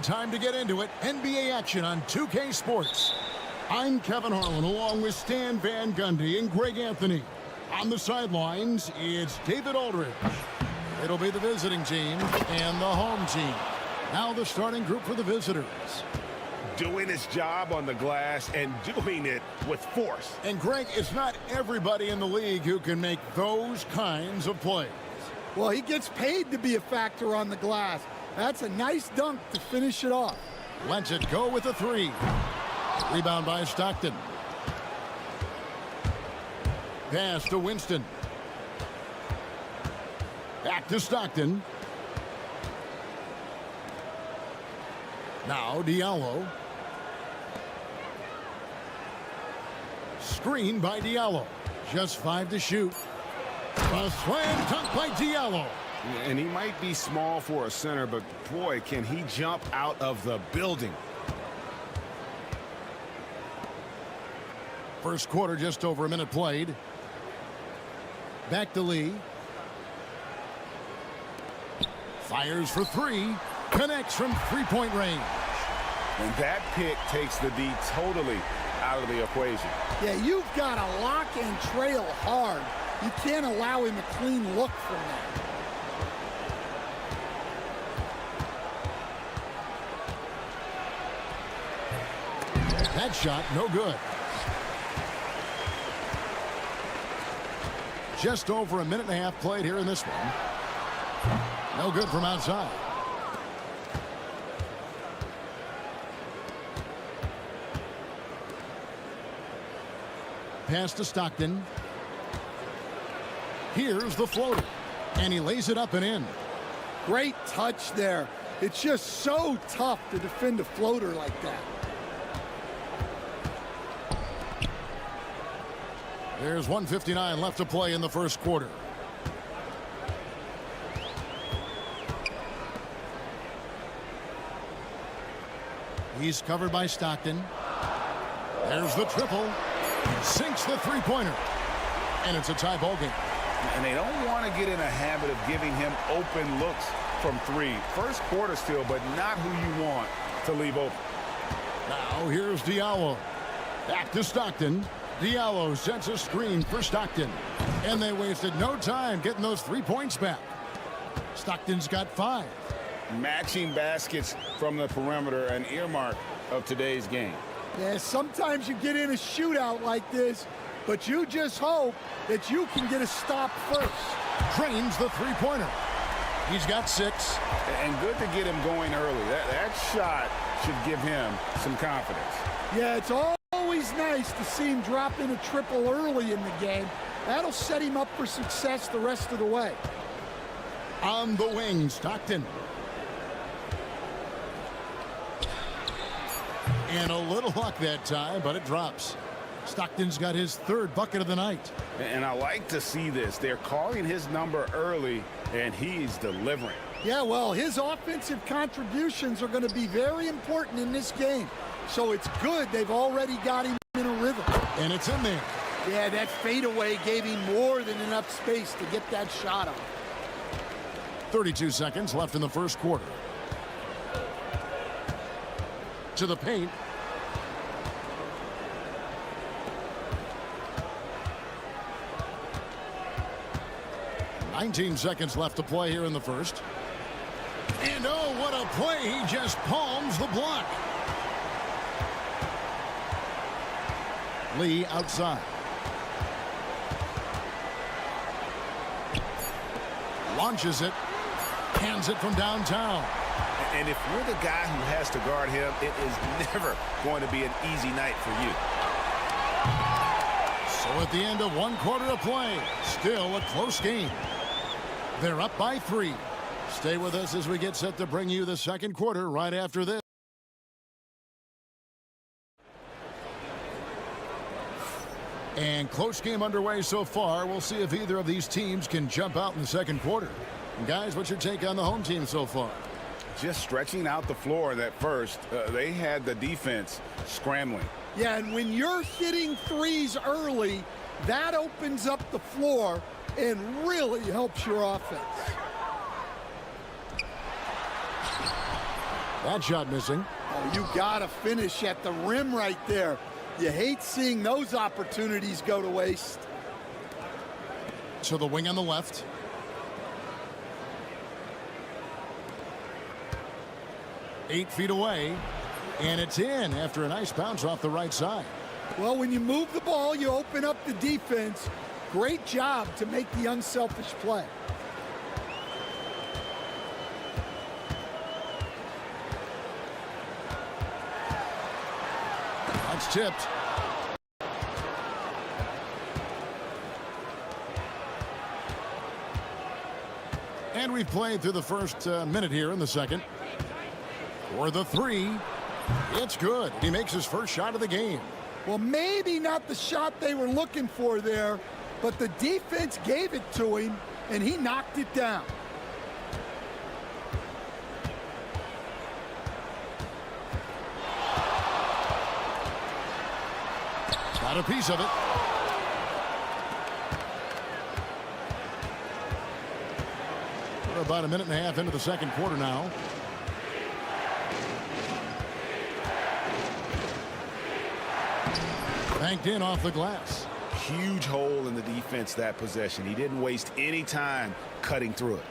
Time to get into it. NBA action on 2K Sports. I'm Kevin Harlan along with Stan Van Gundy and Greg Anthony. On the sidelines, it's David Aldridge. It'll be the visiting team and the home team. Now the starting group for the visitors. Doing his job on the glass and doing it with force. And Greg, it's not everybody in the league who can make those kinds of plays. Well, he gets paid to be a factor on the glass. That's a nice dunk to finish it off. Lets it go with a three. Rebound by Stockton. Pass to Winston. Back to Stockton. Now Diallo. Screen by Diallo. Just 5 to shoot. A slam dunk by Diallo. And he might be small for a center, but boy, can he jump out of the building. First quarter, just over a minute played. Back to Lee. Fires for three. Connects from three-point range. And that pick takes the D totally out of the equation. Yeah, you've got to lock and trail hard. You can't allow him a clean look from that. That shot, no good. Just over a minute and a half played here in this one. No good from outside. Pass to Stockton. Here's the floater. And he lays it up and in. Great touch there. It's just so tough to defend a floater like that. There's 1:59 left to play in the first quarter. He's covered by Stockton. There's the triple. Sinks the three-pointer. And it's a tie ball game. And they don't want to get in a habit of giving him open looks from three. First quarter still, but not who you want to leave open. Now here's Diallo. Back to Stockton. Diallo sets a screen for Stockton. And they wasted no time getting those 3 points back. Stockton's got 5. Matching baskets from the perimeter, an earmark of today's game. Yeah, sometimes you get in a shootout like this, but you just hope that you can get a stop first. Drains the three-pointer. He's got 6. And good to get him going early. That shot should give him some confidence. Yeah, it's always nice to see him drop in a triple early in the game. That'll set him up for success the rest of the way. On the wing, Stockton. And a little luck that time, but it drops. Stockton's got his 3rd bucket of the night. And I like to see this. They're calling his number early, and he's delivering. Yeah, well, his offensive contributions are going to be very important in this game. So it's good they've already got him in a rhythm. And it's in there. Yeah, that fadeaway gave him more than enough space to get that shot off. 32 seconds left in the first quarter. To the paint. "19 seconds left to play here in the first. And oh, what a play. He just palms the block. Lee outside. Launches it. Hands it from downtown. And if you're the guy who has to guard him, it is never going to be an easy night for you. So at the end of 1 quarter of play, still a close game. They're up by 3. Stay with us as we get set to bring you the second quarter right after this. And close game underway so far. We'll see if either of these teams can jump out in the second quarter. And guys, what's your take on the home team so far? Just stretching out the floor at first. They had the defense scrambling. Yeah, and when you're hitting threes early, that opens up the floor and really helps your offense. That shot missing. Oh, you got to finish at the rim right there. You hate seeing those opportunities go to waste. To the wing on the left. Eight feet away. And it's in after a nice bounce off the right side. Well, when you move the ball, you open up the defense. Great job to make the unselfish play. That's tipped. And we've played through the first minute here in the second. For the 3. It's good. He makes his first shot of the game. Well, maybe not the shot they were looking for there, but the defense gave it to him, and he knocked it down. Got a piece of it. We're about a minute and a half into the second quarter now. Banked in off the glass. Huge hole in the defense that possession. He didn't waste any time cutting through it.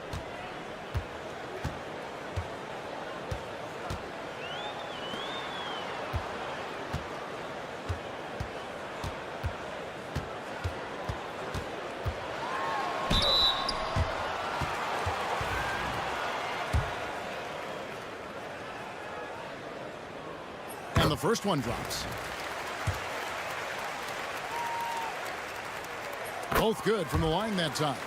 And the first one drops. Both good from the line that time.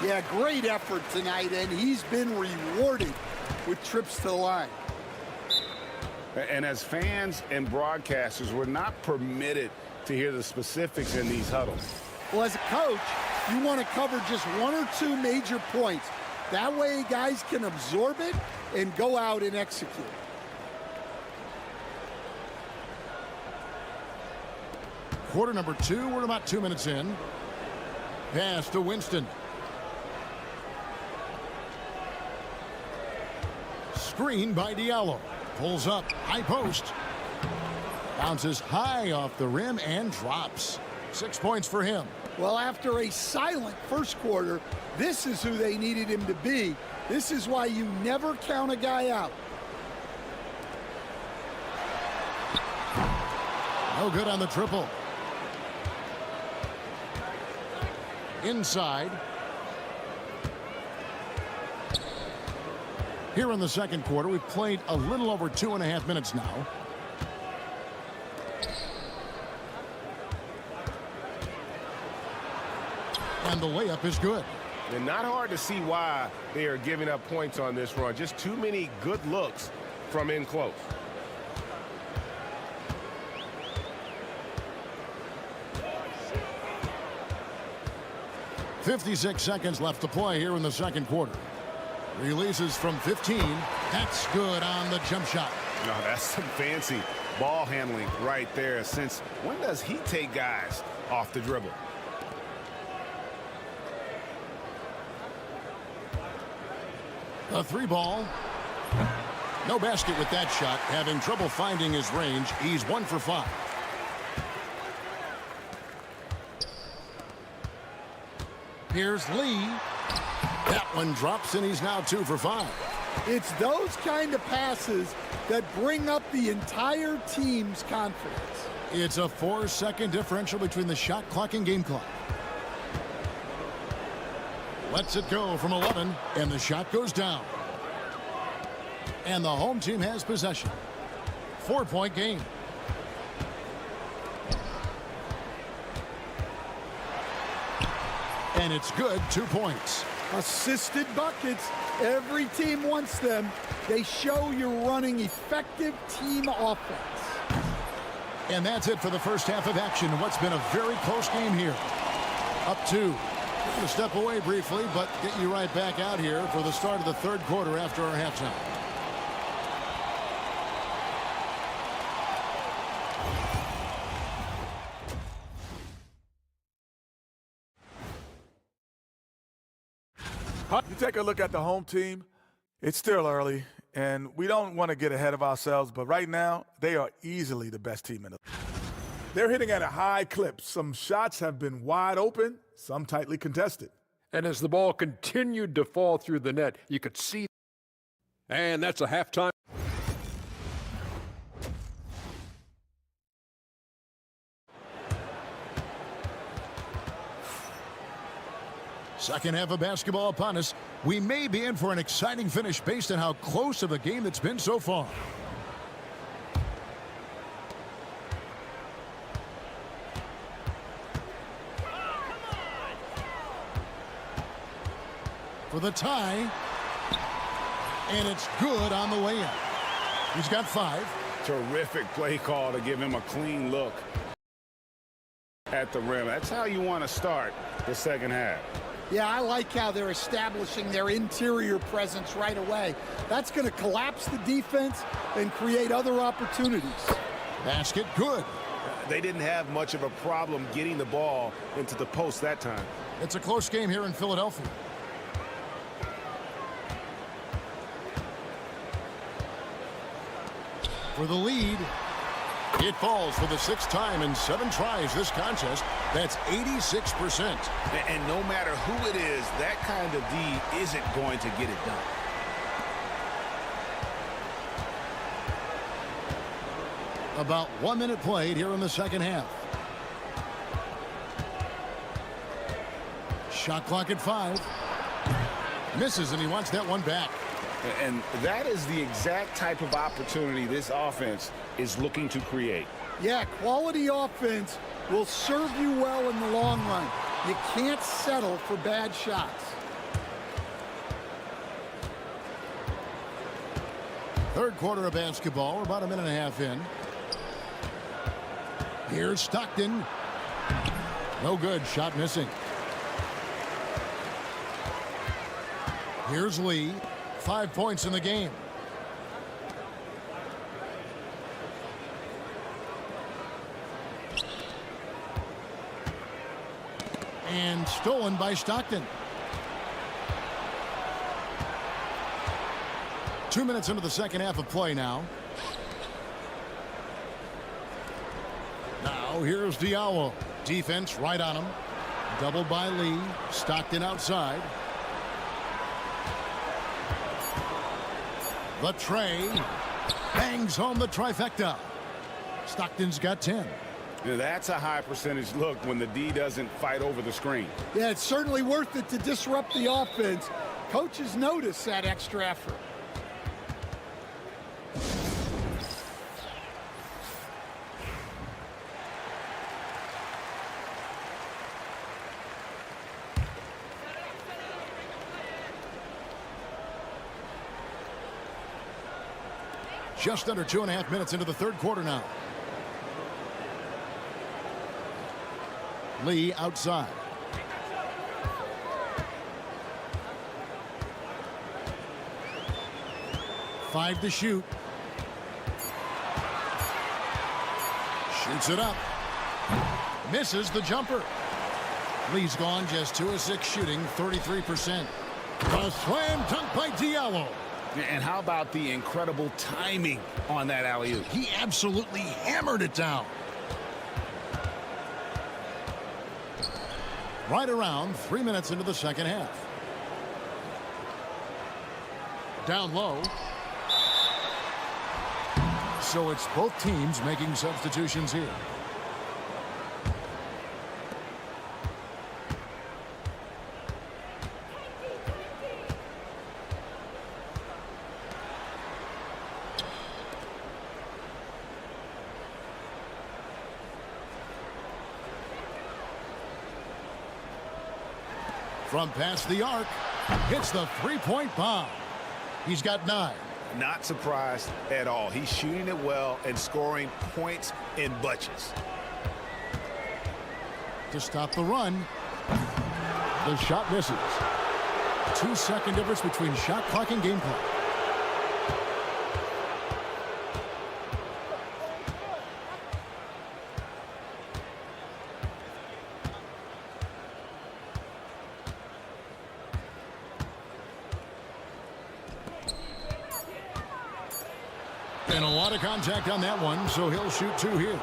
Yeah, great effort tonight, and he's been rewarded with trips to the line. And as fans and broadcasters, we're not permitted to hear the specifics in these huddles. Well, as a coach, you want to cover just 1 or 2 major points. That way guys can absorb it and go out and execute. Quarter number 2. We're about 2 minutes in. Pass to Winston. Screen by Diallo. Pulls up. High post. Bounces high off the rim and drops. 6 points for him. Well, after a silent first quarter, this is who they needed him to be. This is why you never count a guy out. No good on the triple. Inside. Here in the second quarter, we've played a little over 2.5 minutes now. And the layup is good. And not hard to see why they are giving up points on this run. Just too many good looks from in close. 56 seconds left to play here in the second quarter. Releases from 15. That's good on the jump shot. No, that's some fancy ball handling right there. Since when does he take guys off the dribble? A 3 ball. No basket with that shot. Having trouble finding his range. He's 1 for 5. Here's Lee. That one drops, and he's now 2 for 5. It's those kind of passes that bring up the entire team's confidence. It's a 4-second differential between the shot clock and game clock. Lets it go from 11, and the shot goes down. And the home team has possession. 4-point game. And it's good, 2 points. Assisted buckets. Every team wants them. They show you're running effective team offense. And that's it for the first half of action. What's been a very close game here. Up 2. We're going to step away briefly, but get you right back out here for the start of the third quarter after our halftime. You take a look at the home team, it's still early, and we don't want to get ahead of ourselves, but right now, they are easily the best team in the league. They're hitting at a high clip. Some shots have been wide open, some tightly contested. And as the ball continued to fall through the net, you could see. And that's a halftime. Second half of basketball upon us. We may be in for an exciting finish based on how close of a game it's been so far. For the tie. And it's good on the way in. He's got 5. Terrific play call to give him a clean look at the rim. That's how you want to start the second half. Yeah, I like how they're establishing their interior presence right away. That's going to collapse the defense and create other opportunities. Basket good. They didn't have much of a problem getting the ball into the post that time. It's a close game here in Philadelphia. For the lead. It falls for the 6th time in 7 tries this contest. That's 86%. And no matter who it is, that kind of D isn't going to get it done. About 1 minute played here in the second half. Shot clock at 5. Misses, and he wants that one back. And that is the exact type of opportunity this offense is looking to create. Yeah, quality offense will serve you well in the long run. You can't settle for bad shots. Third quarter of basketball. We're about a minute and a half in. Here's Stockton. No good. Shot missing. Here's Lee. 5 points in the game. And stolen by Stockton. 2 minutes into the second half of play now. Now here's Diallo. Defense right on him. Doubled by Lee. Stockton outside. The tray. Bangs home the trifecta. Stockton's got 10. That's a high percentage look when the D doesn't fight over the screen. Yeah, it's certainly worth it to disrupt the offense. Coaches notice that extra effort. Just under 2.5 minutes into the third quarter now. Lee outside. Five to shoot. Shoots it up. Misses the jumper. Lee's gone just 2 of 6 shooting, 33%. A slam dunk by Diallo. And how about the incredible timing on that alley-oop? He absolutely hammered it down. Right around 3 minutes into the second half. Down low. So it's both teams making substitutions here. From past the arc, hits the three-point bomb. He's got 9. Not surprised at all. He's shooting it well and scoring points in bunches. To stop the run, the shot misses. 2-second difference between shot clock and game clock. And a lot of contact on that one, so he'll shoot 2 here.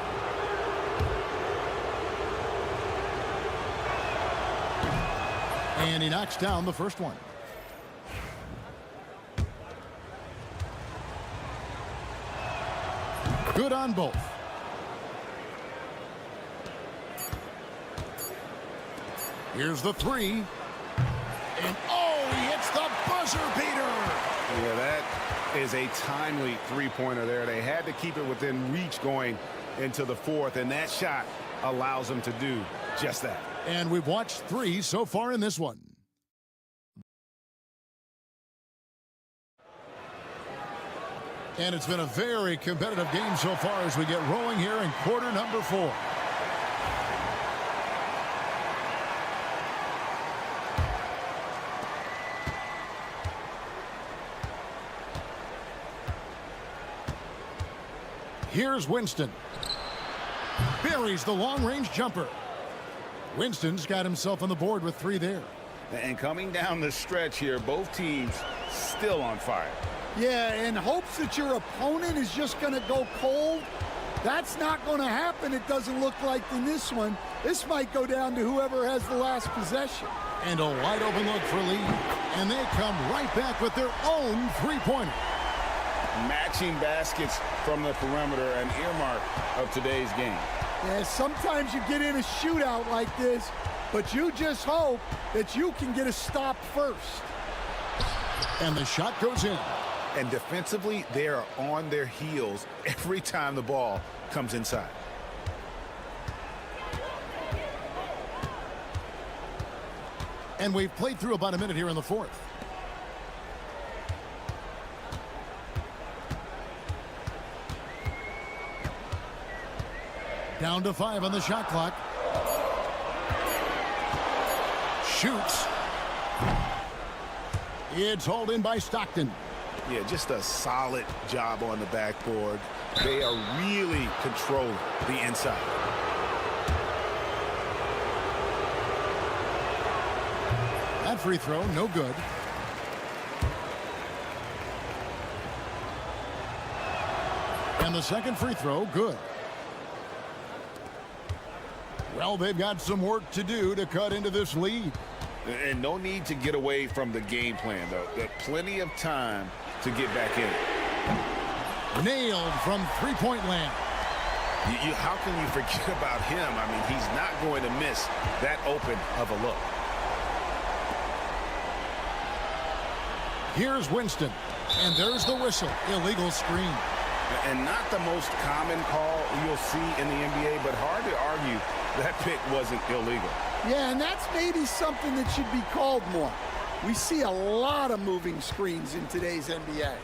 And he knocks down the first one. Good on both. Here's the 3. And oh, he hits the buzzer beater. Yeah, that is a timely three-pointer there. They had to keep it within reach going into the fourth, and that shot allows them to do just that. And we've watched 3 so far in this one. And it's been a very competitive game so far as we get rolling here in quarter number 4. Here's Winston. Buries the long-range jumper. Winston's got himself on the board with 3 there. And coming down the stretch here, both teams still on fire. Yeah, in hopes that your opponent is just going to go cold. That's not going to happen, it doesn't look like in this one. This might go down to whoever has the last possession. And a wide open look for lead. And they come right back with their own three-pointer. Matching baskets from the perimeter, an earmark of today's game. Yeah, sometimes you get in a shootout like this, but you just hope that you can get a stop first. And the shot goes in. And defensively, they are on their heels every time the ball comes inside. And we've played through about a minute here in the fourth. Down to 5 on the shot clock. Shoots. It's hauled in by Stockton. Yeah, just a solid job on the backboard. They are really controlling the inside. That free throw, no good. And the second free throw, good. Well, they've got some work to do to cut into this lead. And no need to get away from the game plan, though. There's plenty of time to get back in it. Nailed from three-point land. How can you forget about him? I mean, he's not going to miss that open of a look. Here's Winston. And there's the whistle. Illegal screen. And not the most common call you'll see in the NBA, but hard to argue that pick wasn't illegal. Yeah, and that's maybe something that should be called more. We see a lot of moving screens in today's NBA.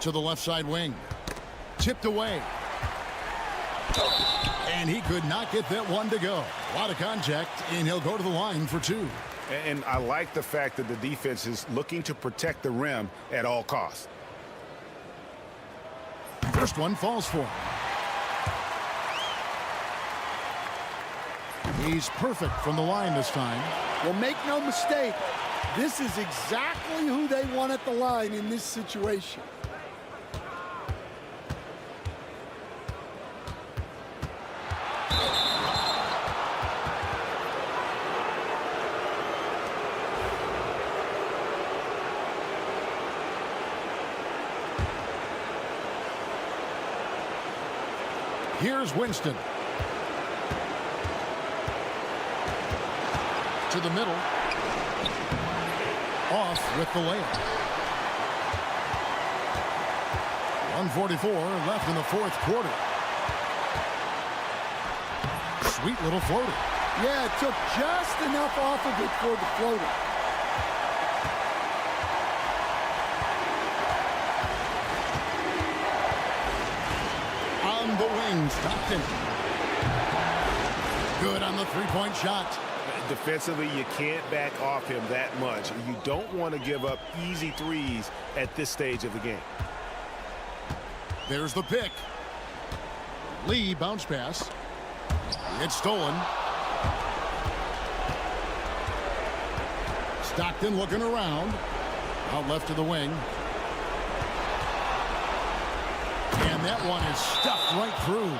To the left side wing. Tipped away. And he could not get that one to go. A lot of contact, and he'll go to the line for 2. And I like the fact that the defense is looking to protect the rim at all costs. First one falls for him. He's perfect from the line this time. Well, make no mistake, this is exactly who they want at the line in this situation. Here's Winston. To the middle. Off with the layup. 1:44 left in the fourth quarter. Sweet little floater. Yeah, it took just enough off of it for the floater. On the wing, Stockton. Good on the three-point shot. Defensively, you can't back off him that much. You don't want to give up easy threes at this stage of the game. There's the pick. Lee bounce pass. It's stolen. Stockton looking around. Out left to the wing. And that one is stuffed right through.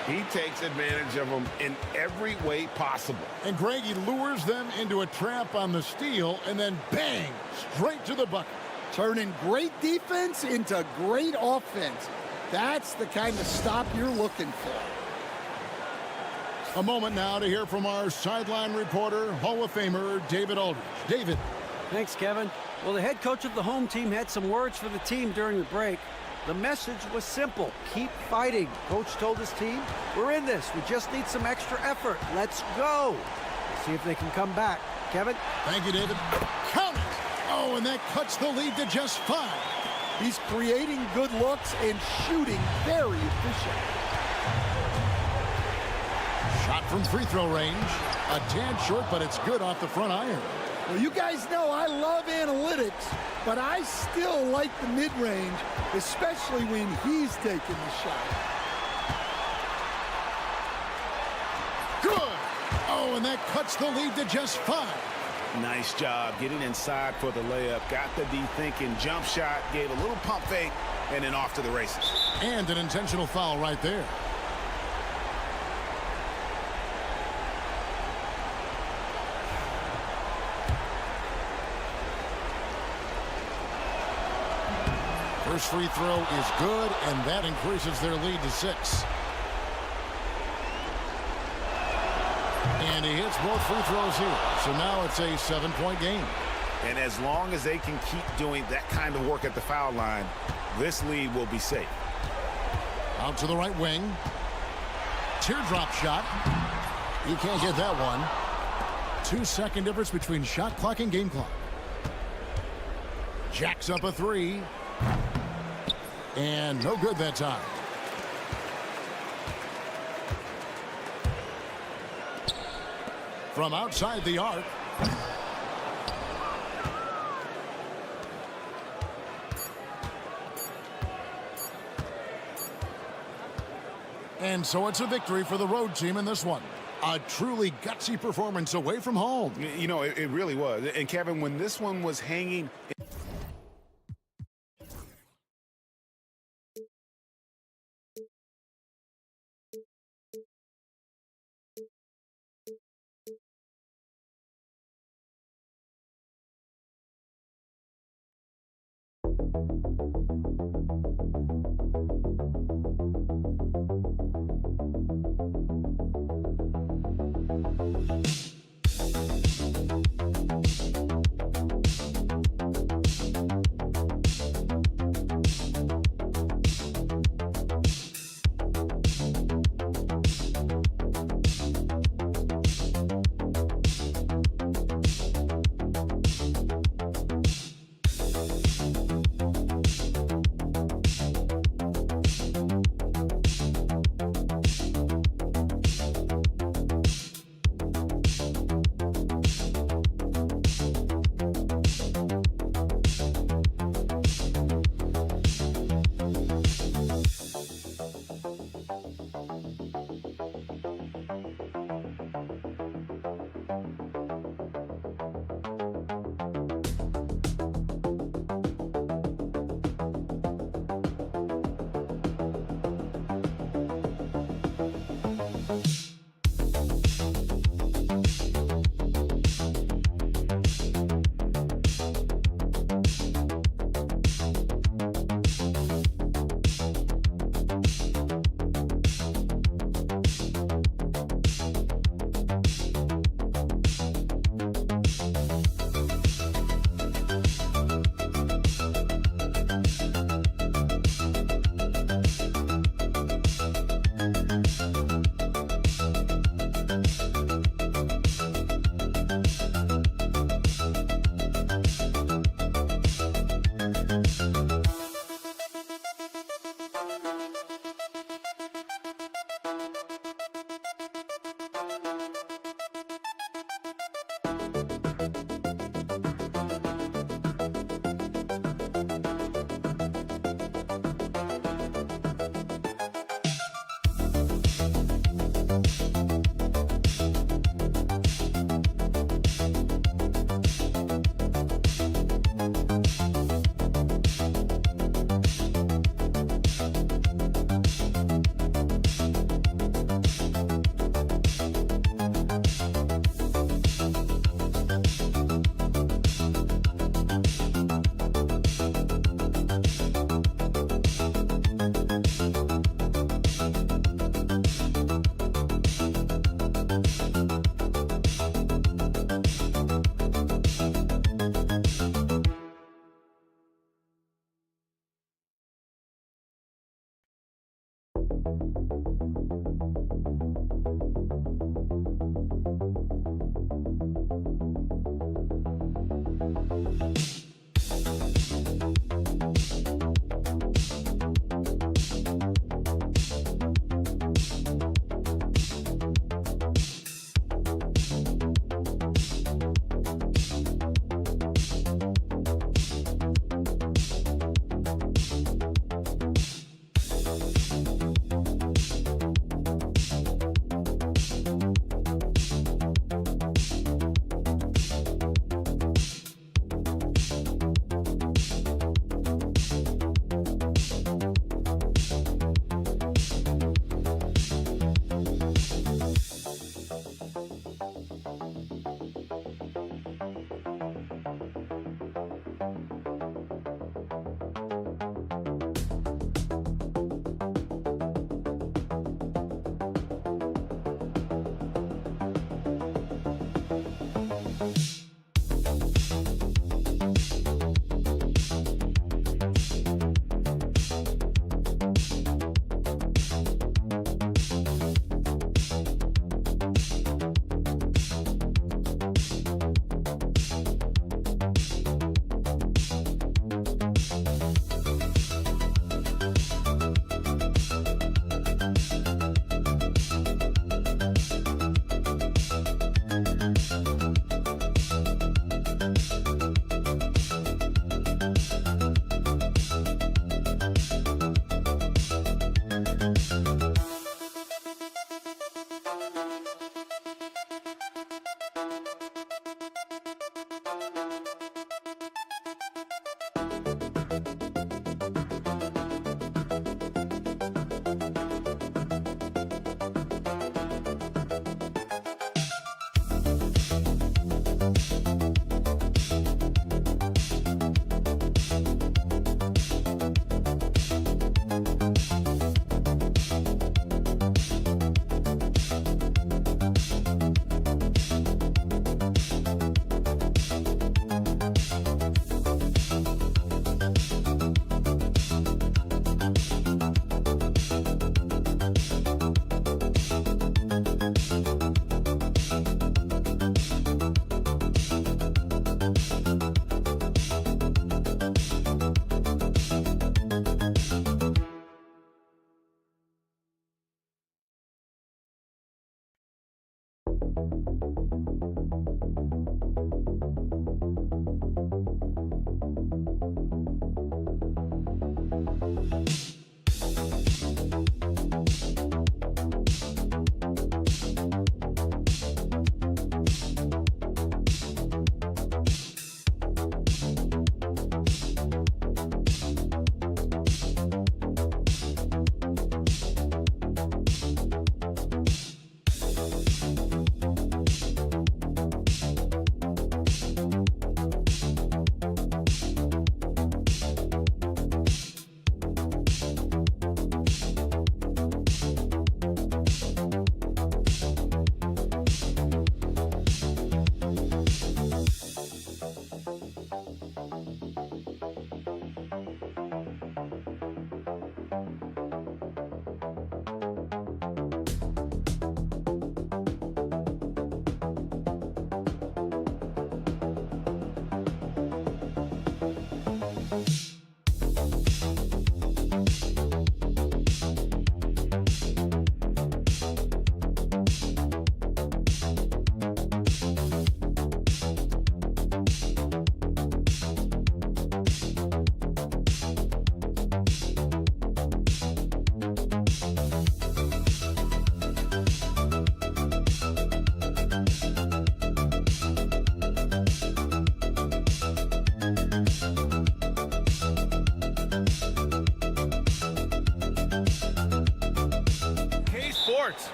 He takes advantage of them in every way possible. And Greg, he lures them into a trap on the steal, and then bang, straight to the bucket. Turning great defense into great offense. That's the kind of stop you're looking for. A moment now to hear from our sideline reporter, Hall of Famer David Aldridge. David. Thanks, Kevin. Well, the head coach of the home team had some words for the team during the break. The message was simple. Keep fighting. Coach told his team, we're in this. We just need some extra effort. Let's go. See if they can come back. Kevin? Thank you, David. Count it. Oh, and that cuts the lead to just 5. He's creating good looks and shooting very efficient. Shot from free throw range. A tad short, but it's good off the front iron. Well, you guys know I love analytics, but I still like the mid-range, especially when he's taking the shot. Good. Oh, and that cuts the lead to just 5. Nice job getting inside for the layup. Got the D thinking. Jump shot. Gave a little pump fake. And then off to the races. And an intentional foul right there. First free throw is good, and that increases their lead to 6. And he hits both free throws here. So now it's a 7-point game. And as long as they can keep doing that kind of work at the foul line, this lead will be safe. Out to the right wing. Teardrop shot. He can't get that one. 2-second difference between shot clock and game clock. Jacks up a 3. And no good that time. From outside the arc. And so it's a victory for the road team in this one. A truly gutsy performance away from home. You know, it really was. And Kevin, when this one was hanging...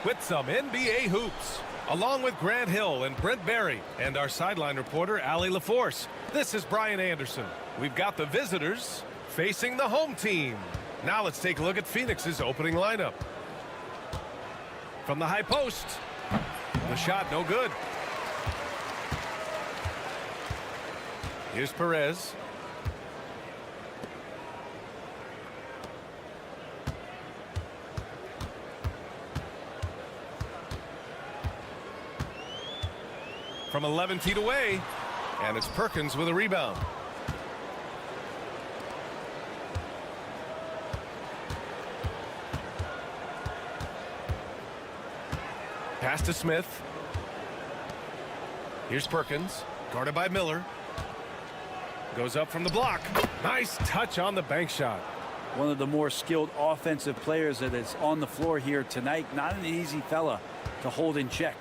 with some NBA hoops. Along with Grant Hill and Brent Berry and our sideline reporter, Allie LaForce, this is Brian Anderson. We've got the visitors facing the home team. Now let's take a look at Phoenix's opening lineup. From the high post, the shot no good. Here's Perez. from 11 feet away. And it's Perkins with a rebound. Pass to Smith. Here's Perkins, guarded by Miller. Goes up from the block. Nice touch on the bank shot. One of the more skilled offensive players that is on the floor here tonight. Not an easy fella to hold in check.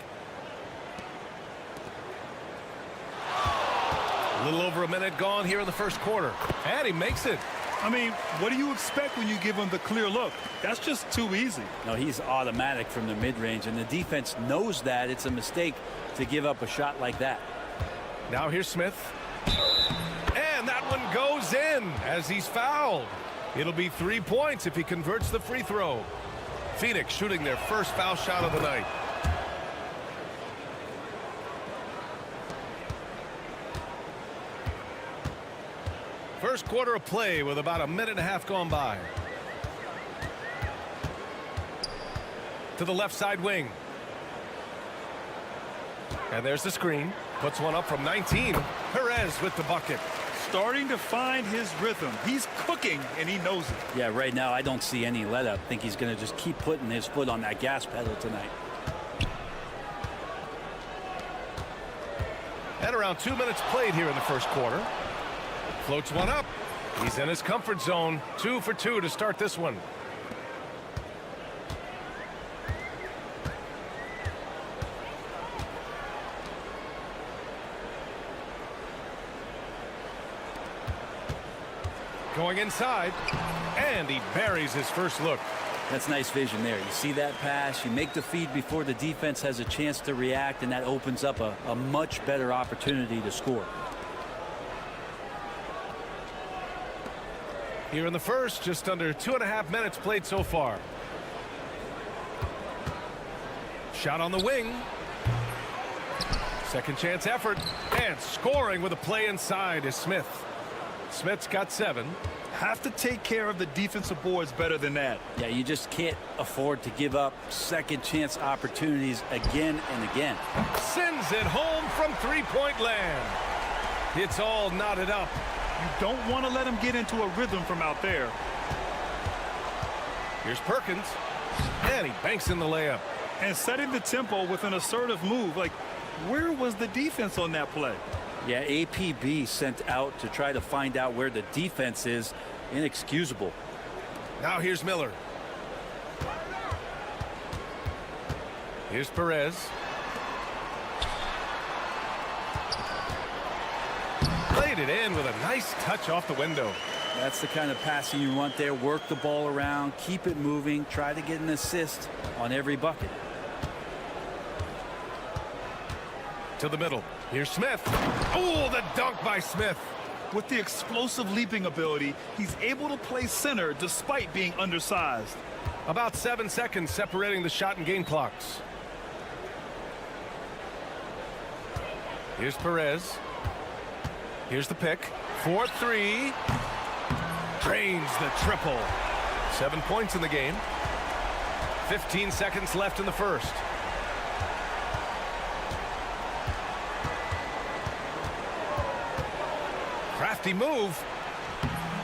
A little over a minute gone here in the first quarter. And he makes it. I mean, what do you expect when you give him the clear look? That's just too easy. No, he's automatic from the mid-range, and the defense knows that. It's a mistake to give up a shot like that. Now here's Smith. And that one goes in as he's fouled. It'll be 3 points if he converts the free throw. Phoenix shooting their first foul shot of the night. First quarter of play with about a minute and a half gone by. To the left side wing. And there's the screen. Puts one up from 19. Perez with the bucket. Starting to find his rhythm. He's cooking, and he knows it. Yeah, right now I don't see any let up. I think he's going to just keep putting his foot on that gas pedal tonight. And around 2 minutes played here in the first quarter. Floats one up. He's in his comfort zone. 2 for 2 to start this one. Going inside, and he buries his first look. That's nice vision there. You see that pass, you make the feed before the defense has a chance to react, and that opens up a much better opportunity to score. Here in the first, just under 2.5 minutes played so far. Shot on the wing. Second chance effort, and scoring with a play inside is Smith. Smith's got 7. Have to take care of the defensive boards better than that. Yeah, you just can't afford to give up second chance opportunities again and again. Sends it home from three-point land. It's all knotted up. You don't want to let him get into a rhythm from out there. Here's Perkins, and he banks in the layup. And setting the tempo with an assertive move. Like, where was the defense on that play? Yeah, APB sent out to try to find out where the defense is. Inexcusable. Now here's Miller. Here's Perez. Played it in with a nice touch off the window. That's the kind of passing you want there. Work the ball around, keep it moving, try to get an assist on every bucket. To the middle. Here's Smith. Oh, the dunk by Smith. With the explosive leaping ability, he's able to play center despite being undersized. About 7 seconds separating the shot and game clocks. Here's Perez. Here's the pick. 4-3. Drains the triple. 7 points in the game. 15 seconds left in the first. Crafty move,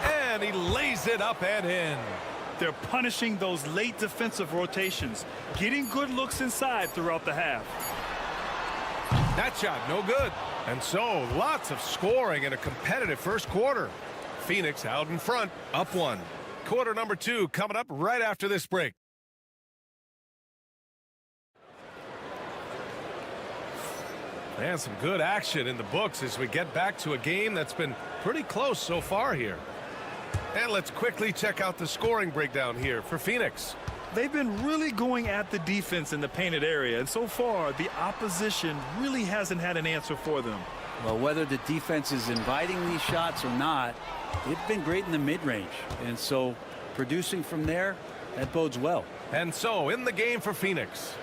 and he lays it up and in. They're punishing those late defensive rotations, getting good looks inside throughout the half. That shot no good. And so lots of scoring in a competitive first quarter. Phoenix out in front, up 1. Quarter number 2 coming up right after this break. And some good action in the books as we get back to a game that's been pretty close so far here. And let's quickly check out the scoring breakdown here for Phoenix. They've been really going at the defense in the painted area, and so far the opposition really hasn't had an answer for them. Well, whether the defense is inviting these shots or not, they've been great in the mid-range, and so producing from there, that bodes well. And so in the game for Phoenix,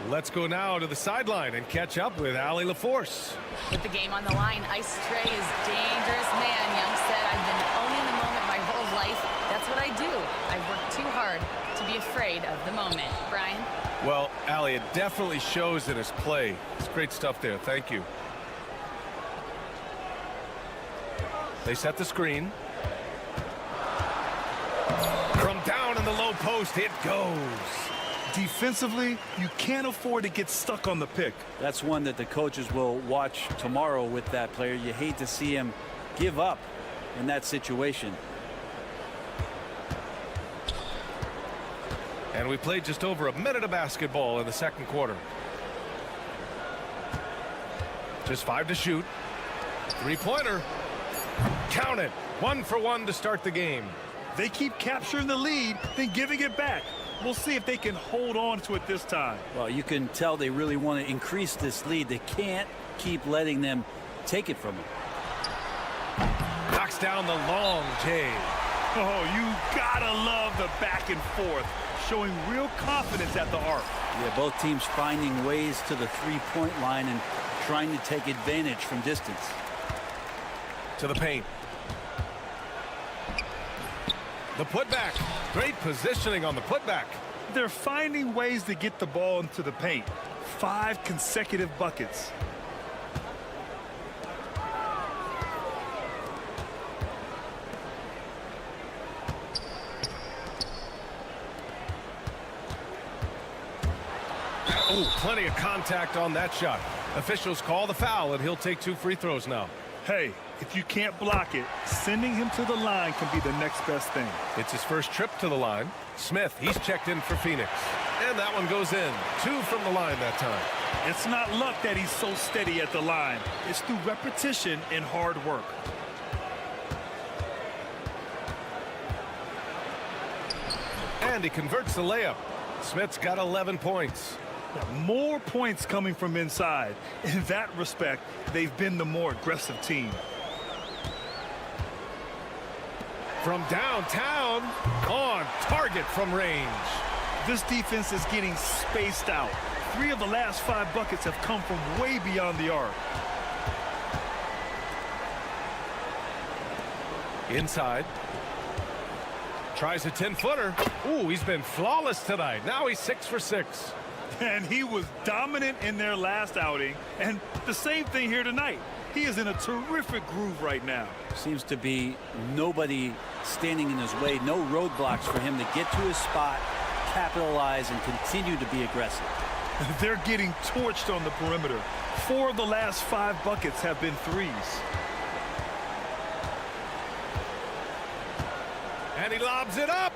let's go now to the sideline and catch up with Allie LaForce. With the game on the line, Ice Trey is dangerous man. Young said, I've been owning the moment my whole life. That That's what I do. I work too hard to be afraid of the moment. Brian? Well, Allie, it definitely shows in his play. It's great stuff there. Thank you. They set the screen. From down in the low post, it goes. Defensively, you can't afford to get stuck on the pick. That's one that the coaches will watch tomorrow with that player. You hate to see him give up in that situation. And we played just over a minute of basketball in the second quarter. Just 5 to shoot. Three-pointer. Count it. 1 for 1 to start the game. They keep capturing the lead, then giving it back. We'll see if they can hold on to it this time. Well, you can tell they really want to increase this lead. They can't keep letting them take it from them. Knocks down the long J. Oh, you gotta love the back and forth, showing real confidence at the arc. Yeah, both teams finding ways to the three-point line and trying to take advantage from distance. To the paint. The putback. Great positioning on the putback. They're finding ways to get the ball into the paint. 5 consecutive buckets. Oh, plenty of contact on that shot. Officials call the foul, and he'll take 2 free throws now. Hey, if you can't block it, sending him to the line can be the next best thing. It's his first trip to the line. Smith, he's checked in for Phoenix. And that one goes in. 2 from the line that time. It's not luck that he's so steady at the line. It's through repetition and hard work. And he converts the layup. Smith's got 11 points. More points coming from inside. In that respect, they've been the more aggressive team. From downtown, on target from range. This defense is getting spaced out. 3 of the last 5 buckets have come from way beyond the arc. Inside. Tries a 10-footer. Ooh, he's been flawless tonight. Now he's 6 for 6. And he was dominant in their last outing. And the same thing here tonight. He is in a terrific groove right now. Seems to be nobody standing in his way. No roadblocks for him to get to his spot, capitalize, and continue to be aggressive. They're getting torched on the perimeter. 4 of the last 5 buckets have been threes. And he lobs it up.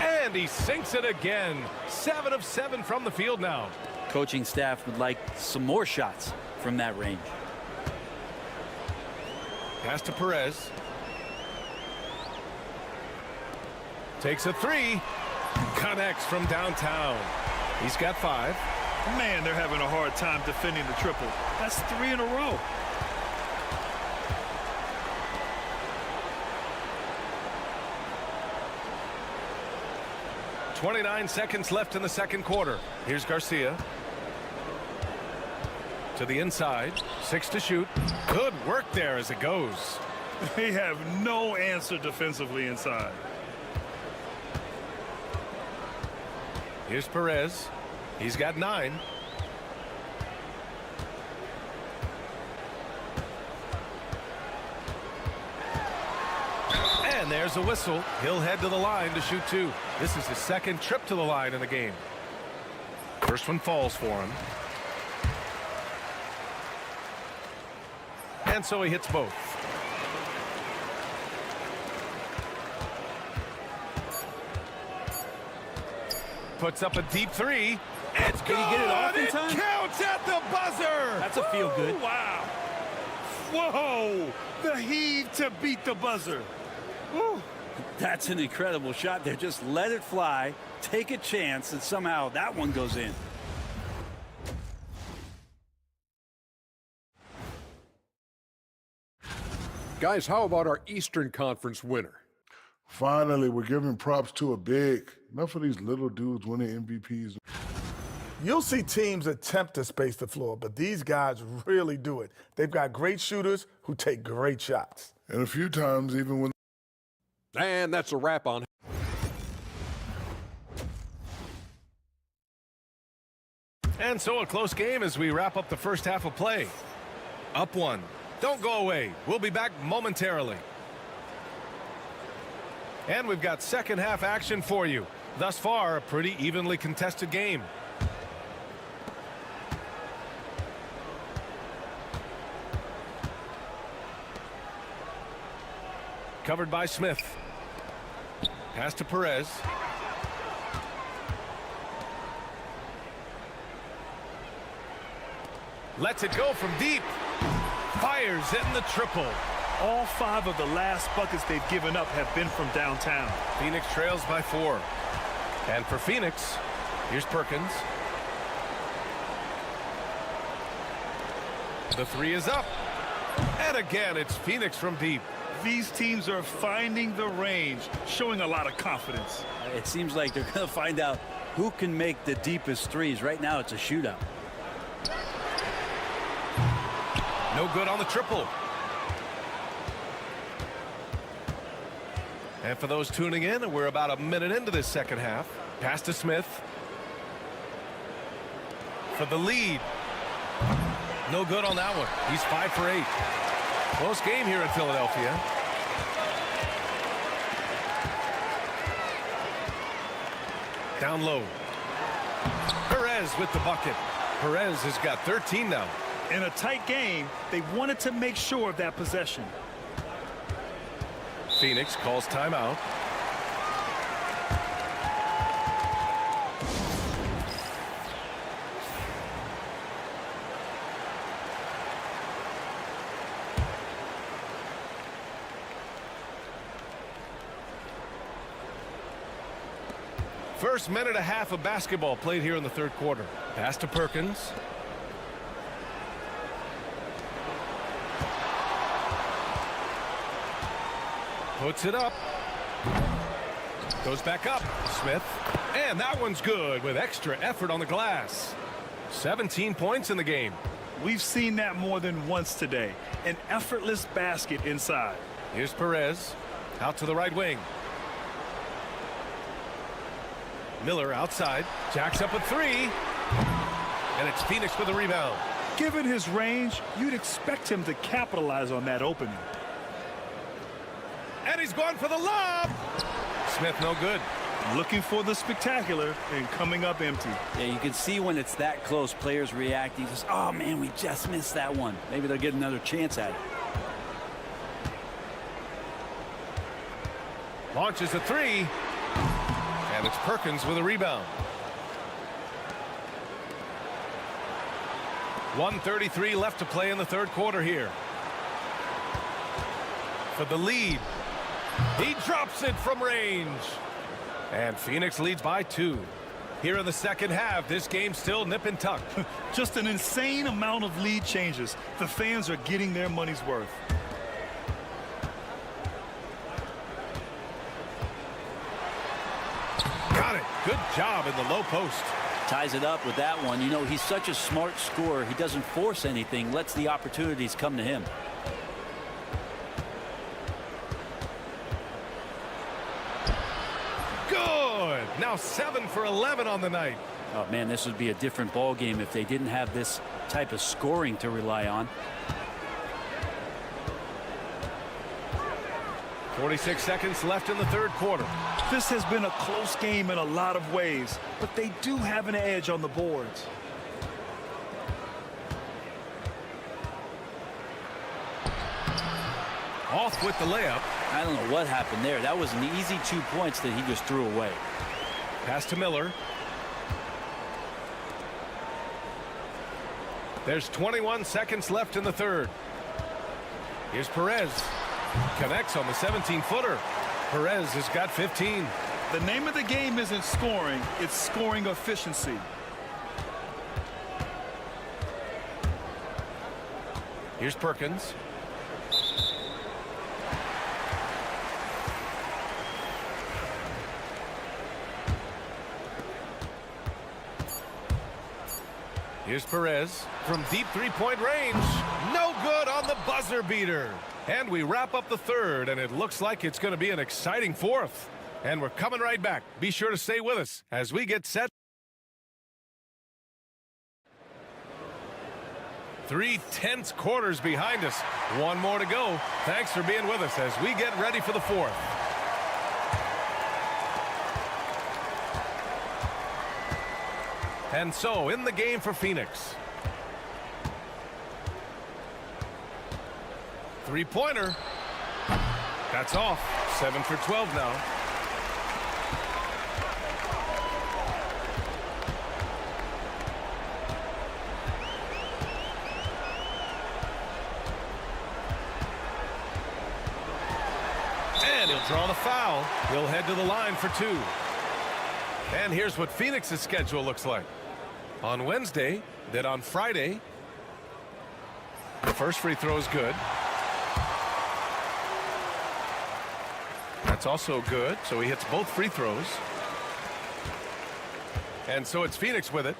And he sinks it again. 7 of 7 from the field now. Coaching staff would like some more shots from that range. Pass to Perez. Takes a 3. Connects from downtown. He's got 5. Man, they're having a hard time defending the triple. That's 3 in a row. .29 seconds left in the second quarter. Here's Garcia. To the inside. 6 to shoot. Good work there as it goes. They have no answer defensively inside. Here's Perez. He's got 9. And there's a whistle. He'll head to the line to shoot 2. This is his second trip to the line in the game. First one falls for him. And so he hits both. Puts up a deep 3. It's good. Can he get it off in It time? counts at the buzzer. That's a feel good. Wow. Whoa. The heave to beat the buzzer. Woo. That's an incredible shot there. Just let it fly, take a chance, and somehow that one goes in. Guys, how about our Eastern Conference winner? Finally, we're giving props to a big. Enough of these little dudes winning MVPs. You'll see teams attempt to space the floor, but these guys really do it. They've got great shooters who take great shots. And a few times, even when... And that's a wrap on. And so a close game as we wrap up the first half of play. Up one. Don't go away. We'll be back momentarily. And we've got second half action for you. Thus far, a pretty evenly contested game. Covered by Smith. Pass to Perez. Lets it go from deep. Fires in the triple. All 5 of the last buckets they've given up have been from downtown. Phoenix trails by 4. And for Phoenix, here's Perkins. The 3 is up. And again, it's Phoenix from deep. These teams are finding the range, showing a lot of confidence. It seems like they're going to find out who can make the deepest threes. Right now, it's a shootout. No good on the triple. And for those tuning in, we're about a minute into this second half. Pass to Smith. For the lead. No good on that one. He's 5 for 8. Close game here in Philadelphia. Down low. Perez with the bucket. Perez has got 13 now. In a tight game, they wanted to make sure of that possession. Phoenix calls timeout. First minute and a half of basketball played here in the third quarter. Pass to Perkins. Puts it up. Goes back up. Smith. And that one's good with extra effort on the glass. 17 points in the game. We've seen that more than once today. An effortless basket inside. Here's Perez. Out to the right wing. Miller outside. Jacks up a 3. And it's Phoenix with the rebound. Given his range, you'd expect him to capitalize on that opening. And he's going for the lob. Smith no good. Looking for the spectacular and coming up empty. Yeah, you can see when it's that close, players reacting. Just, oh, man, we just missed that one. Maybe they'll get another chance at it. Launches a 3. And it's Perkins with a rebound. 1:33 left to play in the third quarter here. For the lead. He drops it from range. And Phoenix leads by 2. Here in the second half, this game's still nip and tuck. Just an insane amount of lead changes. The fans are getting their money's worth. Got it. Good job in the low post. Ties it up with that one. You know, he's such a smart scorer. He doesn't force anything, lets the opportunities come to him. Good. Now 7 for 11 on the night. Oh, man, this would be a different ball game if they didn't have this type of scoring to rely on. 46 seconds left in the third quarter. This has been a close game in a lot of ways, but they do have an edge on the boards. Off with the layup. I don't know what happened there. That was an easy 2 points that he just threw away. Pass to Miller. There's 21 seconds left in the third. Here's Perez. Connects on the 17-footer. Perez has got 15. The name of the game isn't scoring, it's scoring efficiency. Here's Perkins. Here's Perez from deep three-point range. No good on the buzzer beater. And we wrap up the third, and it looks like it's going to be an exciting fourth. And we're coming right back. Be sure to stay with us as we get set. 3 tense quarters behind us. One more to go. Thanks for being with us as we get ready for the fourth. And so, in the game for Phoenix. Three-pointer. That's off. 7 for 12 now. And he'll draw the foul. He'll head to the line for 2. And here's what Phoenix's schedule looks like. On Wednesday, then on Friday. The first free throw is good. That's also good, so he hits both free throws. And so it's Phoenix with it.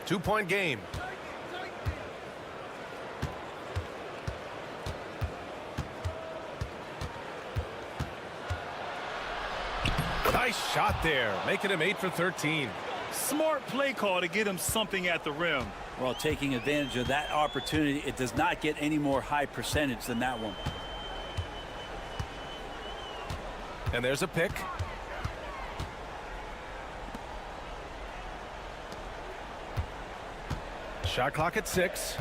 2-point game. Nice shot there, making him 8 for 13. Smart play call to get him something at the rim. Well, taking advantage of that opportunity, it does not get any more high percentage than that one. And there's a pick. Shot clock at 6.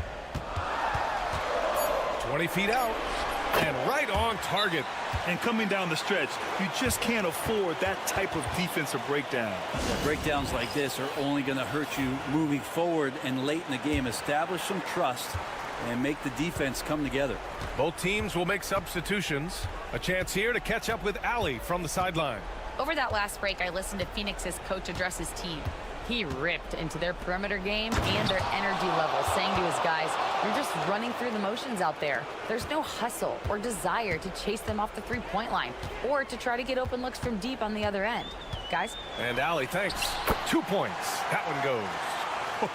20 feet out. And right on target. And coming down the stretch, you just can't afford that type of defensive breakdown. Breakdowns like this are only going to hurt you moving forward and late in the game. Establish some trust and make the defense come together. Both teams will make substitutions. A chance here to catch up with Allie from the sideline. Over that last break, I listened to Phoenix's coach address his team. He ripped into their perimeter game and their energy level, saying to his guys, you're just running through the motions out there. There's no hustle or desire to chase them off the three-point line or to try to get open looks from deep on the other end. Guys? And Allie, thanks. 2 points. That one goes.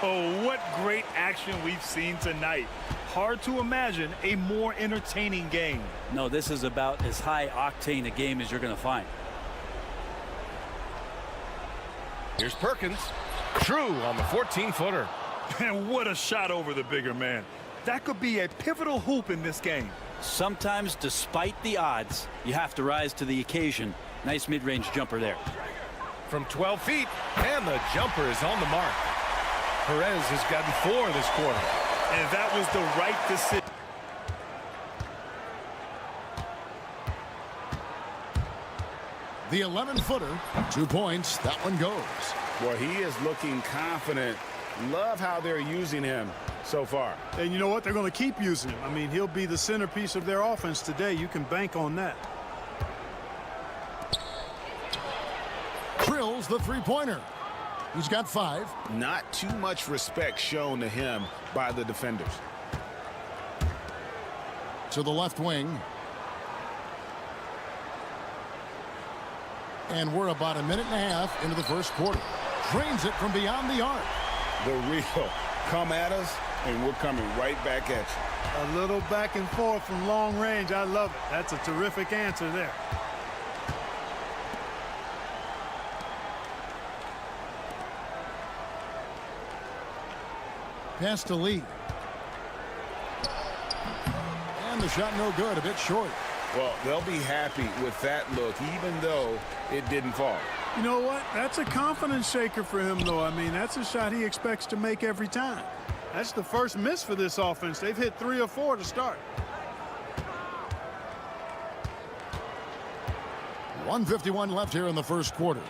Oh, what great action we've seen tonight. Hard to imagine a more entertaining game. No, this is about as high-octane a game as you're going to find. Here's Perkins. True on the 14-footer. And what a shot over the bigger man. That could be a pivotal hoop in this game. Sometimes, despite the odds, you have to rise to the occasion. Nice mid-range jumper there. From 12 feet, and the jumper is on the mark. Perez has gotten 4 this quarter. And that was the right decision. The 11-footer, 2 points. That one goes. Well, he is looking confident. Love how they're using him so far. And you know what? They're going to keep using him. I mean, he'll be the centerpiece of their offense today. You can bank on that. Drills the three-pointer. He's got 5. Not too much respect shown to him by the defenders. To the left wing. And we're about a minute and a half into the first quarter. Drains it from beyond the arc. The real come at us, and we're coming right back at you. A little back and forth from long range. I love it. That's a terrific answer there. Pass to Lee. And the shot no good, a bit short. Well, they'll be happy with that look, even though it didn't fall. You know what? That's a confidence shaker for him, though. I mean, that's a shot he expects to make every time. That's the first miss for this offense. They've hit 3 or 4 to start. 1:51 left here in the first quarter.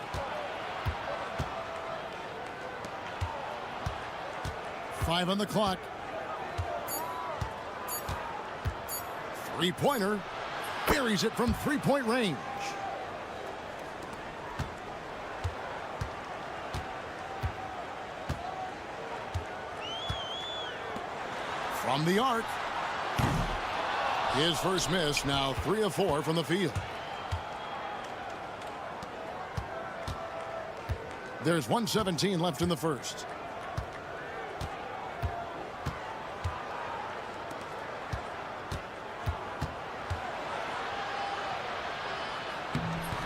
Five on the clock. Three-pointer. Buries it from three-point range. From the arc. His first miss, now 3 of 4 from the field. There's 1:17 left in the first.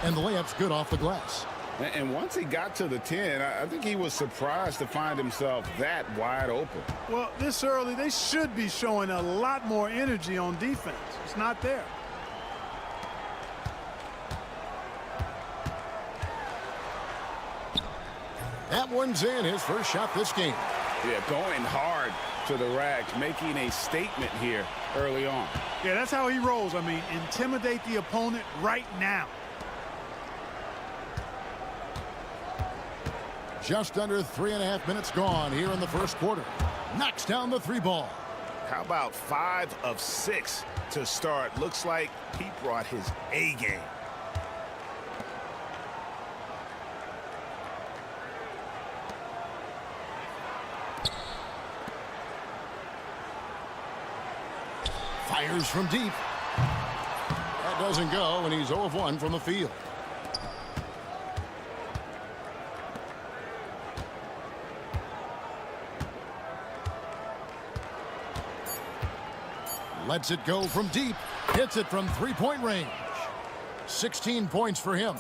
And the layup's good off the glass. And once he got to the 10, I think he was surprised to find himself that wide open. Well, this early, they should be showing a lot more energy on defense. It's not there. That one's in, his first shot this game. Yeah, going hard to the rack, making a statement here early on. Yeah, that's how he rolls. I mean, intimidate the opponent right now. Just under 3.5 minutes gone here in the first quarter. Knocks down the 3 ball. How about 5 of 6 to start? Looks like he brought his A game. Fires from deep. That doesn't go, and he's 0 of 1 from the field. Lets it go from deep. Hits it from 3-point range. 16 points for him.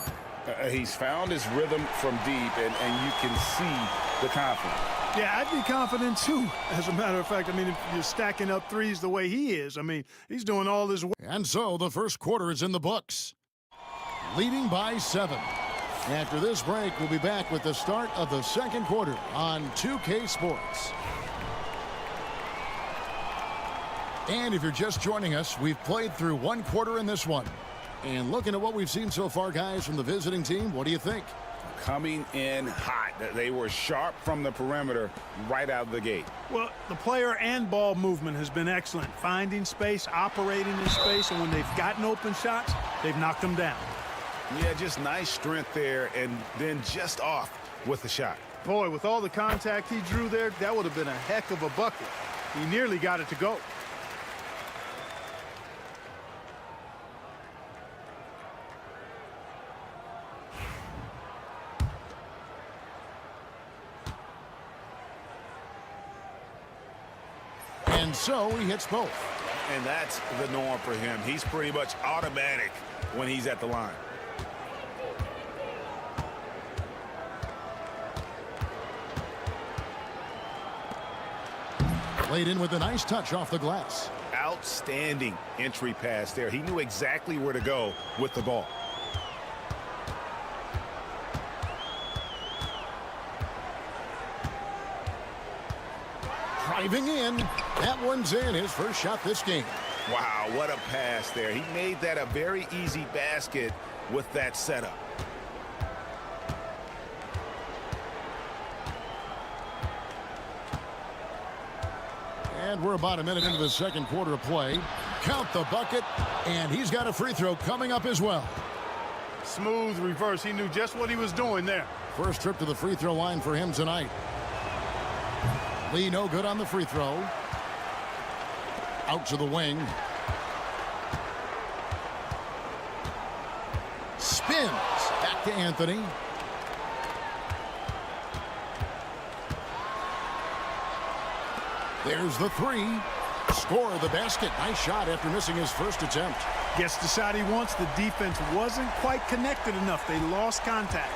He's found his rhythm from deep, and you can see the confidence. Yeah, I'd be confident too. As a matter of fact, I mean, if you're stacking up threes the way he is, I mean, he's doing all this work. And so the first quarter is in the books. Leading by 7. After this break, we'll be back with the start of the second quarter on 2K Sports. And if you're just joining us, we've played through 1 quarter in this one. And looking at what we've seen so far, guys, from the visiting team, what do you think? Coming in hot. They were sharp from the perimeter right out of the gate. Well, the player and ball movement has been excellent. Finding space, operating in space, and when they've gotten open shots, they've knocked them down. Yeah, just nice strength there, and then just off with the shot. Boy, with all the contact he drew there, that would have been a heck of a bucket. He nearly got it to go. And so he hits both. And that's the norm for him. He's pretty much automatic when he's at the line. Played in with a nice touch off the glass. Outstanding entry pass there. He knew exactly where to go with the ball. Driving in. That one's in, his first shot this game. Wow, what a pass there. He made that a very easy basket with that setup. And we're about a minute into the second quarter of play. Count the bucket, and he's got a free throw coming up as well. Smooth reverse. He knew just what he was doing there. First trip to the free throw line for him tonight. Lee no good on the free throw. Out to the wing. Spins. Back to Anthony. There's the 3. Score the basket. Nice shot after missing his first attempt. Gets the shot he wants. The defense wasn't quite connected enough. They lost contact.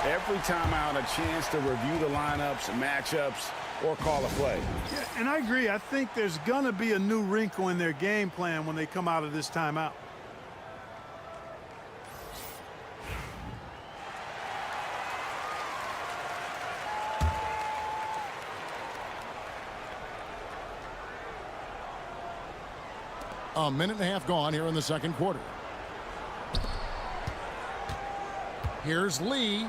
Every time out, a chance to review the lineups, matchups, or call a play. Yeah, and I agree. I think there's going to be a new wrinkle in their game plan when they come out of this timeout. A minute and a half gone here in the second quarter. Here's Lee.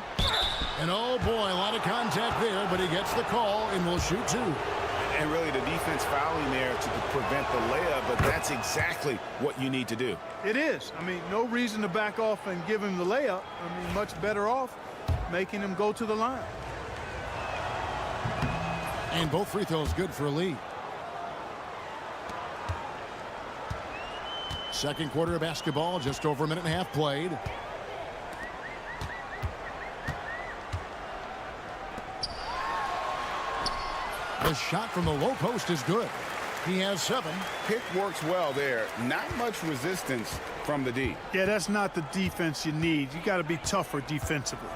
And oh boy, a lot of contact there, but he gets the call and will shoot 2. And really the defense fouling there to prevent the layup, but that's exactly what you need to do. It is. I mean, no reason to back off and give him the layup. I mean, much better off making him go to the line. And both free throws good for Lee. Second quarter of basketball, just over a minute and a half played. The shot from the low post is good. He has 7. Pick works well there. Not much resistance from the D. Yeah, that's not the defense you need. You got to be tougher defensively.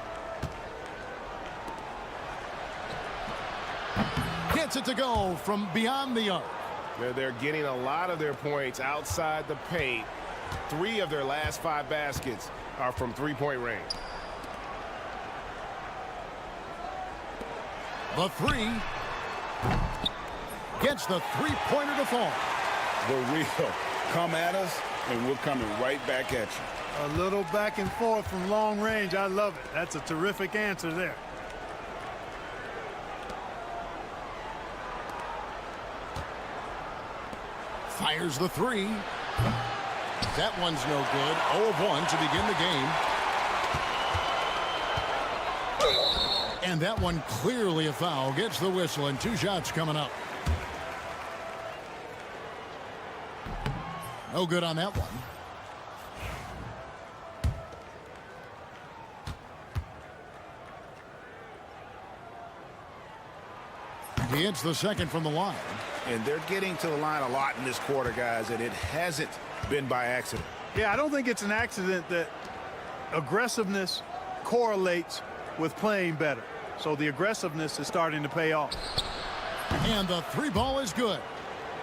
Gets it to go from beyond the arc. They're getting a lot of their points outside the paint. 3 of their last 5 baskets are from three-point range. The 3. Gets the three-pointer to fall. The real come at us, and we're coming right back at you. A little back and forth from long range. I love it. That's a terrific answer there. Fires the 3. That one's no good. 0 of 1 to begin the game. And that one clearly a foul. Gets the whistle, and 2 shots coming up. No good on that one. He hits the second from the line. And they're getting to the line a lot in this quarter, guys, and it hasn't been by accident. Yeah, I don't think it's an accident that aggressiveness correlates with playing better. So the aggressiveness is starting to pay off. And the 3 ball is good.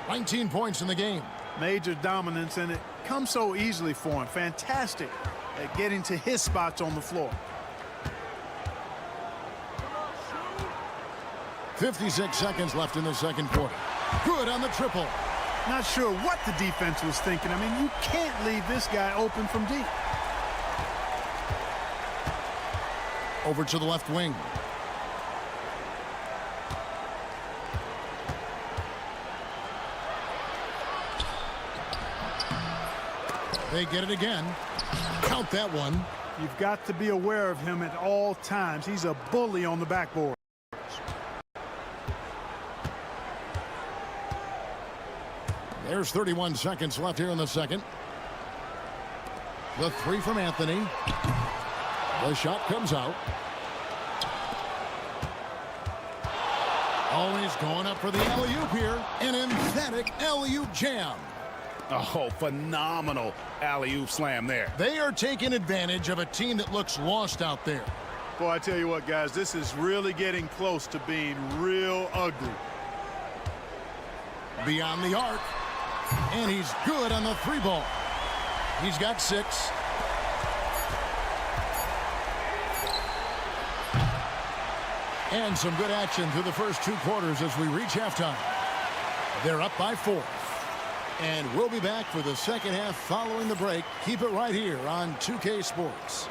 19 points in the game. Major dominance, and it comes so easily for him. Fantastic at getting to his spots on the floor. 56 seconds left in the second quarter. Good on the triple. Not sure what the defense was thinking. I mean, you can't leave this guy open from deep. Over to the left wing. They get it again. Count that one. You've got to be aware of him at all times. He's a bully on the backboard. There's 31 seconds left here in the second. The 3 from Anthony. The shot comes out. Always going up for the alley-oop here. An emphatic alley-oop jam. Oh, phenomenal alley-oop slam there. They are taking advantage of a team that looks lost out there. Boy, I tell you what, guys, this is really getting close to being real ugly. Beyond the arc. And he's good on the 3 ball. He's got 6. And some good action through the first 2 quarters as we reach halftime. They're up by 4. And we'll be back for the second half following the break. Keep it right here on 2K Sports.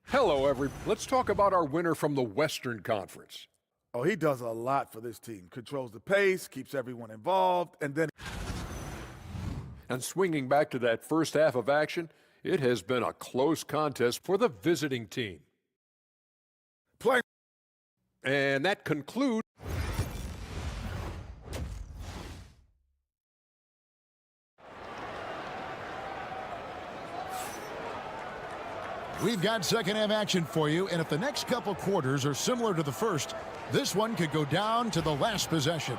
Hello, let's talk about our winner from the Western Conference. Oh, he does a lot for this team. Controls the pace, keeps everyone involved, and then... And swinging back to that first half of action, it has been a close contest for the visiting team. And that concludes... We've got second half action for you, and if the next couple quarters are similar to the first, this one could go down to the last possession.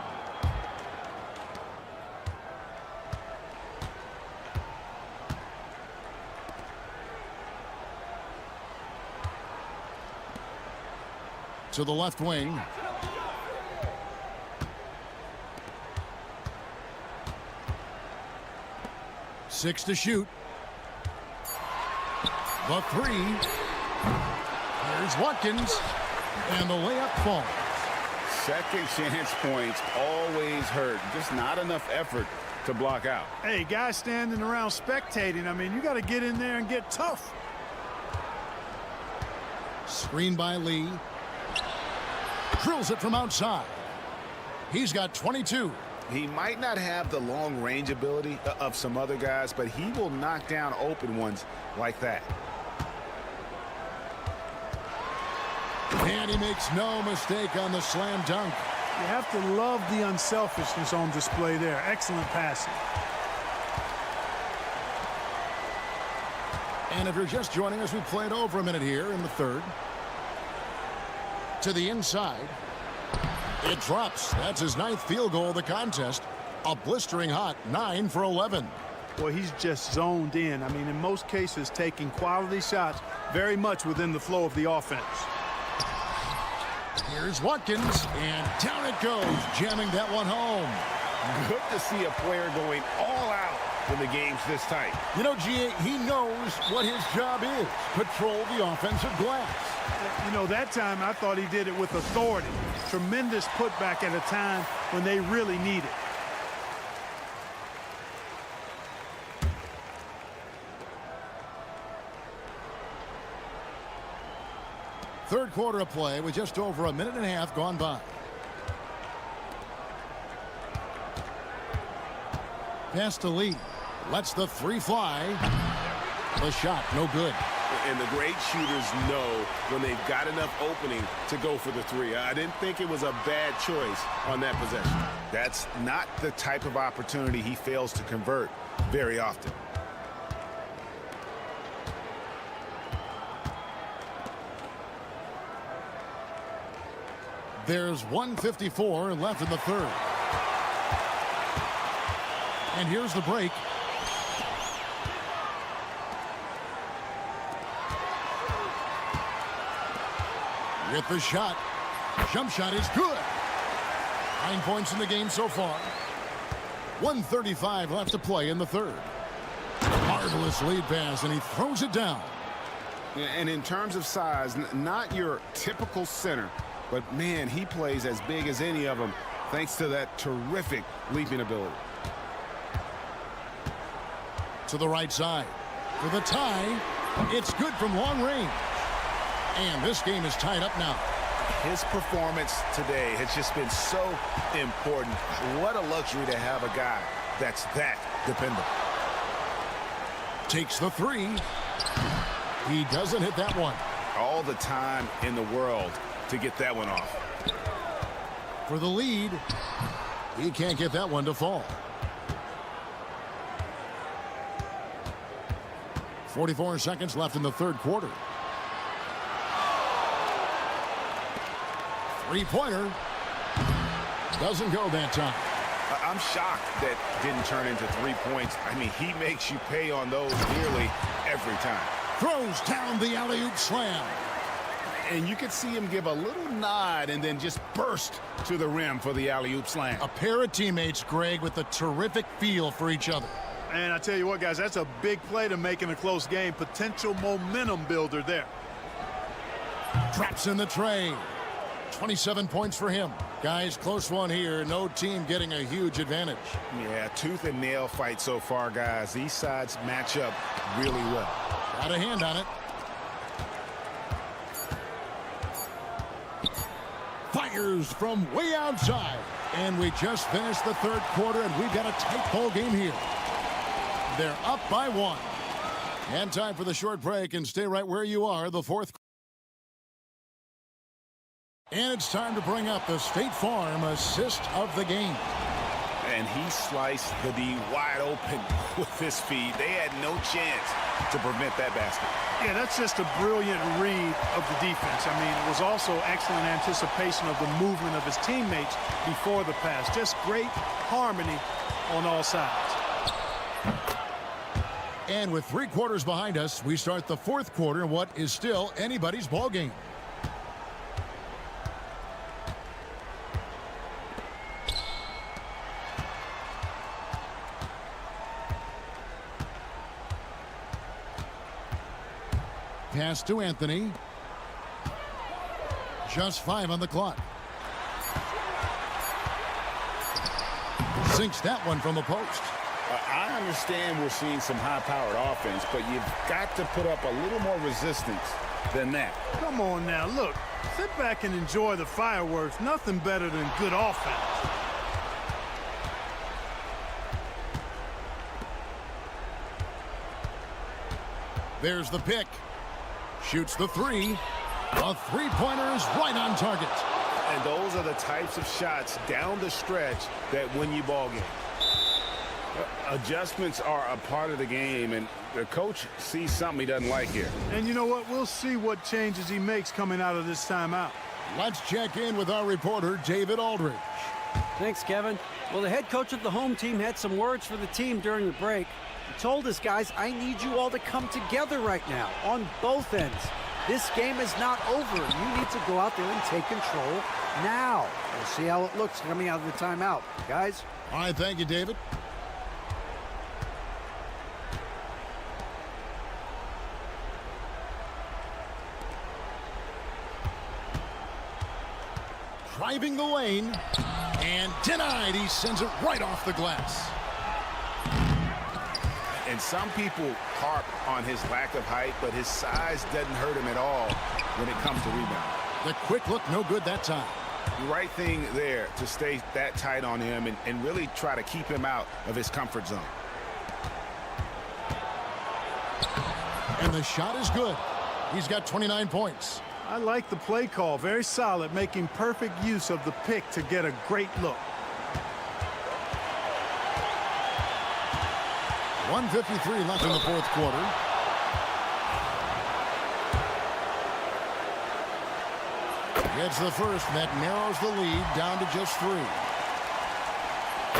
To the left wing. Six to shoot. The 3. Here's Watkins. And the layup falls. Second chance points always hurt. Just not enough effort to block out. Hey, guys standing around spectating. I mean, you got to get in there and get tough. Screen by Lee. Drills it from outside. He's got 22. He might not have the long range ability of some other guys, but he will knock down open ones like that. And he makes no mistake on the slam dunk. You have to love the unselfishness on display there. Excellent passing. And if you're just joining us, we played over a minute here in the third. To the inside. It drops. That's his 9th field goal of the contest. A blistering hot 9 for 11. Well, he's just zoned in. I mean, in most cases, taking quality shots very much within the flow of the offense. Here's Watkins, and down it goes, jamming that one home. Good to see a player going all out when the game's this tight. You know, G.A., he knows what his job is. Patrol the offensive glass. You know, that time I thought he did it with authority. Tremendous putback at a time when they really need it. Third quarter of play with just over a minute and a half gone by. Pass to Lee. Lets the 3 fly. The shot, no good. And the great shooters know when they've got enough opening to go for the 3. I didn't think it was a bad choice on that possession. That's not the type of opportunity he fails to convert very often. There's 1:54 left in the third. And here's the break. With the shot. Jump shot is good. 9 points in the game so far. 1:35 left to play in the third. Marvelous lead pass, and he throws it down. And in terms of size, not your typical center, but man, he plays as big as any of them thanks to that terrific leaping ability. To the right side. For the tie. It's good from long range. And this game is tied up now. His performance today has just been so important. What a luxury to have a guy that's that dependable. Takes the 3. He doesn't hit that one. All the time in the world to get that one off. For the lead. He can't get that one to fall. 44 seconds left in the third quarter. 3-pointer. Doesn't go that time. I'm shocked that didn't turn into 3 points. I mean, he makes you pay on those nearly every time. Throws down the alley-oop slam. And you could see him give a little nod and then just burst to the rim for the alley-oop slam. A pair of teammates, Greg, with a terrific feel for each other. And I tell you what, guys, that's a big play to make in a close game. Potential momentum builder there. Drops in the tray. 27 points for him. Guys, close one here. No team getting a huge advantage. Yeah, tooth and nail fight so far, guys. These sides match up really well. Got a hand on it. Fires from way outside. And we just finished the third quarter, and we've got a tight ball game here. They're up by 1. And time for the short break, and stay right where you are. The fourth. And it's time to bring up the State Farm assist of the game. And he sliced the D wide open with his feed. They had no chance to prevent that basket. Yeah, that's just a brilliant read of the defense. I mean, it was also excellent anticipation of the movement of his teammates before the pass. Just great harmony on all sides. And with 3 quarters behind us, we start the fourth quarter in what is still anybody's ball game. Pass to Anthony. Just 5 on the clock. Sinks that one from the post. I understand we're seeing some high-powered offense, but you've got to put up a little more resistance than that. Come on now, look. Sit back and enjoy the fireworks. Nothing better than good offense. There's the pick. Shoots the 3. A 3-pointer is right on target. And those are the types of shots down the stretch that win you ball games. Adjustments are a part of the game, and the coach sees something he doesn't like here. And you know what? We'll see what changes he makes coming out of this timeout. Let's check in with our reporter, David Aldridge. Thanks, Kevin. Well, the head coach of the home team had some words for the team during the break. He told his guys, I need you all to come together right now on both ends. This game is not over. You need to go out there and take control now. We'll see how it looks coming out of the timeout. Guys? All right, thank you, David. Driving the lane, and denied. He sends it right off the glass. And some people harp on his lack of height, but his size doesn't hurt him at all when it comes to rebound. The quick look, no good that time. The right thing there to stay that tight on him and really try to keep him out of his comfort zone. And the shot is good. He's got 29 points. I like the play call. Very solid, making perfect use of the pick to get a great look. 1:53 left in the fourth quarter. Gets the first, and that narrows the lead down to just 3.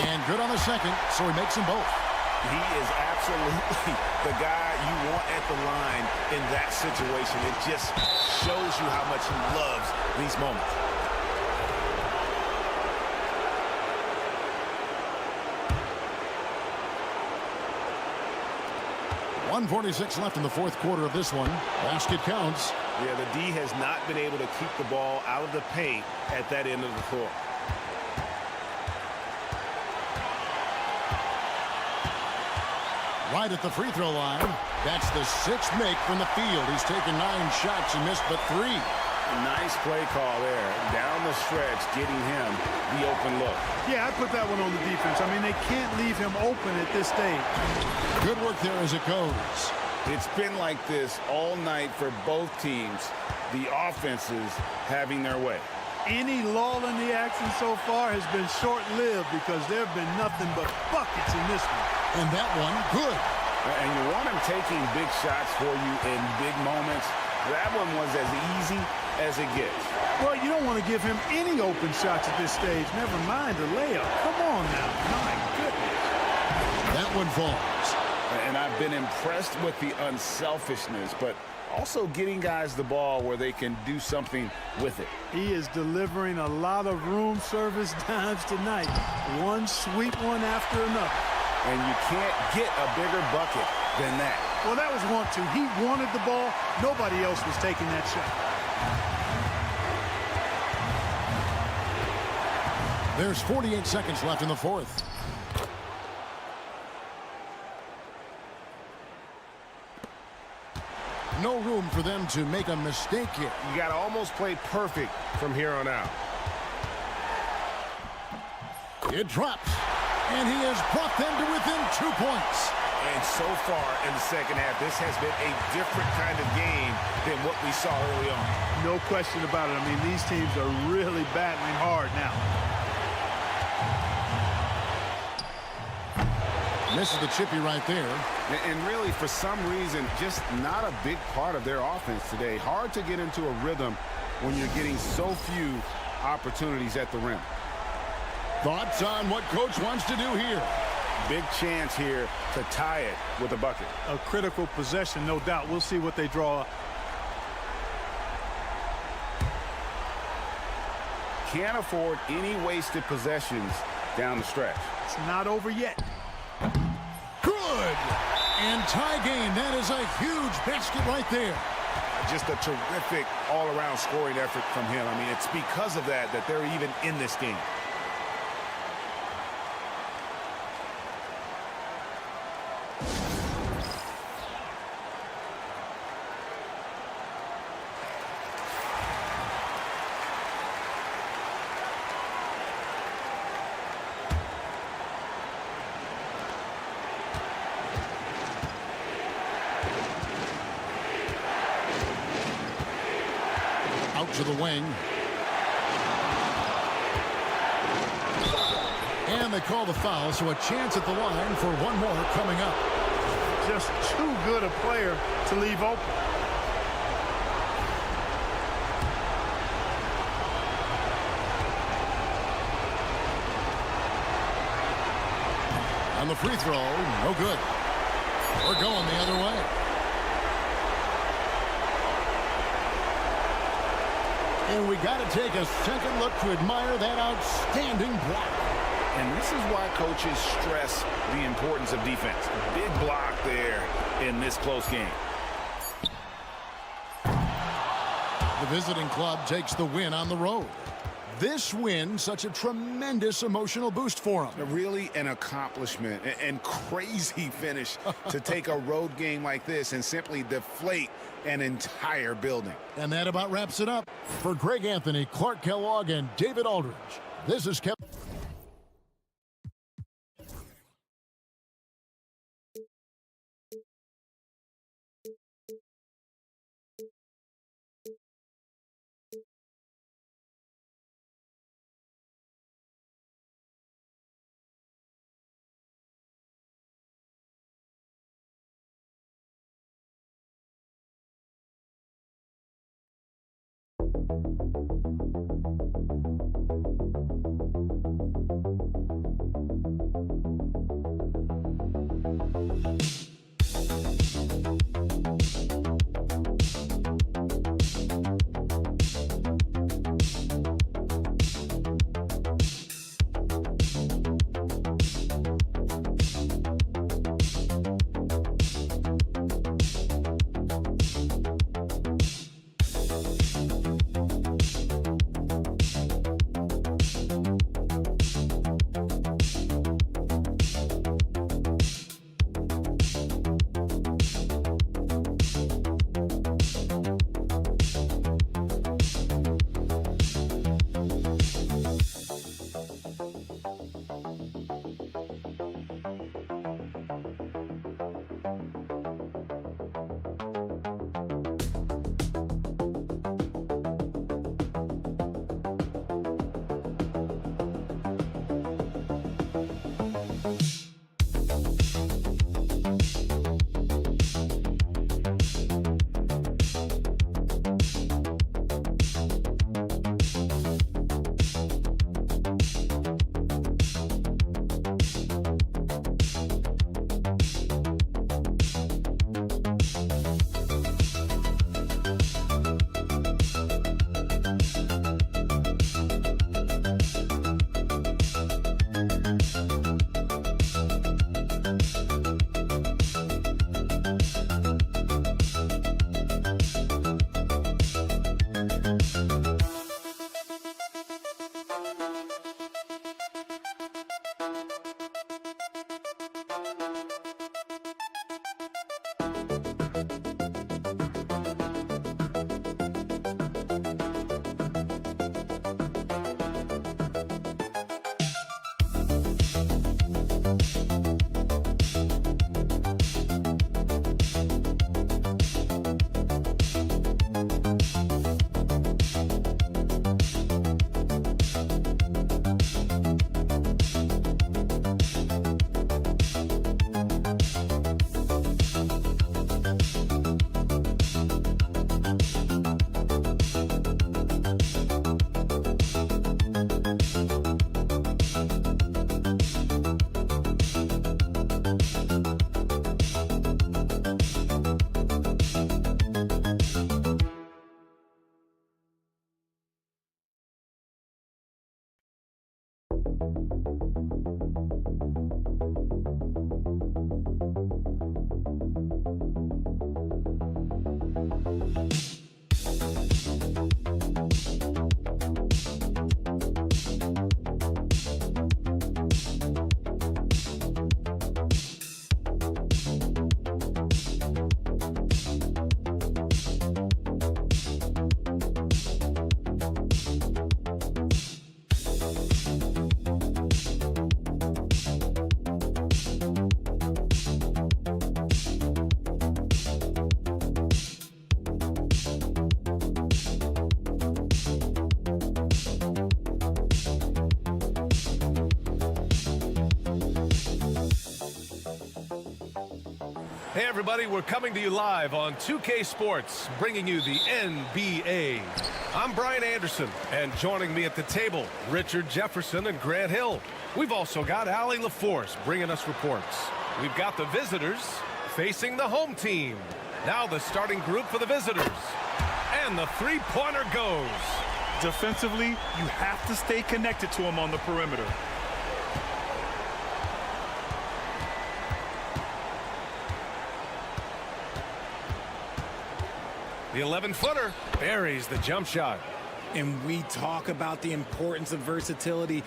And good on the second, so he makes them both. He is absolutely the guy you want at the line in that situation. It just shows you how much he loves these moments. .146 left in the fourth quarter of this one. Basket counts. Yeah, the D has not been able to keep the ball out of the paint at that end of the floor. Right at the free throw line. That's the 6th make from the field. He's taken 9 shots and missed but 3. Nice play call there. Down the stretch, getting him the open look. Yeah, I put that one on the defense. I mean, they can't leave him open at this stage. Good work there as it goes. It's been like this all night for both teams. The offenses having their way. Any lull in the action so far has been short-lived because there have been nothing but buckets in this one. And that one, good. And you want him taking big shots for you in big moments. That one was as easy as it gets. Well, you don't want to give him any open shots at this stage. Never mind a layup. Come on now. My goodness. That one falls. And I've been impressed with the unselfishness, but also getting guys the ball where they can do something with it. He is delivering a lot of room service dimes tonight. One sweet one after another. And you can't get a bigger bucket than that. Well, that was 1-2. He wanted the ball. Nobody else was taking that shot. There's 48 seconds left in the fourth. No room for them to make a mistake here. You got to almost play perfect from here on out. It drops. And he has brought them to within 2 points. And so far in the second half, this has been a different kind of game than what we saw early on. No question about it. I mean, these teams are really battling hard now. Misses the chippy right there. And really, for some reason, just not a big part of their offense today. Hard to get into a rhythm when you're getting so few opportunities at the rim. Thoughts on what coach wants to do here? Big chance here to tie it with a bucket. A critical possession, no doubt. We'll see what they draw up. Can't afford any wasted possessions down the stretch. It's not over yet. Good! And tie game. That is a huge basket right there. Just a terrific all-around scoring effort from him. I mean, it's because of that they're even in this game. To the wing. And they call the foul, so a chance at the line for one more coming up. Just too good a player to leave open. On the free throw, no good. We're going the other way. And we got to take a second look to admire that outstanding block. And this is why coaches stress the importance of defense. Big block there in this close game. The visiting club takes the win on the road. This win, such a tremendous emotional boost for them. Really an accomplishment and crazy finish to take a road game like this and simply deflate an entire building. And that about wraps it up. For Greg Anthony, Clark Kellogg, and David Aldridge, this is Kevin. Hey everybody, we're coming to you live on 2K Sports, bringing you the NBA. I'm Brian Anderson, and joining me at the table, Richard Jefferson and Grant Hill. We've also got Allie LaForce bringing us reports. We've got the visitors facing the home team. Now the starting group for the visitors. And the three-pointer goes. Defensively, you have to stay connected to him on the perimeter. The 11-footer buries the jump shot. And we talk about the importance of versatility.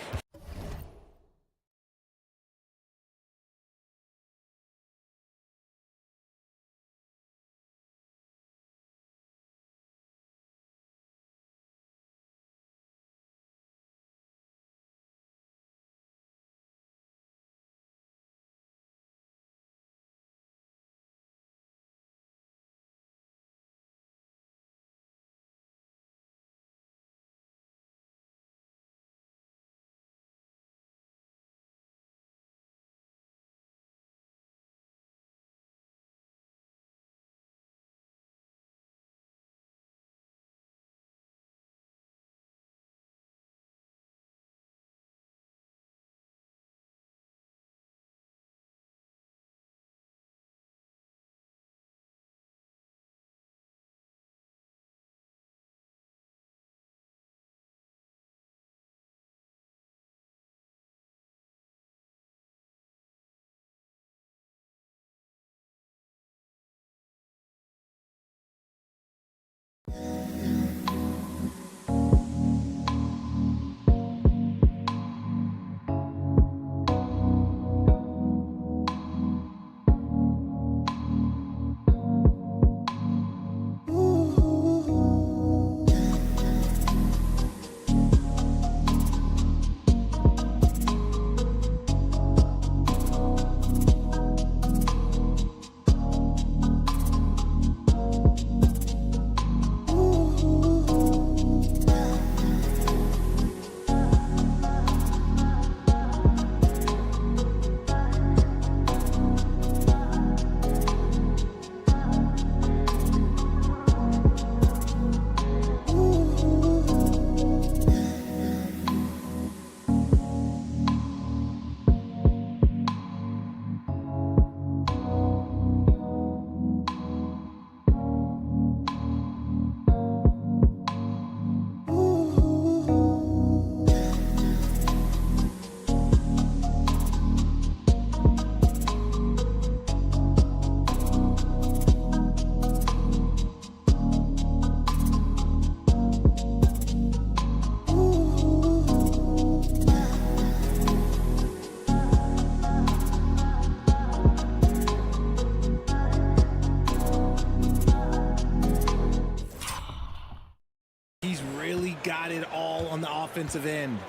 Got it all on the offensive end.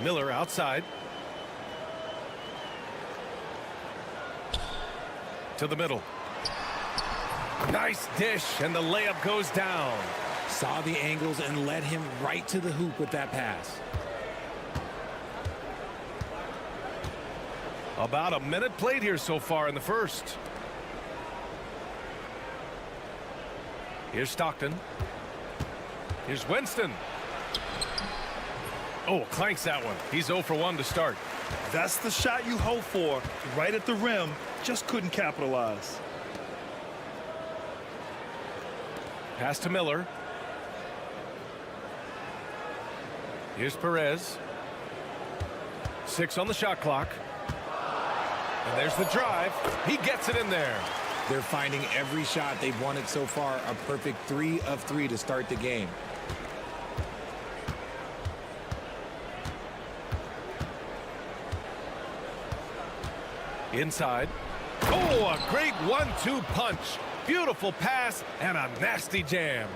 Miller outside. To the middle. Nice dish, and the layup goes down. Saw the angles and led him right to the hoop with that pass. About a minute played here so far in the first. Here's Stockton. Here's Winston. Oh, clanks that one. He's 0 for 1 to start. That's the shot you hope for. Right at the rim, just couldn't capitalize. Pass to Miller. Here's Perez. 6 on the shot clock. And there's the drive. He gets it in there. They're finding every shot they've wanted so far a perfect 3 of 3 to start the game. Inside. Oh, a great 1-2 punch. Beautiful pass and a nasty jam.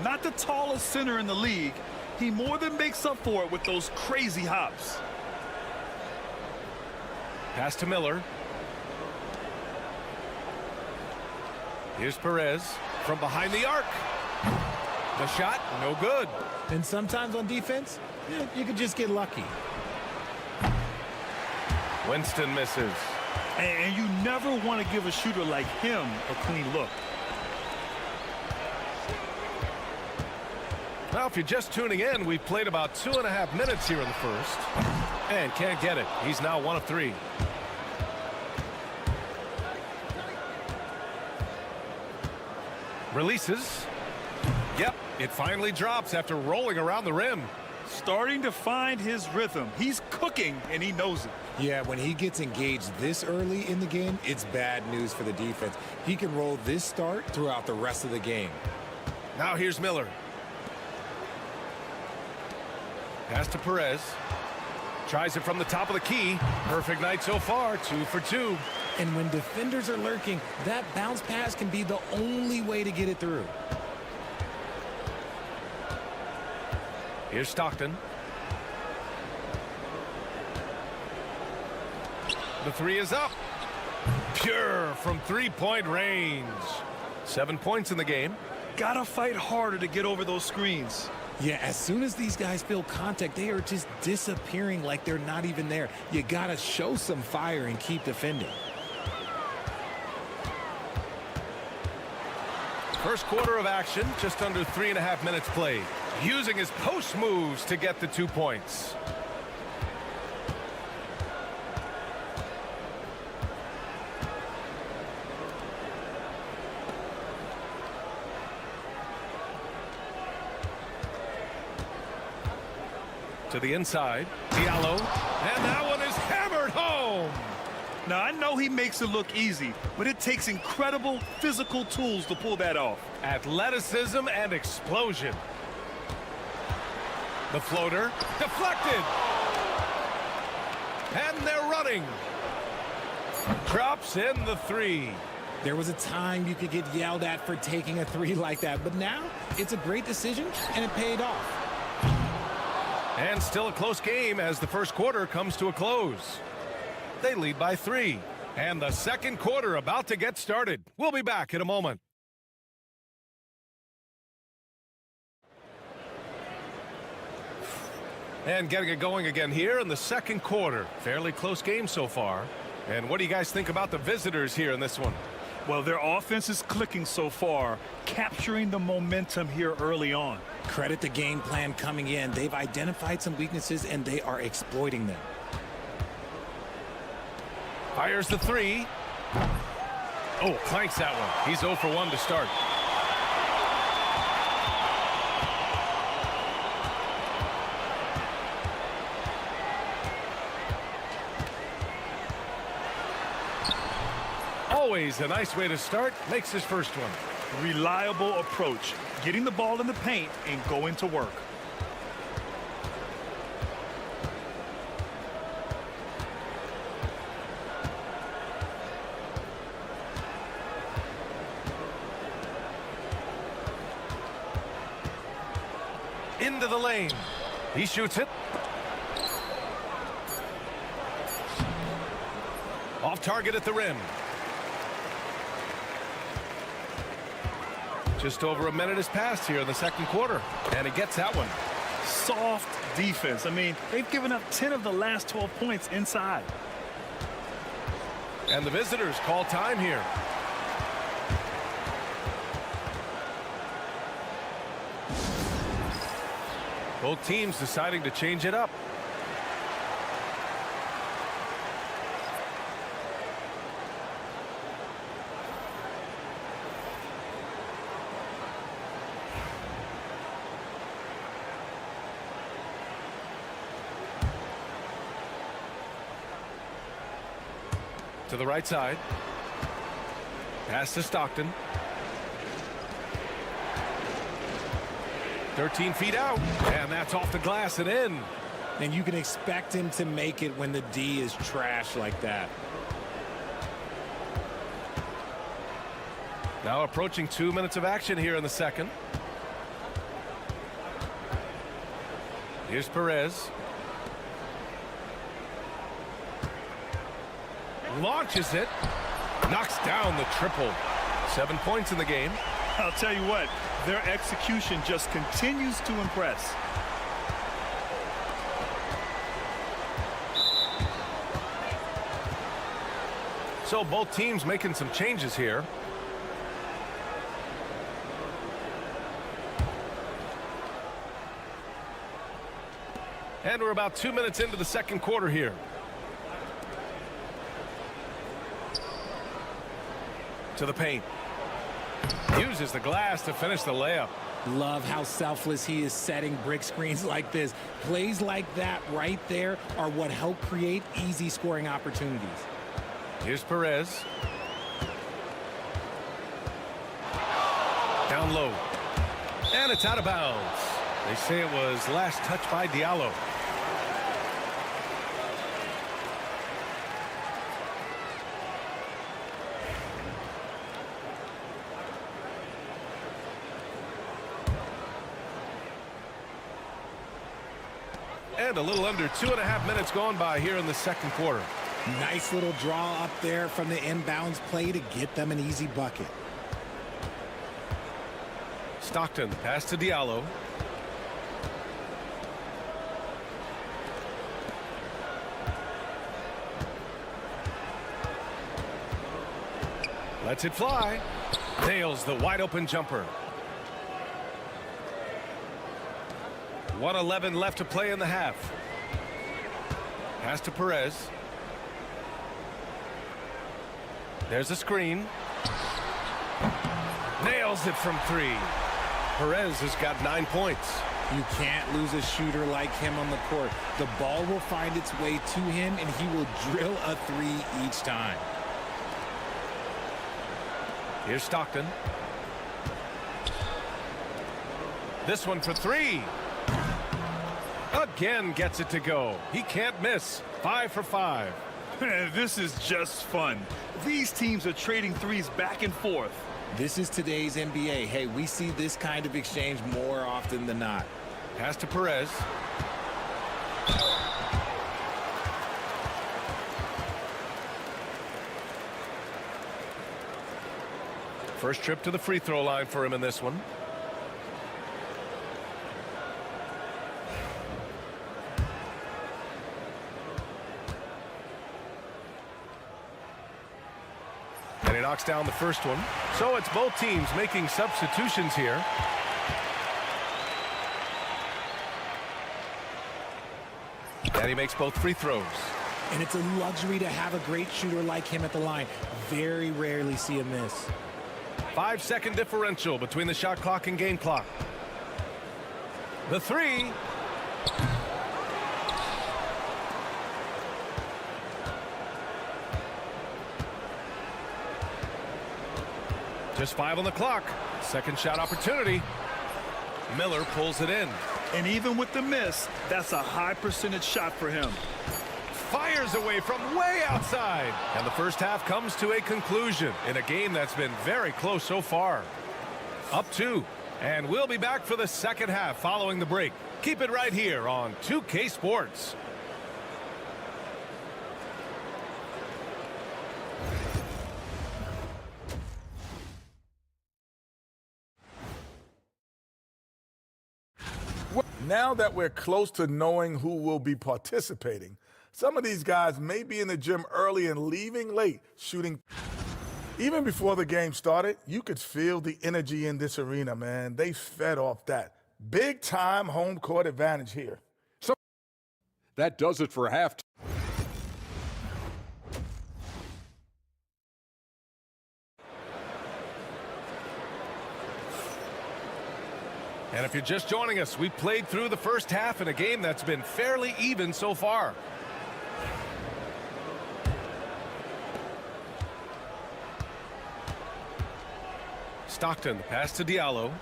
Not the tallest center in the league. He more than makes up for it with those crazy hops. Pass to Miller. Here's Perez from behind the arc. The shot, no good. And sometimes on defense, you could just get lucky. Winston misses. And you never want to give a shooter like him a clean look. Well, if you're just tuning in, we've played about 2.5 minutes here in the first. And can't get it. He's now 1 of 3. Releases. Yep, it finally drops after rolling around the rim. Starting to find his rhythm. He's cooking, and he knows it. Yeah, when he gets engaged this early in the game, it's bad news for the defense. He can roll this start throughout the rest of the game. Now here's Miller. Pass to Perez. Tries it from the top of the key. Perfect night so far, 2 for 2. And when defenders are lurking, that bounce pass can be the only way to get it through. Here's Stockton. The 3 is up. Pure from 3-point range. 7 points in the game. Gotta fight harder to get over those screens. Yeah, as soon as these guys feel contact, they are just disappearing like they're not even there. You gotta show some fire and keep defending. First quarter of action, just under 3.5 minutes played. Using his post moves to get the 2 points. To the inside, Diallo, and that one is hammered home. Now, I know he makes it look easy, but it takes incredible physical tools to pull that off. Athleticism and explosion. The floater, deflected. And they're running. Drops in the 3. There was a time you could get yelled at for taking a 3 like that, but now it's a great decision, and it paid off. And still a close game as the first quarter comes to a close. They lead by 3. And the second quarter about to get started. We'll be back in a moment. And getting it going again here in the second quarter. Fairly close game so far. And what do you guys think about the visitors here in this one? Well, their offense is clicking so far, capturing the momentum here early on. Credit the game plan coming in. They've identified some weaknesses, and they are exploiting them. Fires the 3. Oh, clanks that one. He's 0 for 1 to start. Always a nice way to start. Makes his first one. Reliable approach. Getting the ball in the paint and going to work. Into the lane. He shoots it. Off target at the rim. Just over a minute has passed here in the second quarter. And he gets that one. Soft defense. I mean, they've given up 10 of the last 12 points inside. And the visitors call time here. Both teams deciding to change it up. To the right side. Pass to Stockton. 13 feet out. And that's off the glass and in. And you can expect him to make it when the D is trash like that. Now approaching 2 minutes of action here in the second. Here's Perez. Launches it. Knocks down the triple. 7 points in the game. I'll tell you what, their execution just continues to impress. So both teams making some changes here. And we're about 2 minutes into the second quarter here. To the paint. Uses the glass to finish the layup. Love how selfless he is setting brick screens like this. Plays like that right there are what help create easy scoring opportunities. Here's Perez. Down low. And it's out of bounds. They say it was last touched by Diallo. And a little under 2.5 minutes gone by here in the second quarter. Nice little draw up there from the inbounds play to get them an easy bucket. Stockton, pass to Diallo. Lets it fly. Nails the wide open jumper. 1:11 left to play in the half. Pass to Perez. There's a screen. Nails it from 3. Perez has got 9 points. You can't lose a shooter like him on the court. The ball will find its way to him, and he will drill a 3 each time. Here's Stockton. This one for 3. Again gets it to go. He can't miss. 5 for 5. This is just fun. These teams are trading threes back and forth. This is today's NBA. Hey, we see this kind of exchange more often than not. Pass to Perez. First trip to the free throw line for him in this one. And he knocks down the first one. So it's both teams making substitutions here. And he makes both free throws. And it's a luxury to have a great shooter like him at the line. Very rarely see a miss. 5-second differential between the shot clock and game clock. The 3. Just 5 on the clock. Second shot opportunity. Miller pulls it in. And even with the miss, that's a high percentage shot for him. Fires away from way outside. And the first half comes to a conclusion in a game that's been very close so far. Up 2. And we'll be back for the second half following the break. Keep it right here on 2K Sports. Now that we're close to knowing who will be participating, some of these guys may be in the gym early and leaving late, shooting. Even before the game started, you could feel the energy in this arena, man. They fed off that. Big time home court advantage here. So that does it for halftime. And if you're just joining us, we played through the first half in a game that's been fairly even so far. Stockton, pass to Diallo.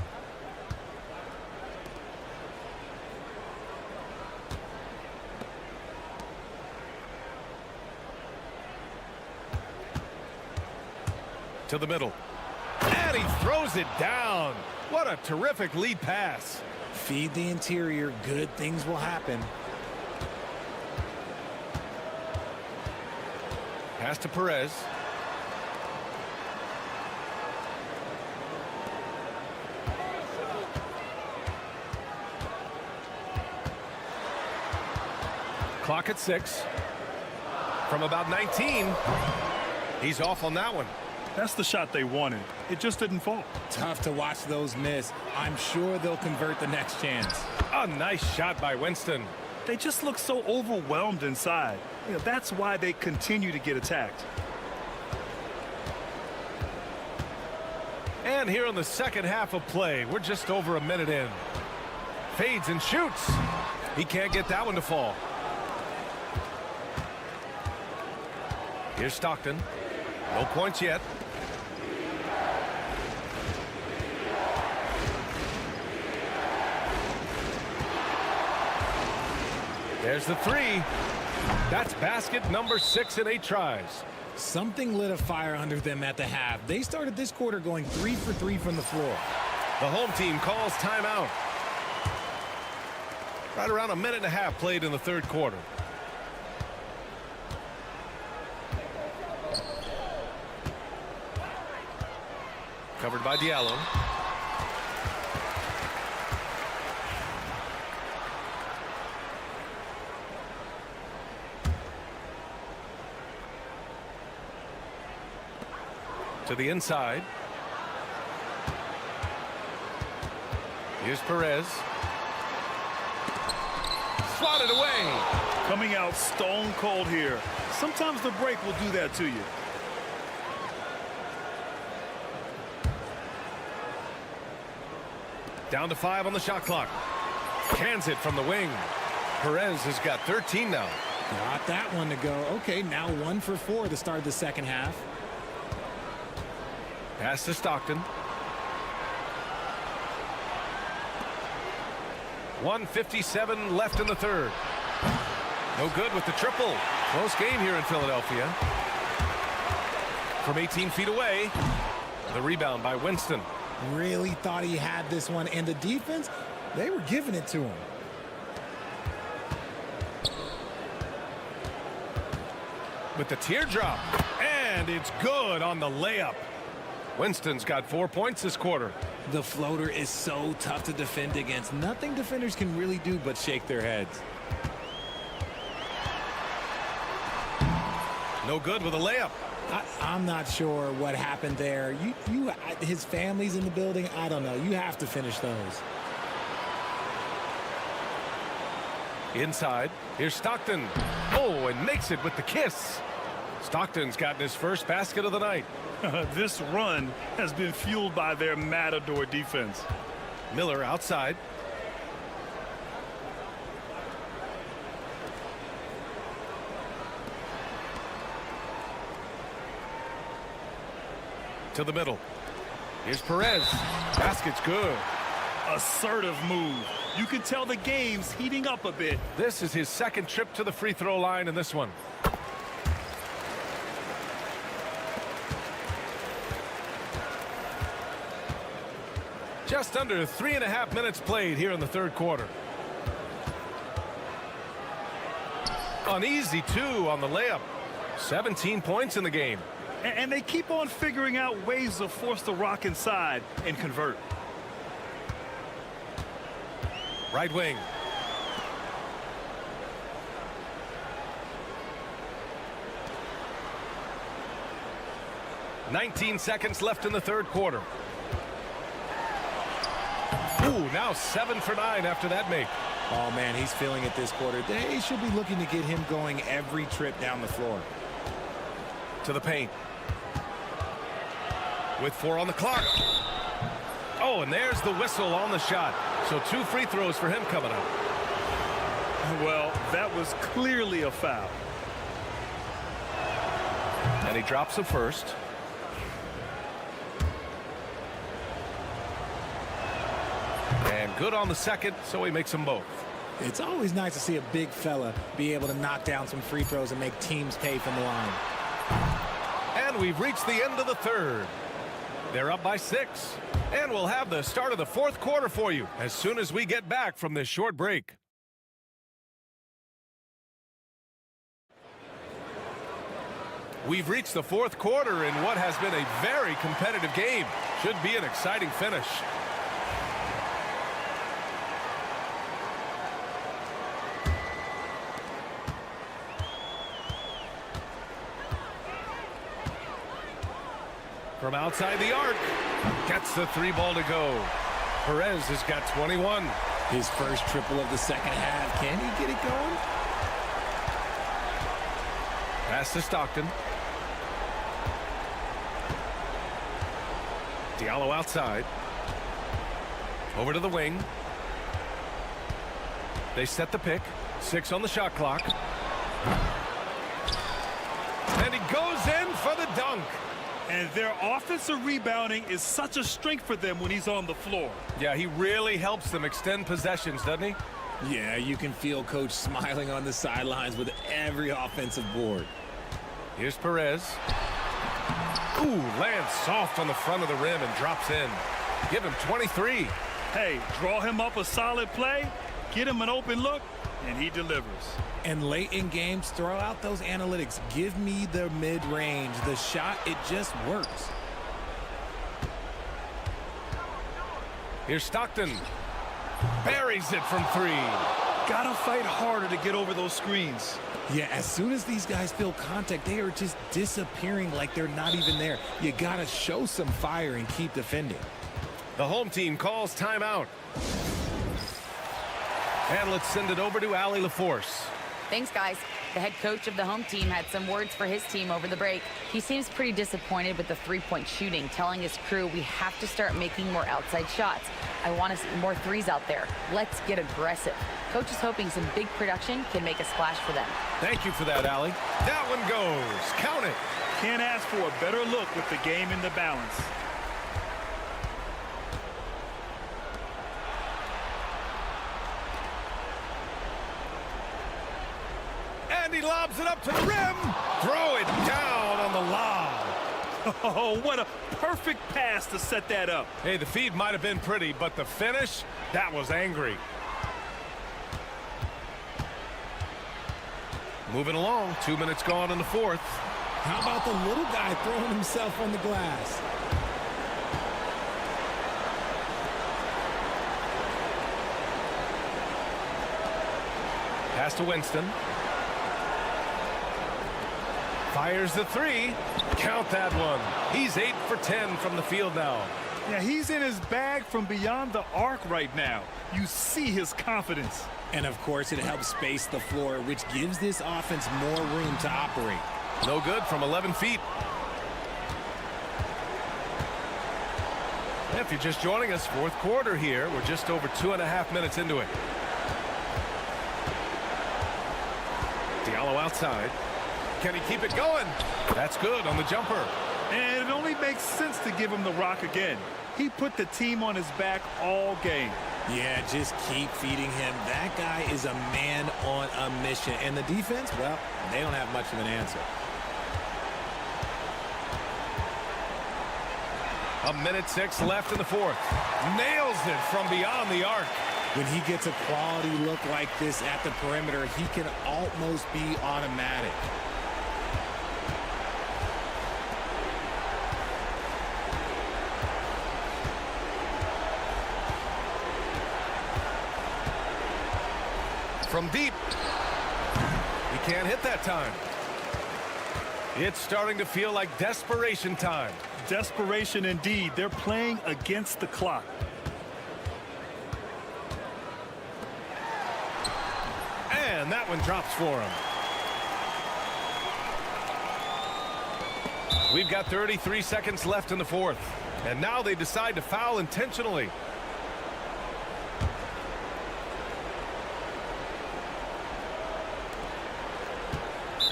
To the middle. And he throws it down. What a terrific lead pass. Feed the interior. Good things will happen. Pass to Perez. Clock at 6. From about 19. He's off on that one. That's the shot they wanted. It just didn't fall. Tough to watch those miss. I'm sure they'll convert the next chance. A nice shot by Winston. They just look so overwhelmed inside. That's why they continue to get attacked. And here in the second half of play, we're just over a minute in. Fades and shoots. He can't get that one to fall. Here's Stockton. No points yet. There's the three. That's basket number 6 in 8 tries. Something lit a fire under them at the half. They started this quarter going 3 for 3 from the floor. The home team calls timeout. Right around a minute and a half played in the third quarter. Covered by Diallo. To the inside. Here's Perez. Swatted away. Coming out stone cold here. Sometimes the break will do that to you. Down to 5 on the shot clock. Cans it from the wing. Perez has got 13 now. Got that one to go. Okay, now 1 for 4 to start the second half. Pass to Stockton. 1:57 left in the third. No good with the triple. Close game here in Philadelphia. From 18 feet away. The rebound by Winston. Really thought he had this one, and the defense, they were giving it to him. With the teardrop, and it's good on the layup. Winston's got 4 points this quarter. The floater is so tough to defend against. Nothing defenders can really do but shake their heads. No good with a layup. I'm not sure what happened there. His family's in the building. I don't know. You have to finish those. Inside. Here's Stockton. Oh, and makes it with the kiss. Stockton's gotten his first basket of the night. This run has been fueled by their Matador defense. Miller outside. To the middle. Here's Perez. Basket's good. Assertive move. You can tell the game's heating up a bit. This is his second trip to the free throw line in this one. Just under 3.5 minutes played here in the third quarter. An easy 2 on the layup. 17 points in the game. And they keep on figuring out ways to force the rock inside and convert. Right wing. "19 seconds left in the third quarter. Ooh, now 7 for 9 after that make. Oh, man, he's feeling it this quarter. They should be looking to get him going every trip down the floor. To the paint. With 4 on the clock. Oh, and there's the whistle on the shot. So 2 free throws for him coming up. Well, that was clearly a foul. And he drops the first. And good on the second, so he makes them both. It's always nice to see a big fella be able to knock down some free throws and make teams pay from the line. And we've reached the end of the third. They're up by 6. And we'll have the start of the fourth quarter for you as soon as we get back from this short break. We've reached the fourth quarter in what has been a very competitive game. Should be an exciting finish. From outside the arc, gets the 3 ball to go. Perez has got 21. His first triple of the second half. Can he get it going? Pass to Stockton. Diallo outside. Over to the wing. They set the pick. 6 on the shot clock. And he goes in for the dunk. And their offensive rebounding is such a strength for them when he's on the floor. Yeah, he really helps them extend possessions, doesn't he? Yeah, you can feel Coach smiling on the sidelines with every offensive board. Here's Perez. Ooh, lands soft on the front of the rim and drops in. Give him 23. Hey, draw him up a solid play, get him an open look, and he delivers. And late in games, throw out those analytics. Give me the mid-range. The shot, it just works. Here's Stockton. Buries it from 3. Gotta fight harder to get over those screens. Yeah, as soon as these guys feel contact, they are just disappearing like they're not even there. You gotta show some fire and keep defending. The home team calls timeout. And let's send it over to Allie LaForce. Thanks, guys. The head coach of the home team had some words for his team over the break. He seems pretty disappointed with the three-point shooting, telling his crew we have to start making more outside shots. I want to see more threes out there. Let's get aggressive. Coach is hoping some big production can make a splash for them. Thank you for that, Allie. That one goes. Count it. Can't ask for a better look with the game in the balance. And he lobs it up to the rim. Throw it down on the lob. Oh, what a perfect pass to set that up. Hey, the feed might have been pretty, but the finish, that was angry. Moving along, 2 minutes gone in the fourth. How about the little guy throwing himself on the glass? Pass to Winston. Fires the 3. Count that one. He's 8 for 10 from the field now. Yeah, he's in his bag from beyond the arc right now. You see his confidence. And of course, it helps space the floor, which gives this offense more room to operate. No good from 11 feet. If you're just joining us, fourth quarter here. We're just over 2.5 minutes into it. Diallo outside. Can he keep it going? That's good on the jumper. And it only makes sense to give him the rock again. He put the team on his back all game. Yeah, just keep feeding him. That guy is a man on a mission. And the defense, well, they don't have much of an answer. A minute 6 left in the fourth. Nails it from beyond the arc. When he gets a quality look like this at the perimeter, he can almost be automatic. From deep. He can't hit that time. It's starting to feel like desperation time. Desperation indeed. They're playing against the clock. And that one drops for him. We've got 33 seconds left in the fourth. And now they decide to foul intentionally.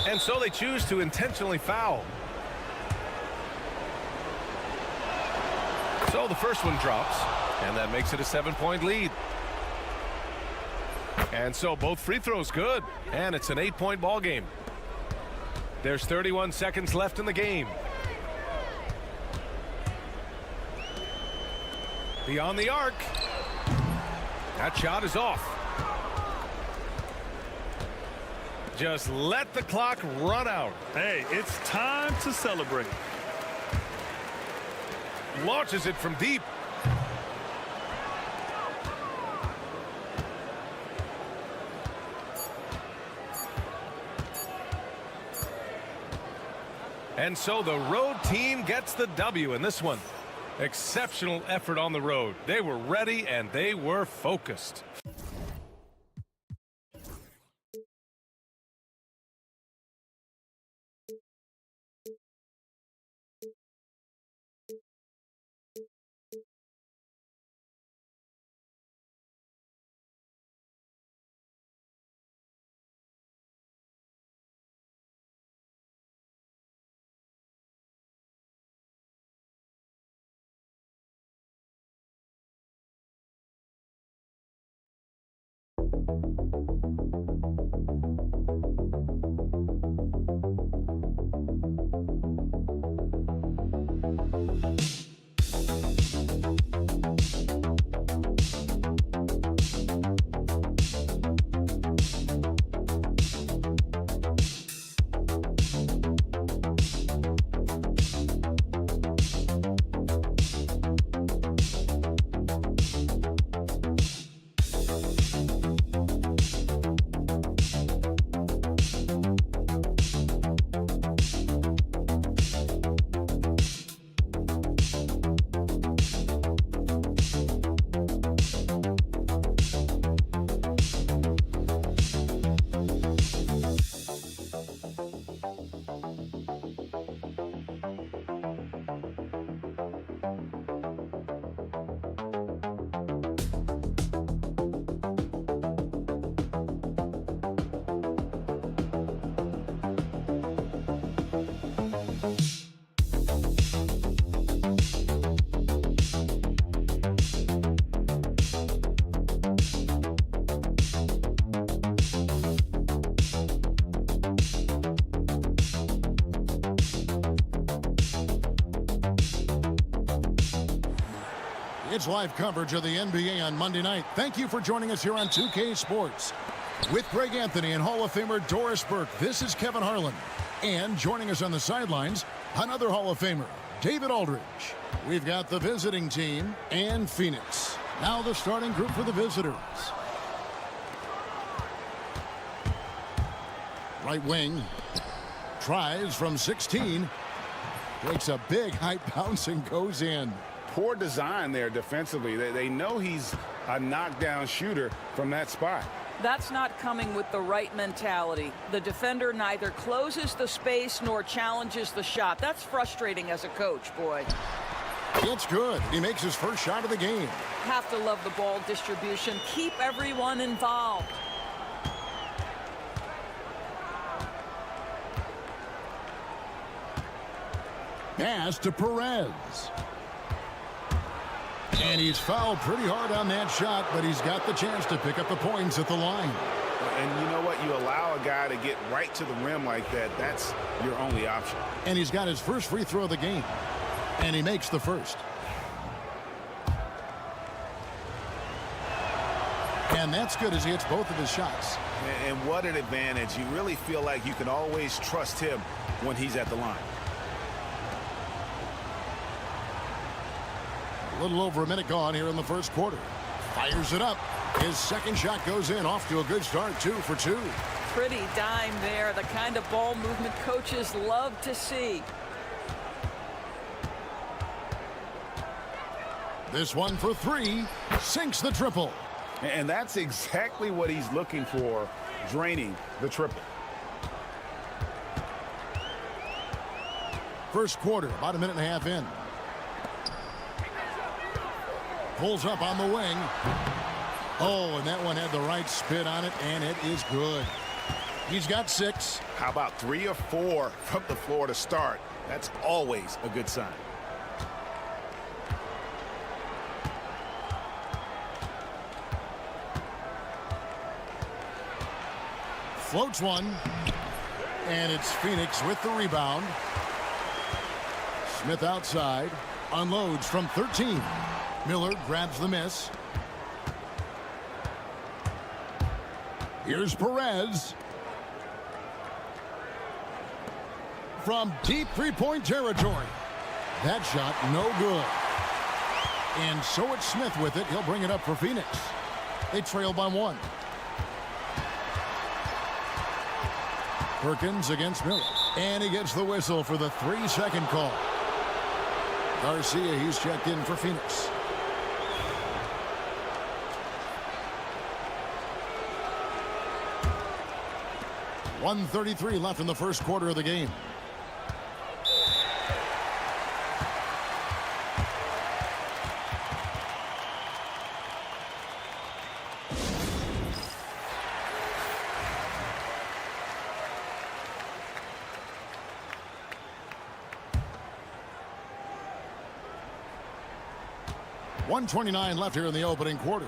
And so they choose to intentionally foul. So the first one drops, and that makes it a 7-point lead. And so both free throws good, and it's an 8-point ball game. There's 31 seconds left in the game. Beyond the arc. That shot is off. Just let the clock run out. Hey, it's time to celebrate. Launches it from deep. And so the road team gets the W in this one. Exceptional effort on the road. They were ready and they were focused. It's live coverage of the NBA on Monday night. Thank you for joining us here on 2K Sports. With Greg Anthony and Hall of Famer Doris Burke, this is Kevin Harlan. And joining us on the sidelines, another Hall of Famer, David Aldridge. We've got the visiting team and Phoenix. Now the starting group for the visitors. Right wing. Tries from 16. Takes a big high bounce and goes in. Poor design there defensively. They know he's a knockdown shooter from that spot. That's not coming with the right mentality. The defender neither closes the space nor challenges the shot. That's frustrating as a coach, boy. It's good. He makes his first shot of the game. Have to love the ball distribution. Keep everyone involved. Pass to Perez. And he's fouled pretty hard on that shot, but he's got the chance to pick up the points at the line. And you know what? You allow a guy to get right to the rim like that. That's your only option. And he's got his first free throw of the game. And he makes the first. And that's good as he hits both of his shots. And what an advantage. You really feel like you can always trust him when he's at the line. A little over a minute gone here in the first quarter. Fires it up. His second shot goes in. Off to a good start. 2 for 2. Pretty dime there. The kind of ball movement coaches love to see. This one for 3. Sinks the triple. And that's exactly what he's looking for, draining the triple. First quarter, about a minute and a half in. Pulls up on the wing. Oh, and that one had the right spin on it, and it is good. He's got 6. How about 3 or 4 from the floor to start? That's always a good sign. Floats one. And it's Phoenix with the rebound. Smith outside. Unloads from 13. Miller grabs the miss. Here's Perez. From deep three-point territory. That shot no good. And so it's Smith with it. He'll bring it up for Phoenix. They trail by 1. Perkins against Miller. And he gets the whistle for the 3-second call. Garcia, he's checked in for Phoenix. .133 left in the first quarter of the game. .129 left here in the opening quarter.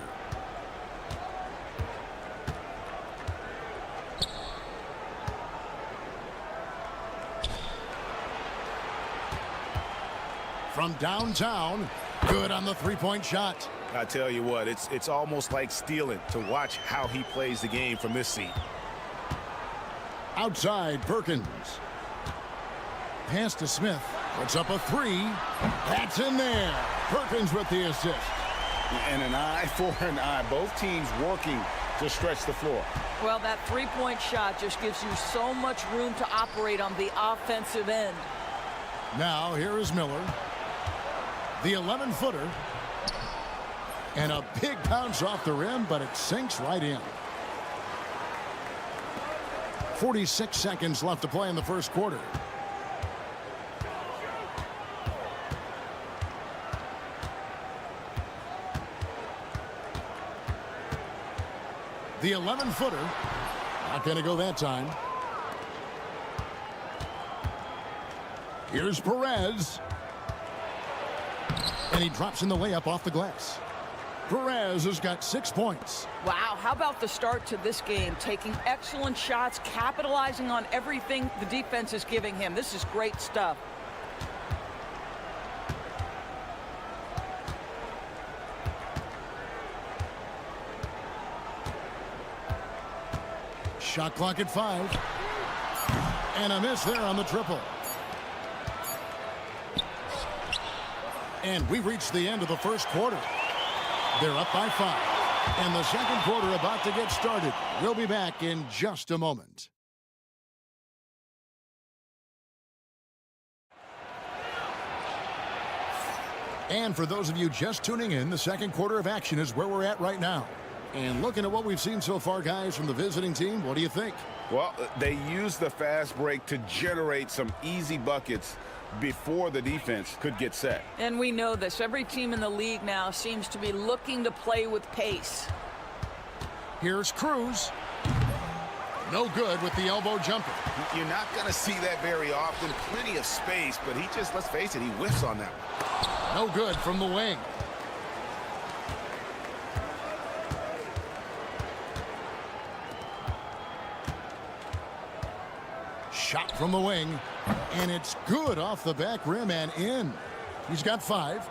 From downtown, good on the three-point shot. I tell you what, it's almost like stealing to watch how he plays the game from this seat. Outside, Perkins. Pass to Smith. Puts up a three. That's in there. Perkins with the assist. And an eye for an eye. Both teams working to stretch the floor. Well, that three-point shot just gives you so much room to operate on the offensive end. Now, here is Miller. The 11-footer. And a big bounce off the rim, but it sinks right in. 46 seconds left to play in the first quarter. The 11-footer. Not going to go that time. Here's Perez. And he drops in the layup off the glass. Perez has got 6 points. Wow, how about the start to this game? Taking excellent shots, capitalizing on everything the defense is giving him. This is great stuff. Shot clock at 5. And a miss there on the triple. And we've reached the end of the first quarter. They're up by 5. And the second quarter about to get started. We'll be back in just a moment. And for those of you just tuning in, the second quarter of action is where we're at right now. And looking at what we've seen so far, guys, from the visiting team, what do you think? Well, they used the fast break to generate some easy buckets before the defense could get set. And we know this. Every team in the league now seems to be looking to play with pace. Here's Cruz. No good with the elbow jumper. You're not going to see that very often. Plenty of space, but he just, let's face it, he whiffs on that one. No good from the wing. Shot from the wing, and it's good off the back rim and in. He's got 5.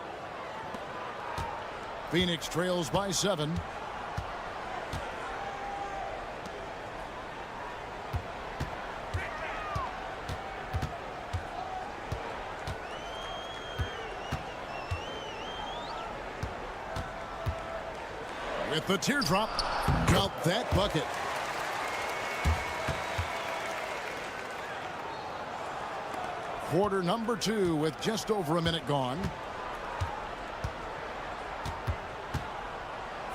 Phoenix trails by 7. With the teardrop, got that bucket. Quarter number 2 with just over a minute gone.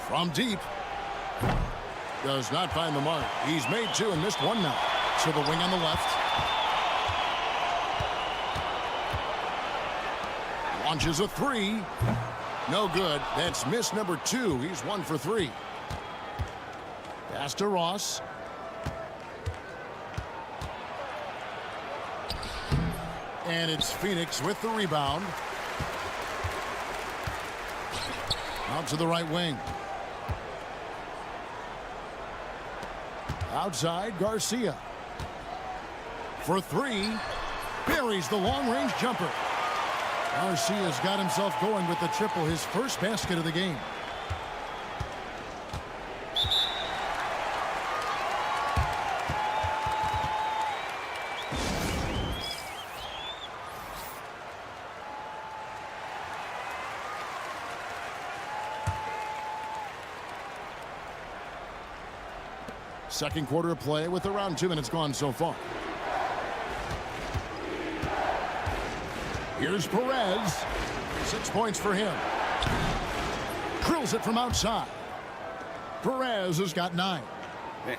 From deep. Does not find the mark. He's made 2 and missed 1 now. So the wing on the left. Launches a 3. No good. That's miss number 2. He's 1 for 3. Pass to Ross. And it's Phoenix with the rebound. Out to the right wing. Outside, Garcia. For 3. Buries the long-range jumper. Garcia's got himself going with the triple, his first basket of the game. Second quarter of play with around 2 minutes gone so far. Here's Perez. 6 points for him. Drills it from outside. Perez has got 9.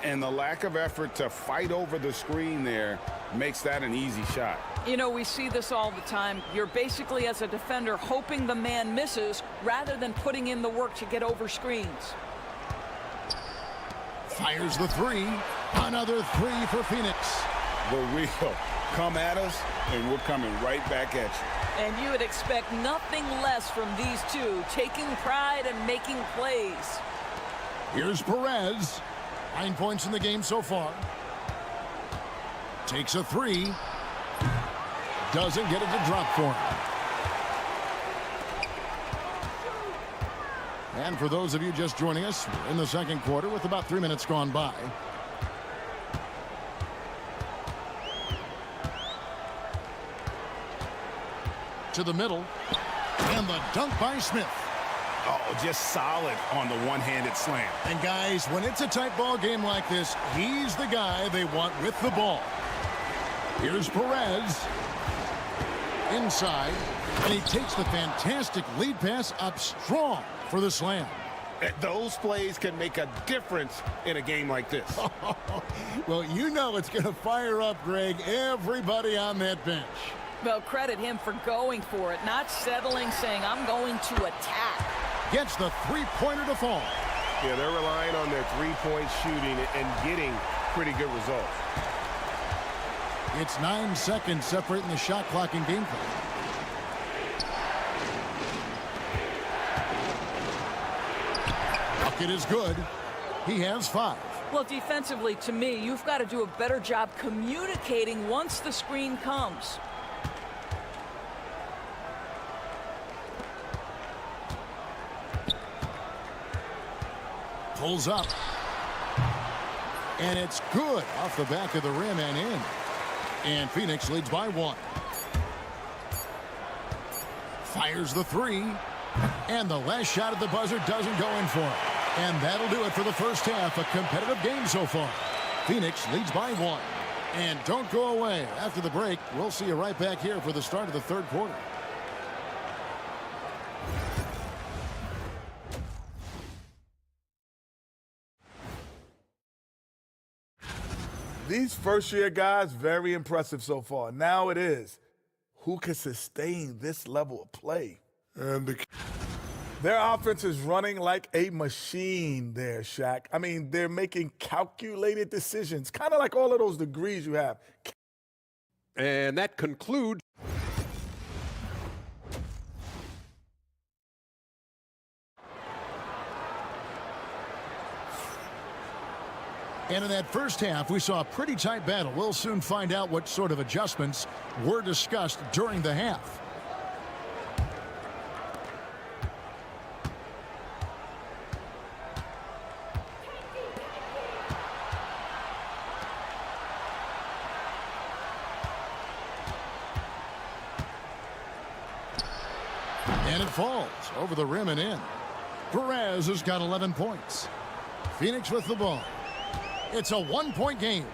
And the lack of effort to fight over the screen there makes that an easy shot. You know, we see this all the time. You're basically, as a defender, hoping the man misses rather than putting in the work to get over screens. Fires the 3. Another 3 for Phoenix. The wheel. Come at us, and we're coming right back at you. And you would expect nothing less from these two, taking pride and making plays. Here's Perez. 9 points in the game so far. Takes a 3. Doesn't get it to drop for him. And for those of you just joining us, we're in the second quarter with about 3 minutes gone by. To the middle. And the dunk by Smith. Oh, just solid on the one-handed slam. And guys, when it's a tight ball game like this, he's the guy they want with the ball. Here's Perez. Inside. And he takes the fantastic lead pass up strong for the slam. Those plays can make a difference in a game like this. Well, you know it's going to fire up, Greg, everybody on that bench. Well, credit him for going for it, not settling, saying, I'm going to attack. Gets the three-pointer to fall. Yeah, they're relying on their three-point shooting and getting pretty good results. It's 9 seconds separating the shot clock and game clock. Bucket is good. He has 5. Well, defensively, to me, you've got to do a better job communicating once the screen comes. Pulls up. And it's good off the back of the rim and in. And Phoenix leads by 1. Fires the 3. And the last shot at the buzzer doesn't go in for it. And that'll do it for the first half. A competitive game so far. Phoenix leads by 1. And don't go away. After the break, we'll see you right back here for the start of the third quarter. These first-year guys, very impressive so far. Now it is, who can sustain this level of play? And their offense is running like a machine there, Shaq. I mean, they're making calculated decisions, kind of like all of those degrees you have. And that concludes. And in that first half, we saw a pretty tight battle. We'll soon find out what sort of adjustments were discussed during the half. And it falls over the rim and in. Perez has got 11 points. Phoenix with the ball. It's a 1-point game.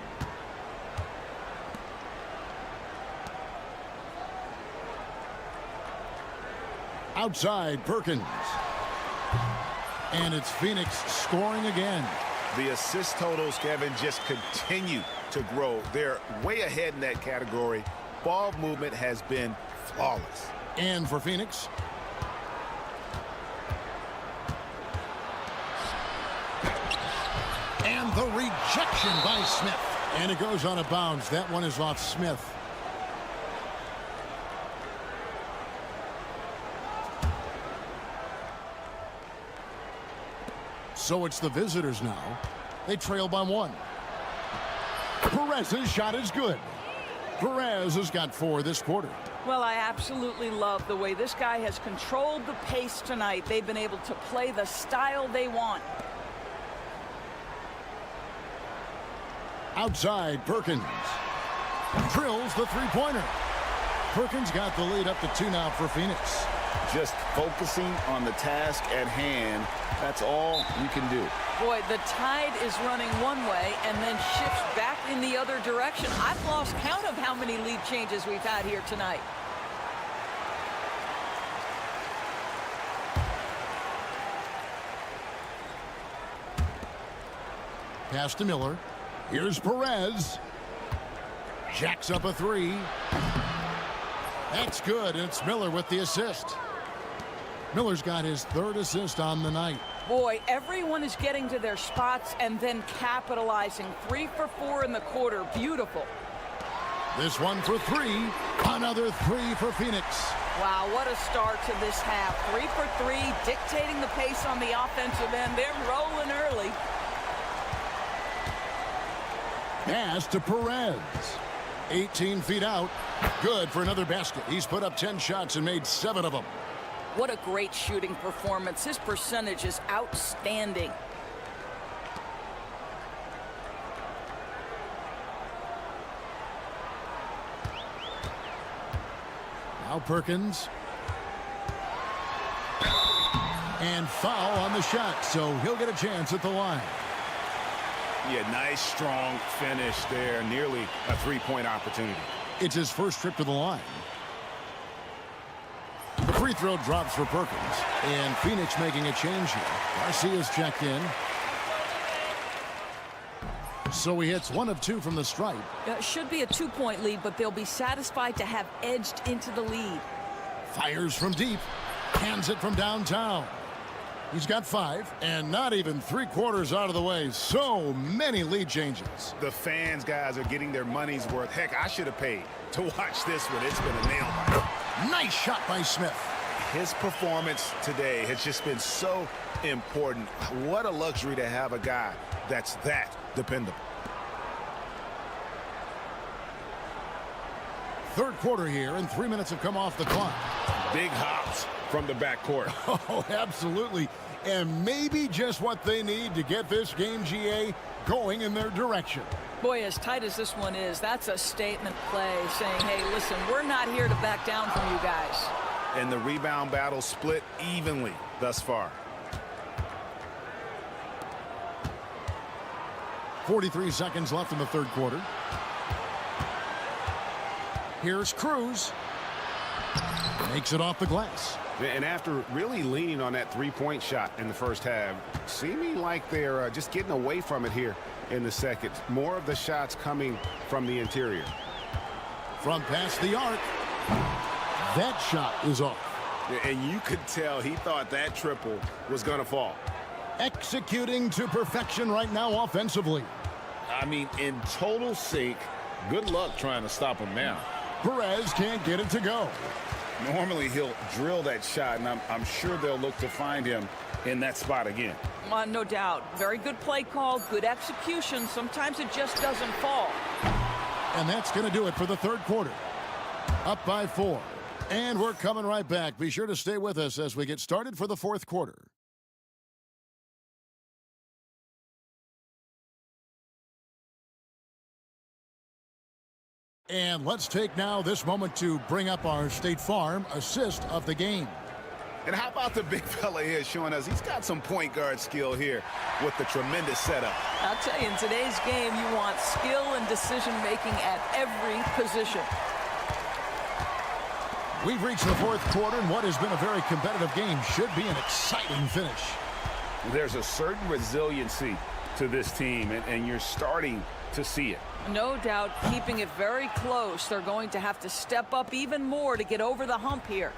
Outside, Perkins. And it's Phoenix scoring again. The assist totals, Kevin, just continue to grow. They're way ahead in that category. Ball movement has been flawless. And for Phoenix, and the rejection by Smith. And it goes on a bounce. That one is off Smith. So it's the visitors now. They trail by 1. Perez's shot is good. Perez has got 4 this quarter. Well, I absolutely love the way this guy has controlled the pace tonight. They've been able to play the style they want. Outside, Perkins. Drills the three-pointer. Perkins got the lead up to 2 now for Phoenix. Just focusing on the task at hand, that's all you can do. Boy, the tide is running one way and then shifts back in the other direction. I've lost count of how many lead changes we've had here tonight. pass to Miller. Here's Perez. Jacks up a three. That's good. It's Miller with the assist. Miller's got his third assist on the night. Boy, everyone is getting to their spots and then capitalizing. 3 for 4 in the quarter. Beautiful. This one for three. Another three for Phoenix. Wow, what a start to this half. 3 for 3, dictating the pace on the offensive end. They're rolling early. Pass to Perez. 18 feet out. Good for another basket. He's put up 10 shots and made 7 of them. What a great shooting performance. His percentage is outstanding. Now Perkins. And foul on the shot, so he'll get a chance at the line. Yeah, nice, strong finish there. Nearly a three-point opportunity. It's his first trip to the line. The free throw drops for Perkins. And Phoenix making a change here. Garcia's checked in. So he hits 1 of 2 from the stripe. Should be a 2-point lead, but they'll be satisfied to have edged into the lead. Fires from deep. Hands it from downtown. He's got 5, and not even 3/4 out of the way. So many lead changes. The fans, guys, are getting their money's worth. Heck, I should have paid to watch this one. It's been a nail-biter. Nice shot by Smith. His performance today has just been so important. What a luxury to have a guy that's that dependable. Third quarter here, and 3 minutes have come off the clock. Big hops from the backcourt. Oh, absolutely. And maybe just what they need to get this game, GA, going in their direction. Boy, as tight as this one is, that's a statement play saying, hey, listen, we're not here to back down from you guys. And the rebound battle split evenly thus far. 43 seconds left in the third quarter. Here's Cruz. Makes it off the glass. And after really leaning on that three-point shot in the first half, seeming like they're just getting away from it here in the second. More of the shots coming from the interior. From past the arc. That shot is off. And you could tell he thought that triple was going to fall. Executing to perfection right now offensively. I mean, in total sync. Good luck trying to stop him now. Perez can't get it to go. Normally he'll drill that shot, and I'm sure they'll look to find him in that spot again. No doubt. Very good play call, good execution. Sometimes it just doesn't fall. And that's going to do it for the third quarter. Up by 4. And we're coming right back. Be sure to stay with us as we get started for the fourth quarter. And let's take now this moment to bring up our State Farm assist of the game. And how about the big fella here showing us he's got some point guard skill here with the tremendous setup. I'll tell you, in today's game, you want skill and decision-making at every position. We've reached the fourth quarter, and what has been a very competitive game should be an exciting finish. There's a certain resiliency to this team, and you're starting to see it. No doubt, keeping it very close. They're going to have to step up even more to get over the hump here.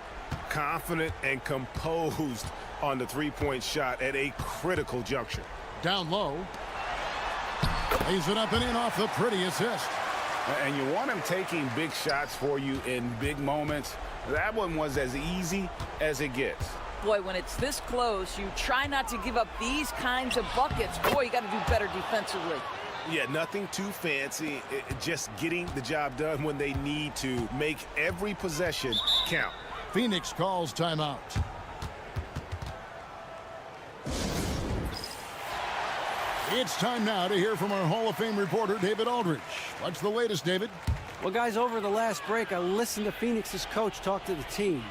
Confident and composed on the three-point shot at a critical juncture. Down low. Lays it up and in off the pretty assist. And you want him taking big shots for you in big moments. That one was as easy as it gets. Boy, when it's this close, you try not to give up these kinds of buckets. Boy, you got to do better defensively. Yeah, nothing too fancy. Just getting the job done when they need to. Make every possession count. Phoenix calls timeout. It's time now to hear from our Hall of Fame reporter, David Aldridge. What's the latest, David? Well, guys, over the last break, I listened to Phoenix's coach talk to the team.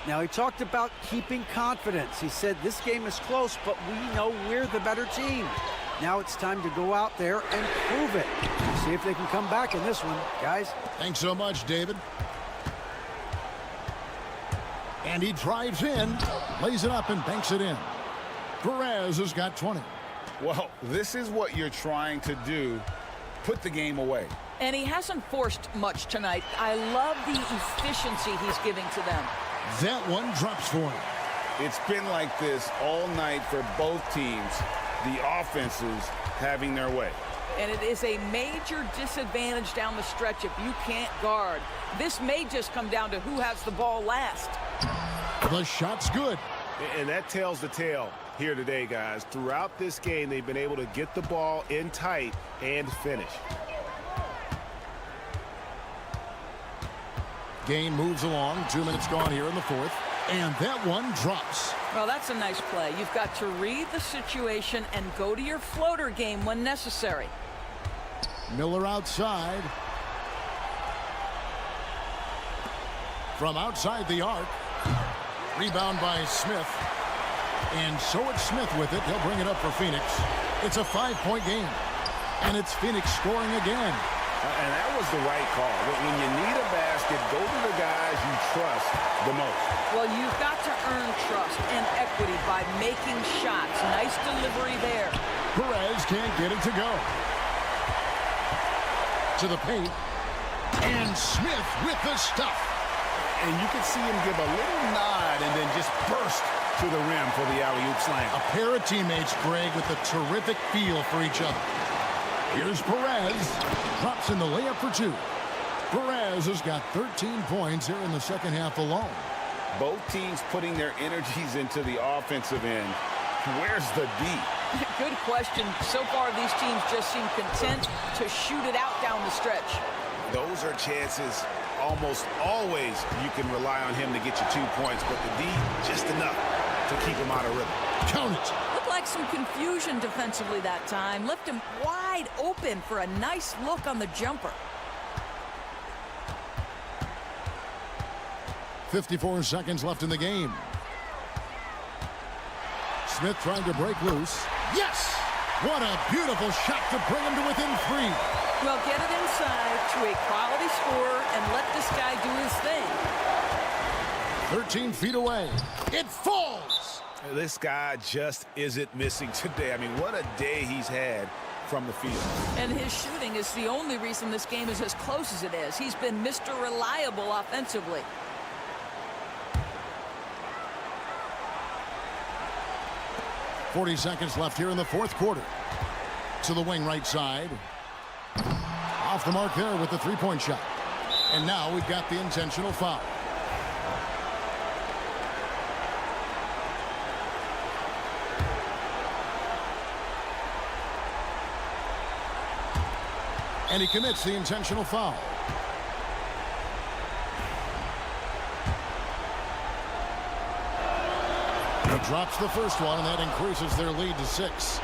Now, he talked about keeping confidence. He said this game is close, but we know we're the better team. Now it's time to go out there and prove it. See if they can come back in this one, guys. Thanks so much, David. And he drives in, lays it up, and banks it in. Perez has got 20. Well, this is what you're trying to do. Put the game away. And he hasn't forced much tonight. I love the efficiency he's giving to them. That one drops for him. It's been like this all night for both teams. The offenses having their way. And it is a major disadvantage down the stretch if you can't guard. This may just come down to who has the ball last. The shot's good. And that tells the tale here today, guys. Throughout this game, they've been able to get the ball in tight and finish. Game moves along. 2 minutes gone here in the fourth. And that one drops. Well, that's a nice play. You've got to read the situation and go to your floater game when necessary. Miller outside. From outside the arc. Rebound by Smith. And so it's Smith with it. He'll bring it up for Phoenix. It's a 5-point game. And it's Phoenix scoring again. And that was the right call. When you need a basket, go to the guys you trust the most. Well, you've got to earn trust and equity by making shots. Nice delivery there. Perez can't get it to go. To the paint. And Smith with the stuff. And you can see him give a little nod and then just burst to the rim for the alley-oop slam. A pair of teammates, Greg, with a terrific feel for each other. Here's Perez. Drops in the layup for 2. Perez has got 13 points here in the second half alone. Both teams putting their energies into the offensive end. Where's the D? Good question. So far, these teams just seem content to shoot it out down the stretch. Those are chances almost always you can rely on him to get you 2 points, but the D, just enough to keep him out of rhythm. Count it. Looked like some confusion defensively that time. Left him wide open for a nice look on the jumper. 54 seconds left in the game. Smith trying to break loose. Yes! What a beautiful shot to bring him to within 3. Well, get it inside to a quality scorer and let this guy do his thing. 13 feet away. It falls! This guy just isn't missing today. I mean, what a day he's had from the field. And his shooting is the only reason this game is as close as it is. He's been Mr. Reliable offensively. .40 seconds left here in the fourth quarter. To the wing right side. Off the mark there with the three-point shot. And now we've got the intentional foul. And he commits the intentional foul. He drops the first one, and that increases their lead to 6.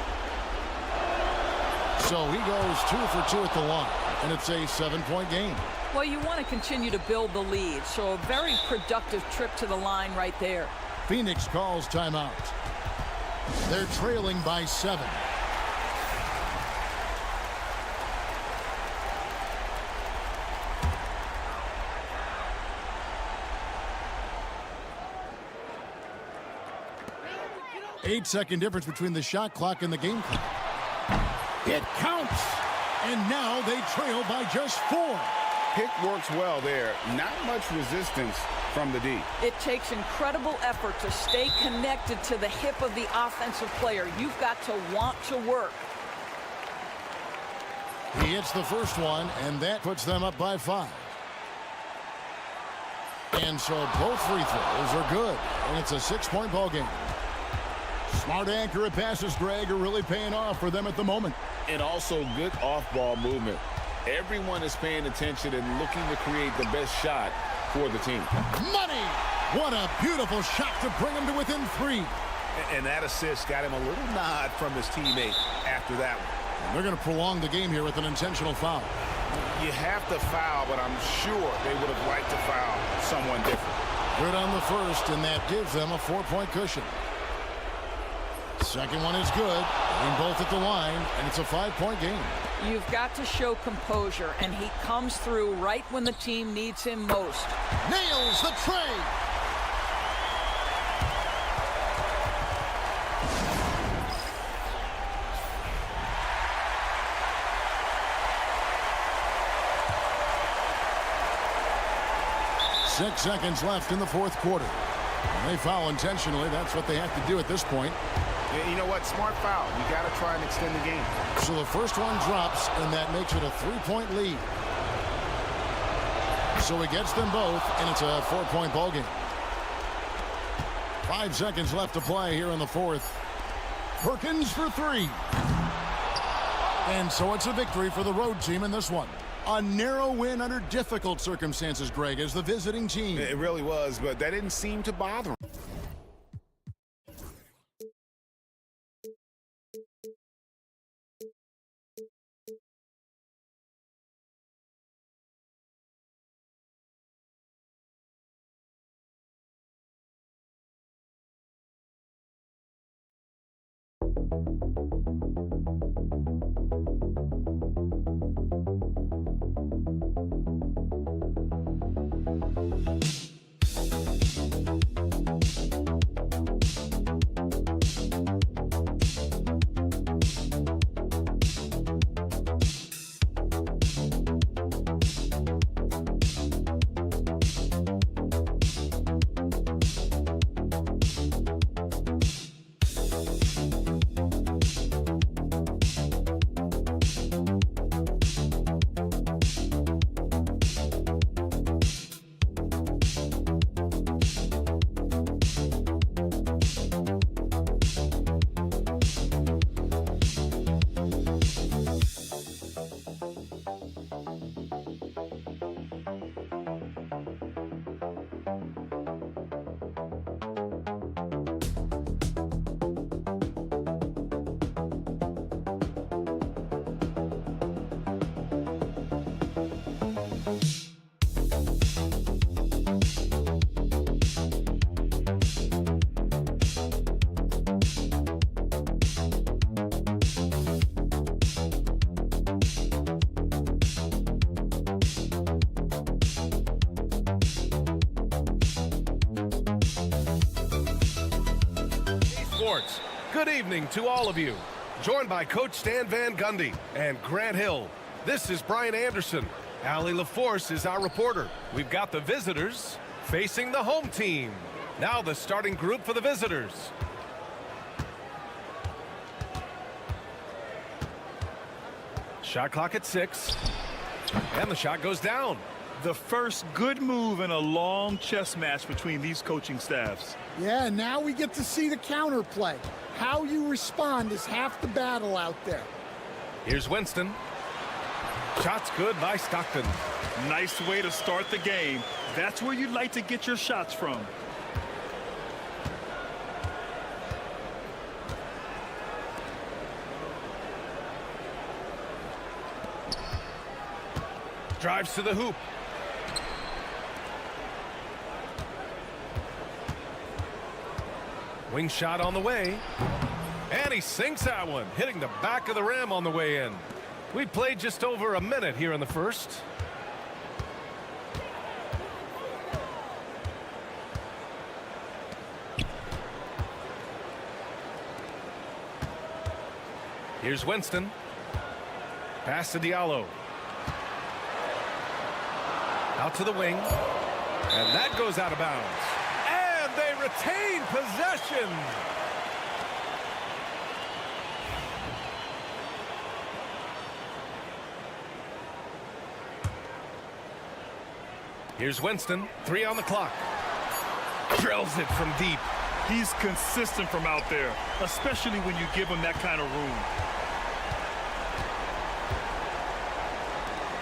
So he goes 2 for 2 at the line, and it's a 7-point game. Well, you want to continue to build the lead, so a very productive trip to the line right there. Phoenix calls timeout. They're trailing by 7. Eight-second difference between the shot clock and the game clock. It counts! And now they trail by just 4. Pick works well there. Not much resistance from the D. It takes incredible effort to stay connected to the hip of the offensive player. You've got to want to work. He hits the first one, and that puts them up by 5. And so both free throws are good, and it's a 6-point ball game. Smart accurate passes, Greg, are really paying off for them at the moment. And also good off-ball movement. Everyone is paying attention and looking to create the best shot for the team. Money! What a beautiful shot to bring him to within 3. And that assist got him a little nod from his teammate after that one. And they're going to prolong the game here with an intentional foul. You have to foul, but I'm sure they would have liked to foul someone different. Good on the first, and that gives them a 4-point cushion. Second one is good. Aim both at the line, and it's a 5-point game. You've got to show composure, and he comes through right when the team needs him most. Nails the tray. 6 seconds left in the fourth quarter. When they foul intentionally, that's what they have to do at this point. You know what? Smart foul. You got to try and extend the game. So the first one drops, and that makes it a 3-point lead. So he gets them both, and it's a 4-point ball game. 5 seconds left to play here in the fourth. Perkins for 3. And so it's a victory for the road team in this one. A narrow win under difficult circumstances, Greg, as the visiting team. It really was, but that didn't seem to bother him. Good evening to all of you. Joined by Coach Stan Van Gundy and Grant Hill. This is Brian Anderson. Allie LaForce is our reporter. We've got the visitors facing the home team. Now the starting group for the visitors. Shot clock at 6. And the shot goes down. The first good move in a long chess match between these coaching staffs. Yeah, now we get to see the counterplay. How you respond is half the battle out there. Here's Winston. Shot's good by Stockton. Nice way to start the game. That's where you'd like to get your shots from. Drives to the hoop. Wing shot on the way. And he sinks that one, hitting the back of the rim on the way in. We played just over a minute here in the first. Here's Winston. Pass to Diallo. Out to the wing. And that goes out of bounds. And they retain possession. Here's Winston. 3 on the clock. Drills it from deep. He's consistent from out there, especially when you give him that kind of room.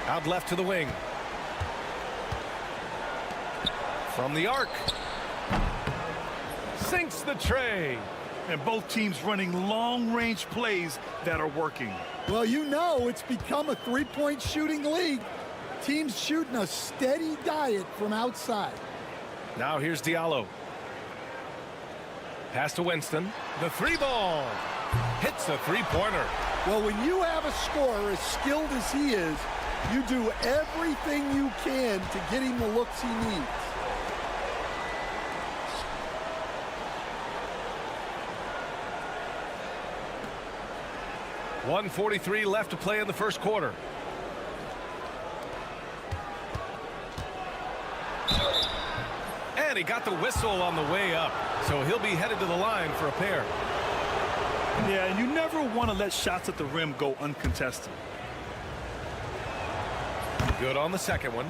Out left to the wing. From the arc. Sinks the tray. And both teams running long-range plays that are working. Well, you know it's become a three-point shooting league. Teams shooting a steady diet from outside. Now here's Diallo. Pass to Winston. The 3 ball. Hits the 3-pointer. Well, when you have a scorer as skilled as he is, you do everything you can to get him the looks he needs. .143 left to play in the first quarter. he got the whistle on the way up, so he'll be headed to the line for a pair. Yeah, you never want to let shots at the rim go uncontested. Good on the second one.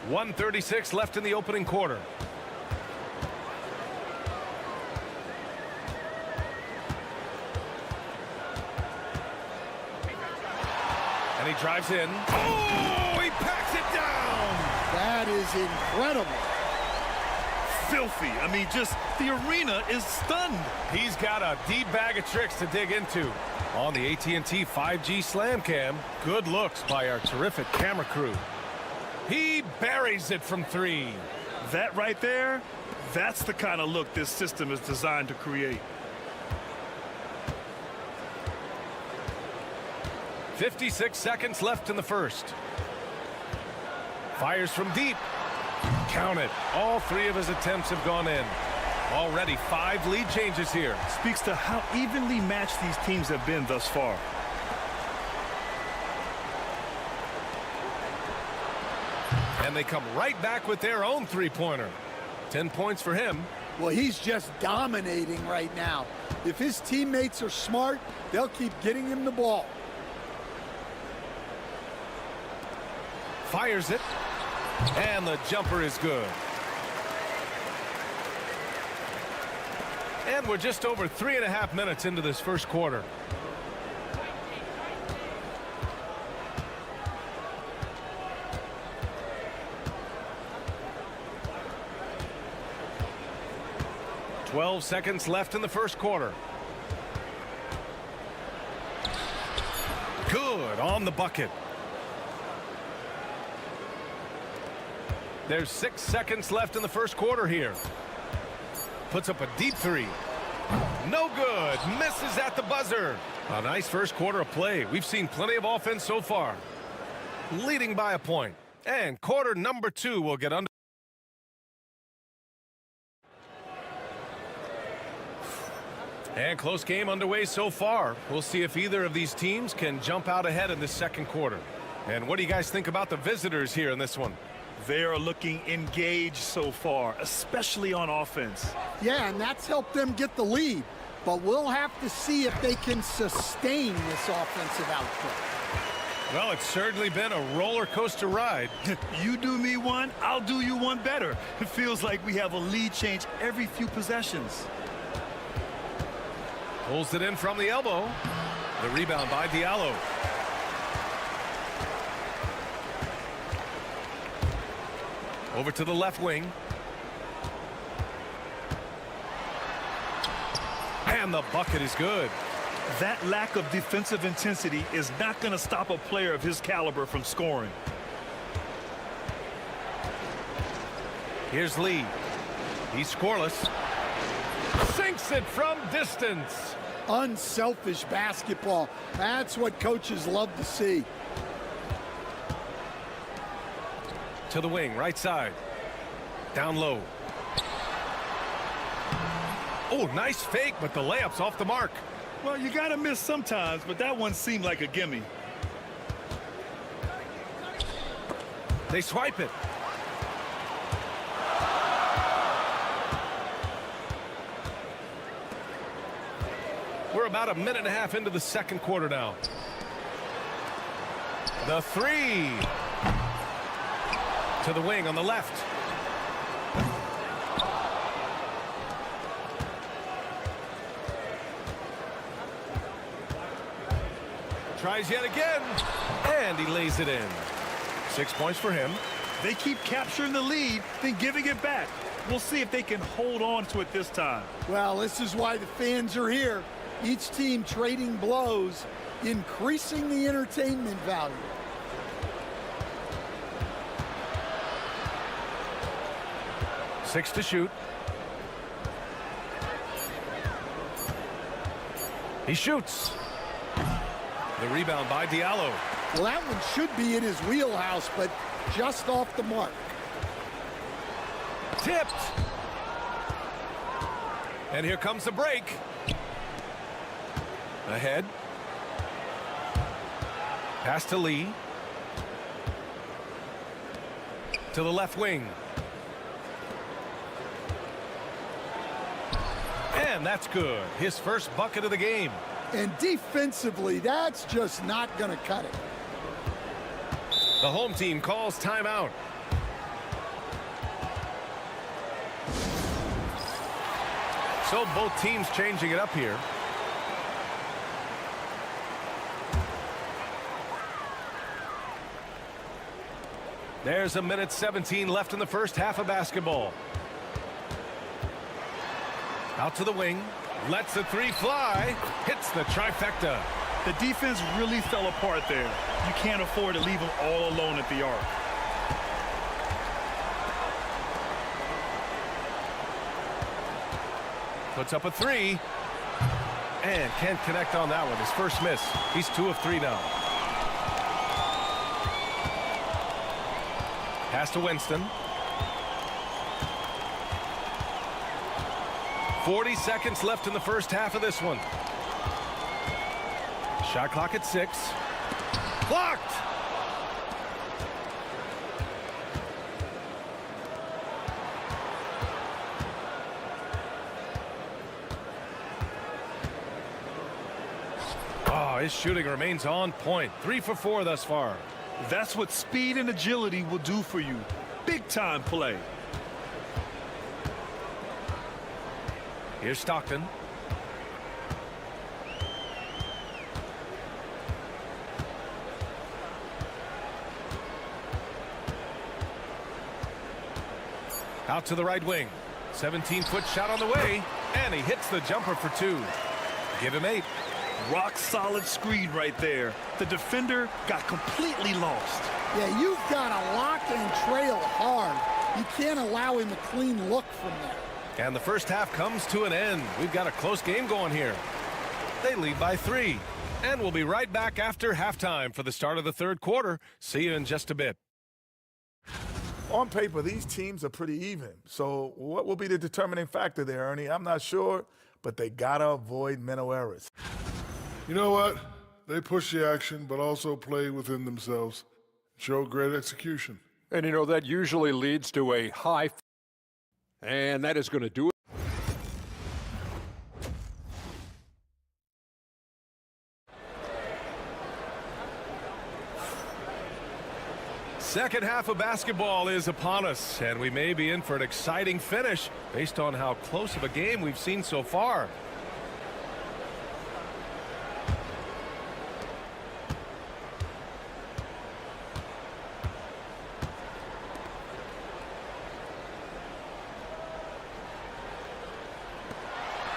1:36 left in the opening quarter. And he drives in. Oh, he packs it down. That is incredible. Filthy. I mean, just the arena is stunned. He's got a deep bag of tricks to dig into. On the AT&T 5G Slam Cam, good looks by our terrific camera crew. He buries it from three. That right there, that's the kind of look this system is designed to create. 56 seconds left in the first. Fires from deep. Count it. All three of his attempts have gone in. Already 5 lead changes here. Speaks to how evenly matched these teams have been thus far. And they come right back with their own three-pointer. 10 points for him. Well, he's just dominating right now. If his teammates are smart, they'll keep getting him the ball. Fires it. And the jumper is good. And we're just over 3.5 minutes into this first quarter. Twelve seconds left in the first quarter. Good on the bucket. There's 6 seconds left in the first quarter here. Puts up a deep three. No good. Misses at the buzzer. A nice first quarter of play. We've seen plenty of offense so far. Leading by a point. And quarter number 2 will get under. And close game underway so far. We'll see if either of these teams can jump out ahead in this second quarter. And what do you guys think about the visitors here in this one? They are looking engaged so far, especially on offense. Yeah, and that's helped them get the lead. But we'll have to see if they can sustain this offensive output. Well, it's certainly been a roller coaster ride. You do me one, I'll do you one better. It feels like we have a lead change every few possessions. Pulls it in from the elbow. The rebound by Diallo. Over to the left wing. And the bucket is good. That lack of defensive intensity is not going to stop a player of his caliber from scoring. Here's Lee. He's scoreless. Sinks it from distance. Unselfish basketball. That's what coaches love to see. To the wing, right side. Down low. Oh, nice fake, but the layup's off the mark. Well, you got to miss sometimes, but that one seemed like a gimme. They swipe it. We're about a minute and a half into the second quarter now. The three. To the wing on the left. Tries yet again. And he lays it in. 6 points for him. They keep capturing the lead, then giving it back. We'll see if they can hold on to it this time. Well, this is why the fans are here. Each team trading blows, increasing the entertainment value. Six to shoot. He shoots. The rebound by Diallo. Well, that one should be in his wheelhouse, but just off the mark. Tipped. And here comes the break. Ahead. Pass to Lee. to the left wing. And that's good. His first bucket of the game. And defensively, that's just not going to cut it. The home team calls timeout. So both teams changing it up here. There's 1:17 left in the first half of basketball. Out to the wing. Lets the three fly. Hits the trifecta. The defense really fell apart there. You can't afford to leave them all alone at the arc. Puts up a three. And can't connect on that one. His first miss. He's 2 of 3 now. Pass to Winston. 40 seconds left in the first half of this one. Shot clock at 6. Blocked! Oh, his shooting remains on point. 3 for 4 thus far. That's what speed and agility will do for you. Big time play. Here's Stockton. Out to the right wing. 17-foot shot on the way. And he hits the jumper for 2. Give him 8. Rock solid screen right there. The defender got completely lost. Yeah, you've got to lock and trail hard. You can't allow him a clean look from there. And the first half comes to an end. We've got a close game going here. They lead by 3. And we'll be right back after halftime for the start of the third quarter. See you in just a bit. On paper, these teams are pretty even. So what will be the determining factor there, Ernie? I'm not sure, but they got to avoid mental errors. You know what? They push the action, but also play within themselves. Show great execution. And, you know, that usually leads to a high. And that is going to do it. Second half of basketball is upon us, and we may be in for an exciting finish based on how close of a game we've seen so far.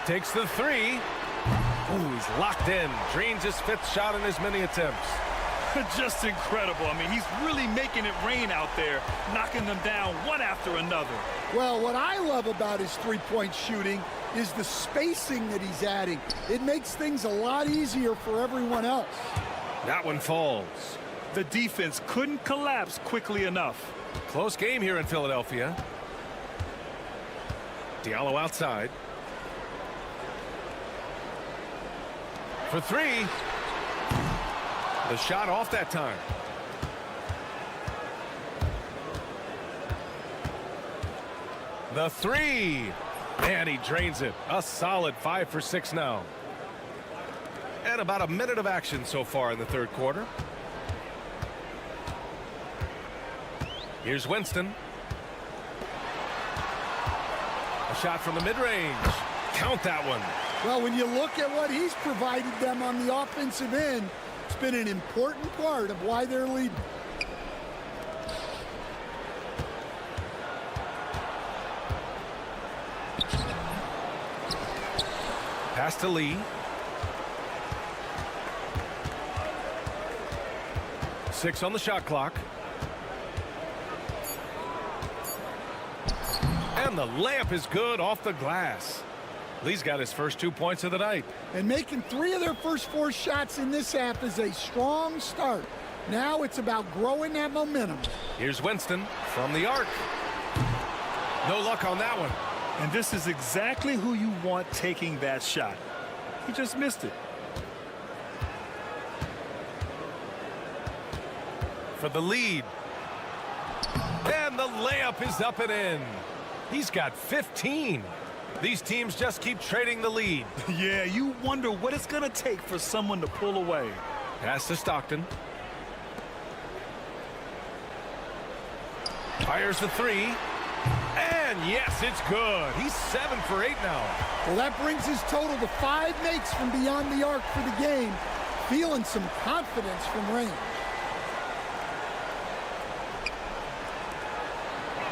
Takes the 3. Ooh, he's locked in. Drains his 5th shot in as many attempts. Just incredible. I mean, he's really making it rain out there, knocking them down one after another. Well, what I love about his three-point shooting is the spacing that he's adding. It makes things a lot easier for everyone else. That one falls. The defense couldn't collapse quickly enough. Close game here in Philadelphia. Diallo outside. For 3. The shot off that time. The 3. And he drains it. A solid 5 for 6 now. And about a minute of action so far in the third quarter. Here's Winston. A shot from the mid-range. Count that one. Well, when you look at what he's provided them on the offensive end, it's been an important part of why they're leading. Pass to Lee. 6 on the shot clock. And the layup is good off the glass. Lee's got his first 2 points of the night. And making 3 of their first 4 shots in this half is a strong start. Now it's about growing that momentum. Here's Winston from the arc. No luck on that one. And this is exactly who you want taking that shot. He just missed it. For the lead. And the layup is up and in. He's got 15. These teams just keep trading the lead. Yeah, you wonder what it's going to take for someone to pull away. Pass to Stockton. Fires the three. And yes, it's good. He's 7 for 8 now. Well, that brings his total to 5 makes from beyond the arc for the game. Feeling some confidence from range.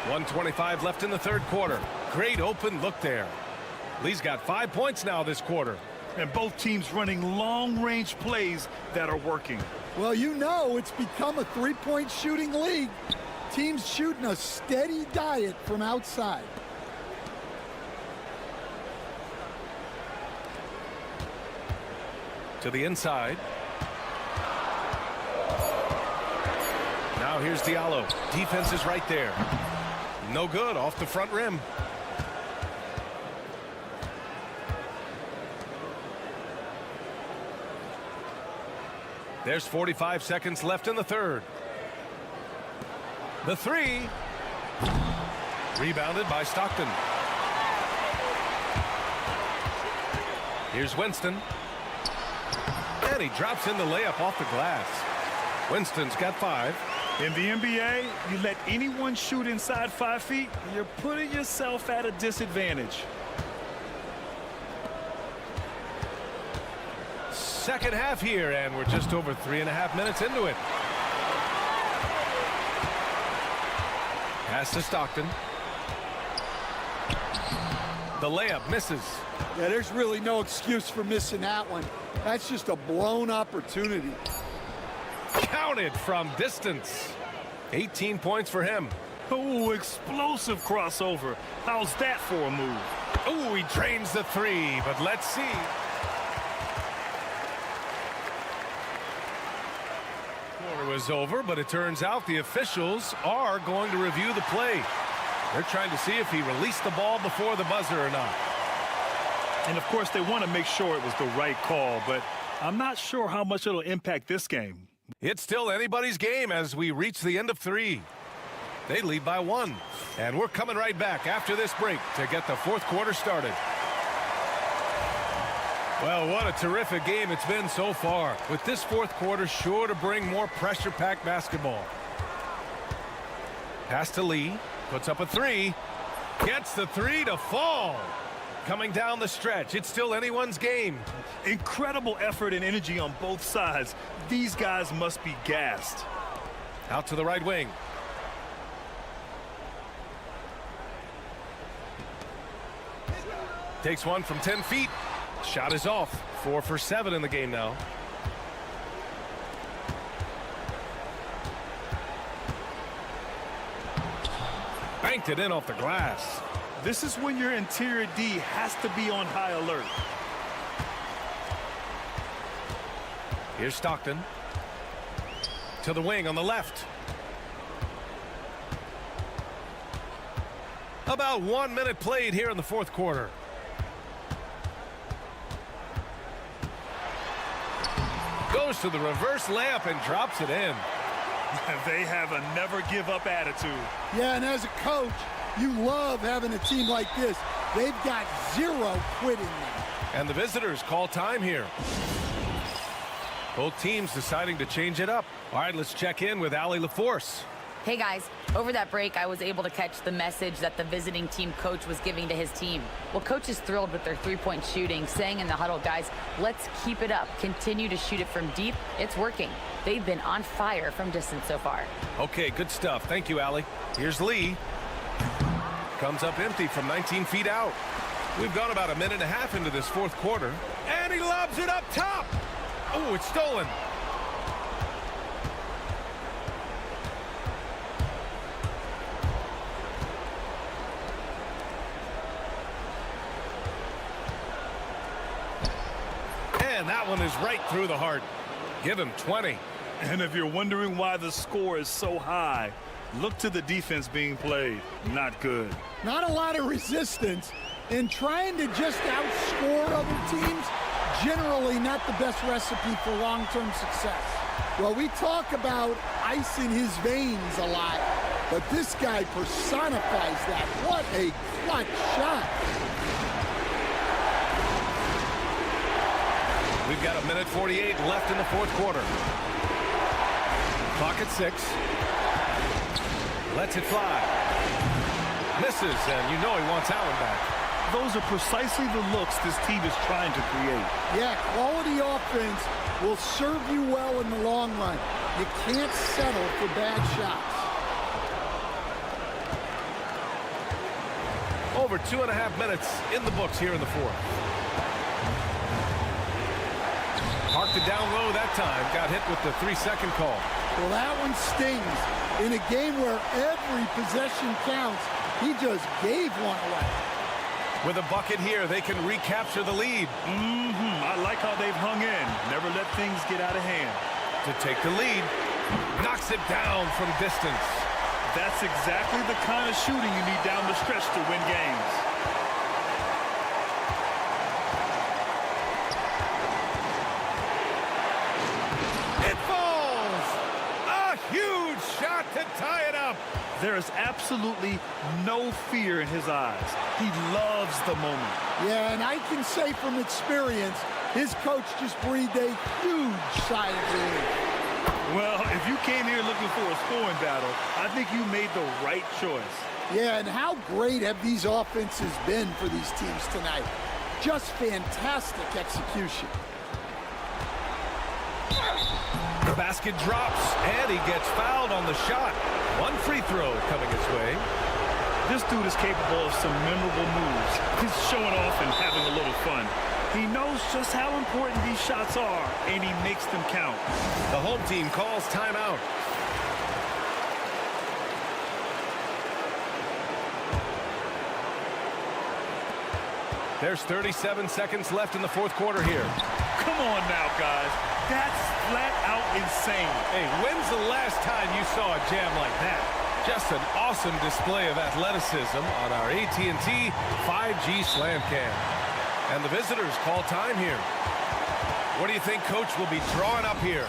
1:25 left in the third quarter. Great open look there. Lee's got 5 points now this quarter. And both teams running long-range plays that are working. Well, you know it's become a three-point shooting league. Teams shooting a steady diet from outside. To the inside. Now here's Diallo. Defense is right there. No good off the front rim. There's 45 seconds left in the third. The three. Rebounded by Stockton. Here's Winston. And he drops in the layup off the glass. Winston's got 5. In the NBA, you let anyone shoot inside 5 feet, you're putting yourself at a disadvantage. Second half here, and we're just over 3.5 minutes into it. Pass to Stockton. The layup misses. Yeah, there's really no excuse for missing that one. That's just a blown opportunity. Counted from distance. 18 points for him. Oh, explosive crossover. How's that for a move? Oh, he drains the three, but let's see. Quarter was over, but it turns out the officials are going to review the play. They're trying to see if he released the ball before the buzzer or not. And, of course, they want to make sure it was the right call, but I'm not sure how much it'll impact this game. It's still anybody's game as we reach the end of 3. They lead by 1. And we're coming right back after this break to get the fourth quarter started. Well, what a terrific game it's been so far, with this fourth quarter sure to bring more pressure-packed basketball. Pass to Lee, puts up a 3, gets the 3 to fall. Coming down the stretch, it's still anyone's game. Incredible effort and energy on both sides. These guys must be gassed. Out to the right wing. Takes one from 10 feet. Shot is off. 4 for 7 in the game now. Banked it in off the glass. This is when your interior D has to be on high alert. Here's Stockton. To the wing on the left. About 1 minute played here in the fourth quarter. Goes to the reverse layup and drops it in. They have a never-give-up attitude. Yeah, and as a coach, you love having a team like this. They've got zero quitting now. And the visitors call time here. Both teams deciding to change it up. All right, let's check in with Allie LaForce. Hey guys, over that break, I was able to catch the message that the visiting team coach was giving to his team. Well, coach is thrilled with their three-point shooting, saying in the huddle, guys, let's keep it up. Continue to shoot it from deep. It's working. They've been on fire from distance so far. Okay, good stuff. Thank you, Allie. Here's Lee. Comes up empty from 19 feet out. We've gone about a minute and a half into this fourth quarter. And he lobs it up top. Oh, it's stolen. And that one is right through the heart. Give him 20. And if you're wondering why the score is so high, look to the defense being played. Not good. Not a lot of resistance, and trying to just outscore other teams, generally not the best recipe for long-term success. Well, we talk about ice in his veins a lot. but this guy personifies that. What a clutch shot. We've got 1:48 left in the fourth quarter. Clock at 6. Lets it fly. Misses, and you know he wants Allen back. Those are precisely the looks this team is trying to create. Yeah, quality offense will serve you well in the long run. You can't settle for bad shots. Over 2.5 minutes in the books here in the fourth. Parked it down low that time. Got hit with the 3-second call. Well, that one stings. In a game where every possession counts, he just gave one away. With a bucket here, they can recapture the lead. I like how they've hung in. Never let things get out of hand. To take the lead. Knocks it down from distance. That's exactly the kind of shooting you need down the stretch to win games. It falls! A huge shot to tie it up. There is absolutely no fear in his eyes. He loves the moment. Yeah, and I can say from experience, his coach just breathed a huge sigh of relief. Well, if you came here looking for a scoring battle, I think you made the right choice. Yeah, and how great have these offenses been for these teams tonight? Just fantastic execution. The basket drops, and he gets fouled on the shot. One free throw coming his way. This dude is capable of some memorable moves. He's showing off and having a little fun. He knows just how important these shots are, and he makes them count. The home team calls timeout. There's 37 seconds left in the fourth quarter here. Come on now, guys. That's flat out insane. Hey, when's the last time you saw a jam like that? Just an awesome display of athleticism on our AT&T 5G Slam Cam. And the visitors call time here. What do you think Coach will be drawing up here?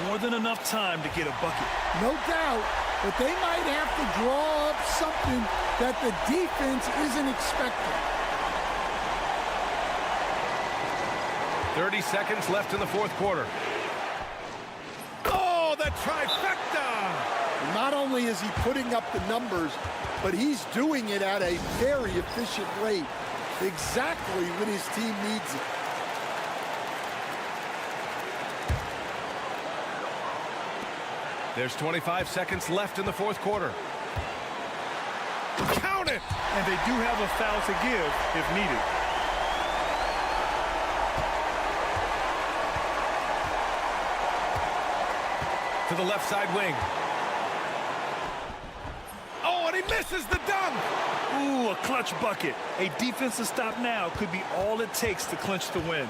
More than enough time to get a bucket. No doubt, but they might have to draw up something that the defense isn't expecting. 30 seconds left in the fourth quarter. Oh, the trifecta! Not only is he putting up the numbers, but he's doing it at a very efficient rate. Exactly when his team needs it. There's 25 seconds left in the fourth quarter. Count it! And they do have a foul to give if needed. To the left side wing. Oh, and he misses the dunk! Ooh, a clutch bucket. A defensive stop now could be all it takes to clinch the win.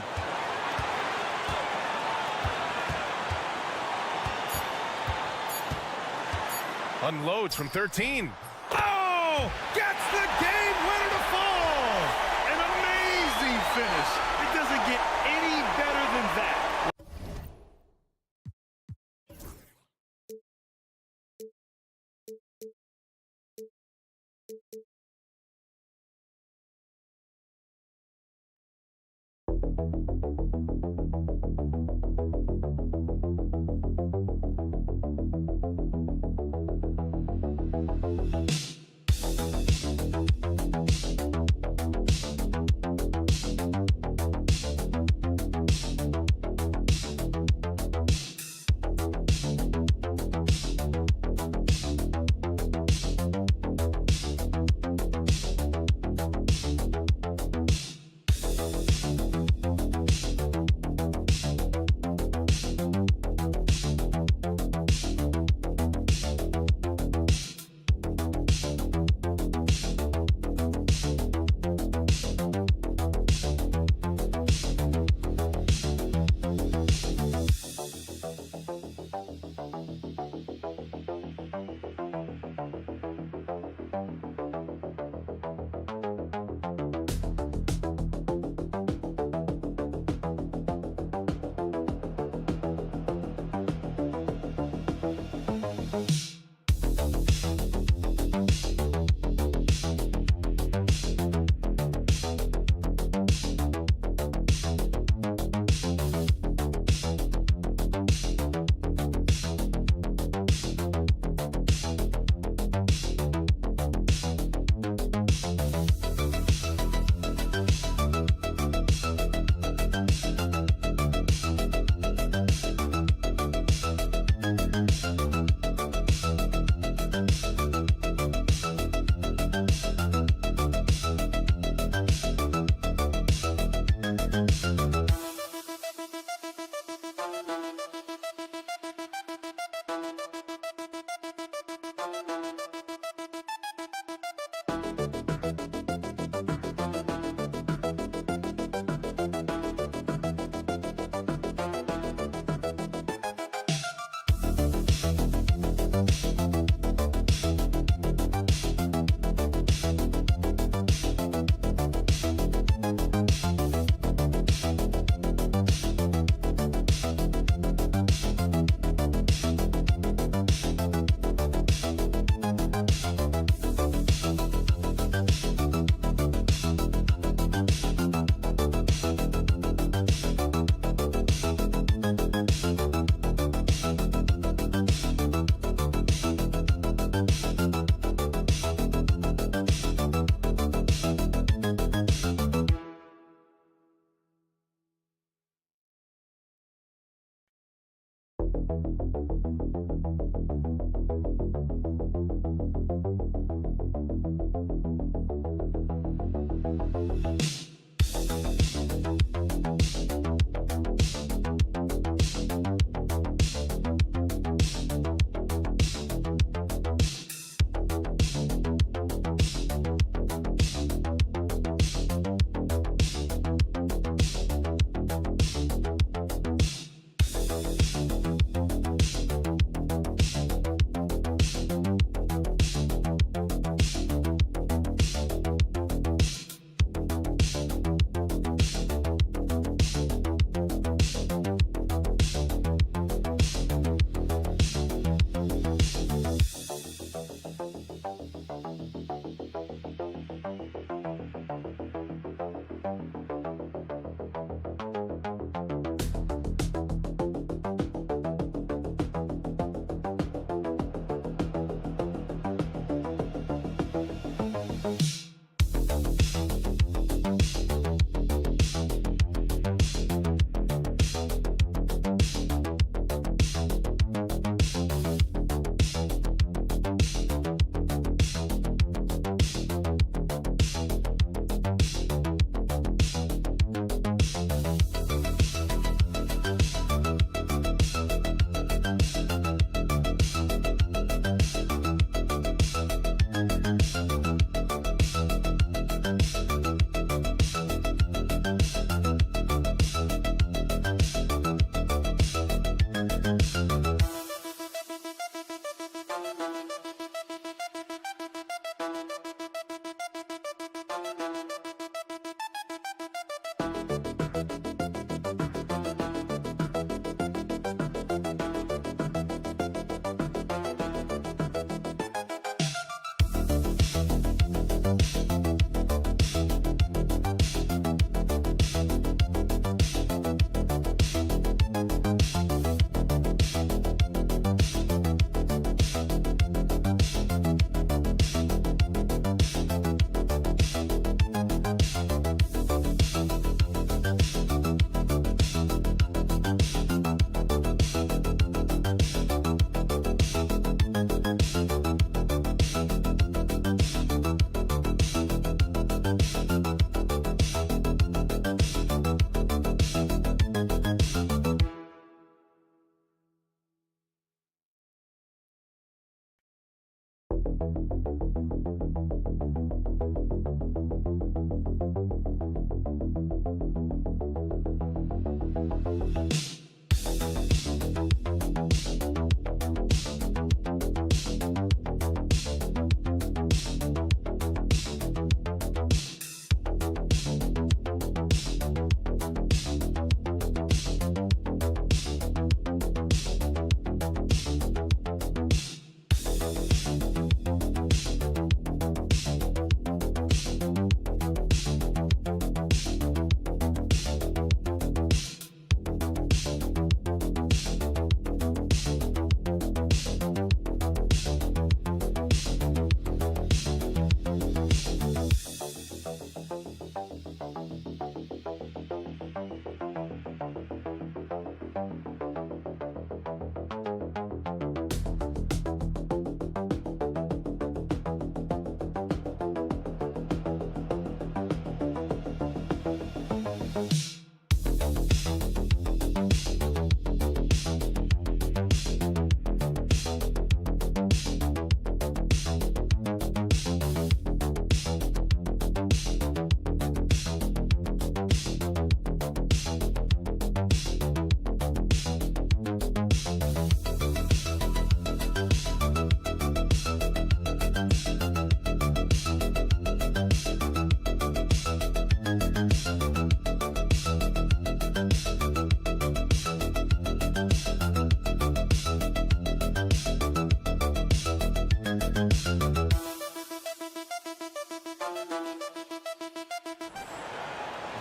Unloads from 13. Oh! Gets the game winner to fall! An amazing finish. It doesn't get any better than that.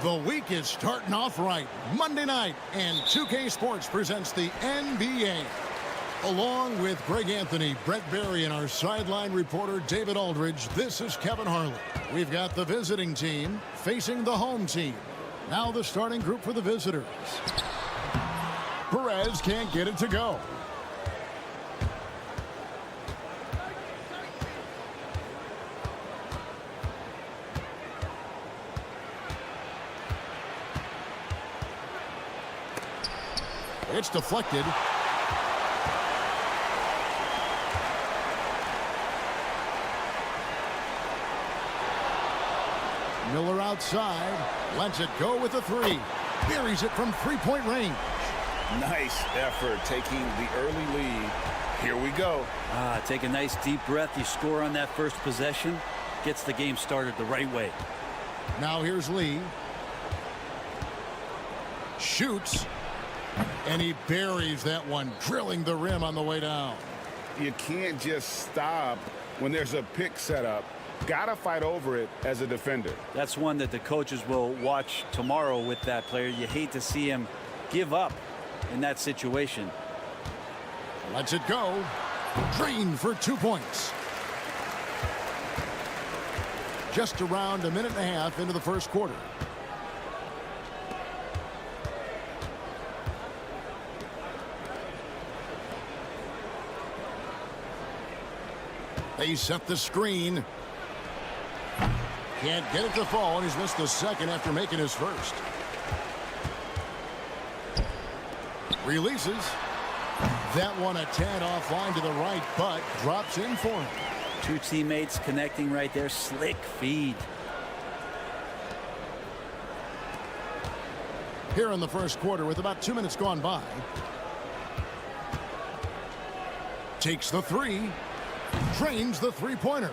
The week is starting off right. Monday night, and 2K Sports presents the NBA. Along with Greg Anthony, Brett Barry, and our sideline reporter David Aldridge, this is Kevin Harlan. We've got the visiting team facing the home team. Now the starting group for the visitors. Perez can't get it to go. It's deflected. Miller outside. Lets it go with a three. Buries it from three-point range. Nice effort taking the early lead. Here we go. Take a nice deep breath. You score on that first possession. Gets the game started the right way. Now here's Lee. Shoots. And he buries that one, drilling the rim on the way down. You can't just stop when there's a pick set up. Gotta fight over it as a defender. That's one that the coaches will watch tomorrow with that player. You hate to see him give up in that situation. Lets it go. Drained for 2 points. Just around a minute and a half into the first quarter. They set the screen. Can't get it to fall, and he's missed the second after making his first. Releases. That one a tad offline to the right, but drops in for him. Two teammates connecting right there. Slick feed. Here in the first quarter with about 2 minutes gone by. Takes the three. Trains the three-pointer.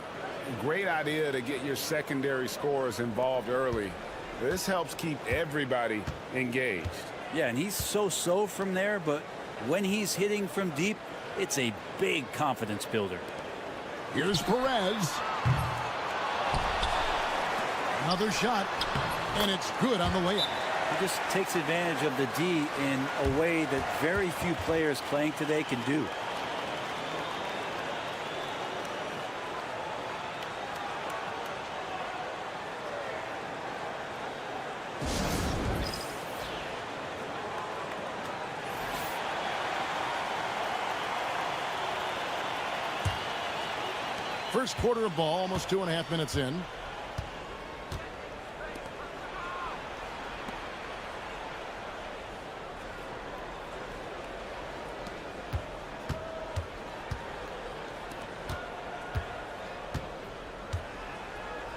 Great idea to get your secondary scorers involved early. This helps keep everybody engaged. Yeah, and he's so-so from there, but when he's hitting from deep, it's a big confidence builder. Here's Perez. Another shot, and it's good on the layup. He just takes advantage of the D in a way that very few players playing today can do. First quarter of ball, almost 2.5 minutes in.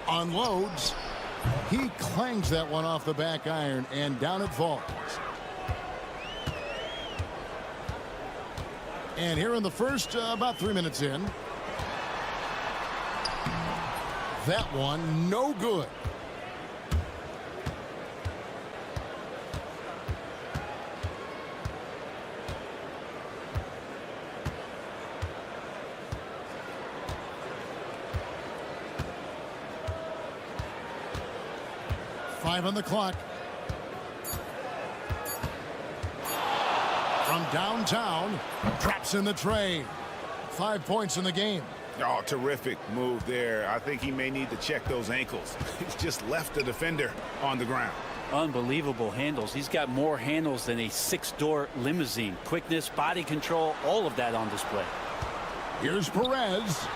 Unloads. He clangs that one off the back iron, and down it falls. And here in the first, about 3 minutes in. That one, no good. Five on the clock. From downtown, drops in the tray. 5 points in the game. Oh, terrific move there. I think he may need to check those ankles. He's just left the defender on the ground. Unbelievable handles. He's got more handles than a six-door limousine. Quickness, body control, all of that on display. Here's Perez.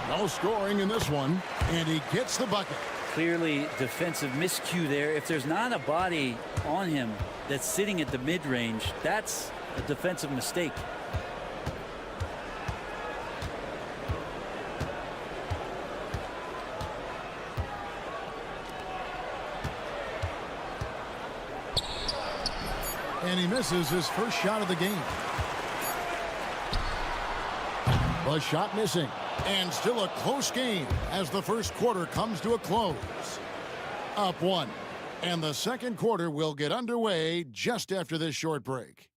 No scoring in this one, and he gets the bucket. Clearly defensive miscue there. If there's not a body on him that's sitting at the mid-range, that's a defensive mistake. And he misses his first shot of the game. The shot missing. And still a close game as the first quarter comes to a close. Up one. And the second quarter will get underway just after this short break.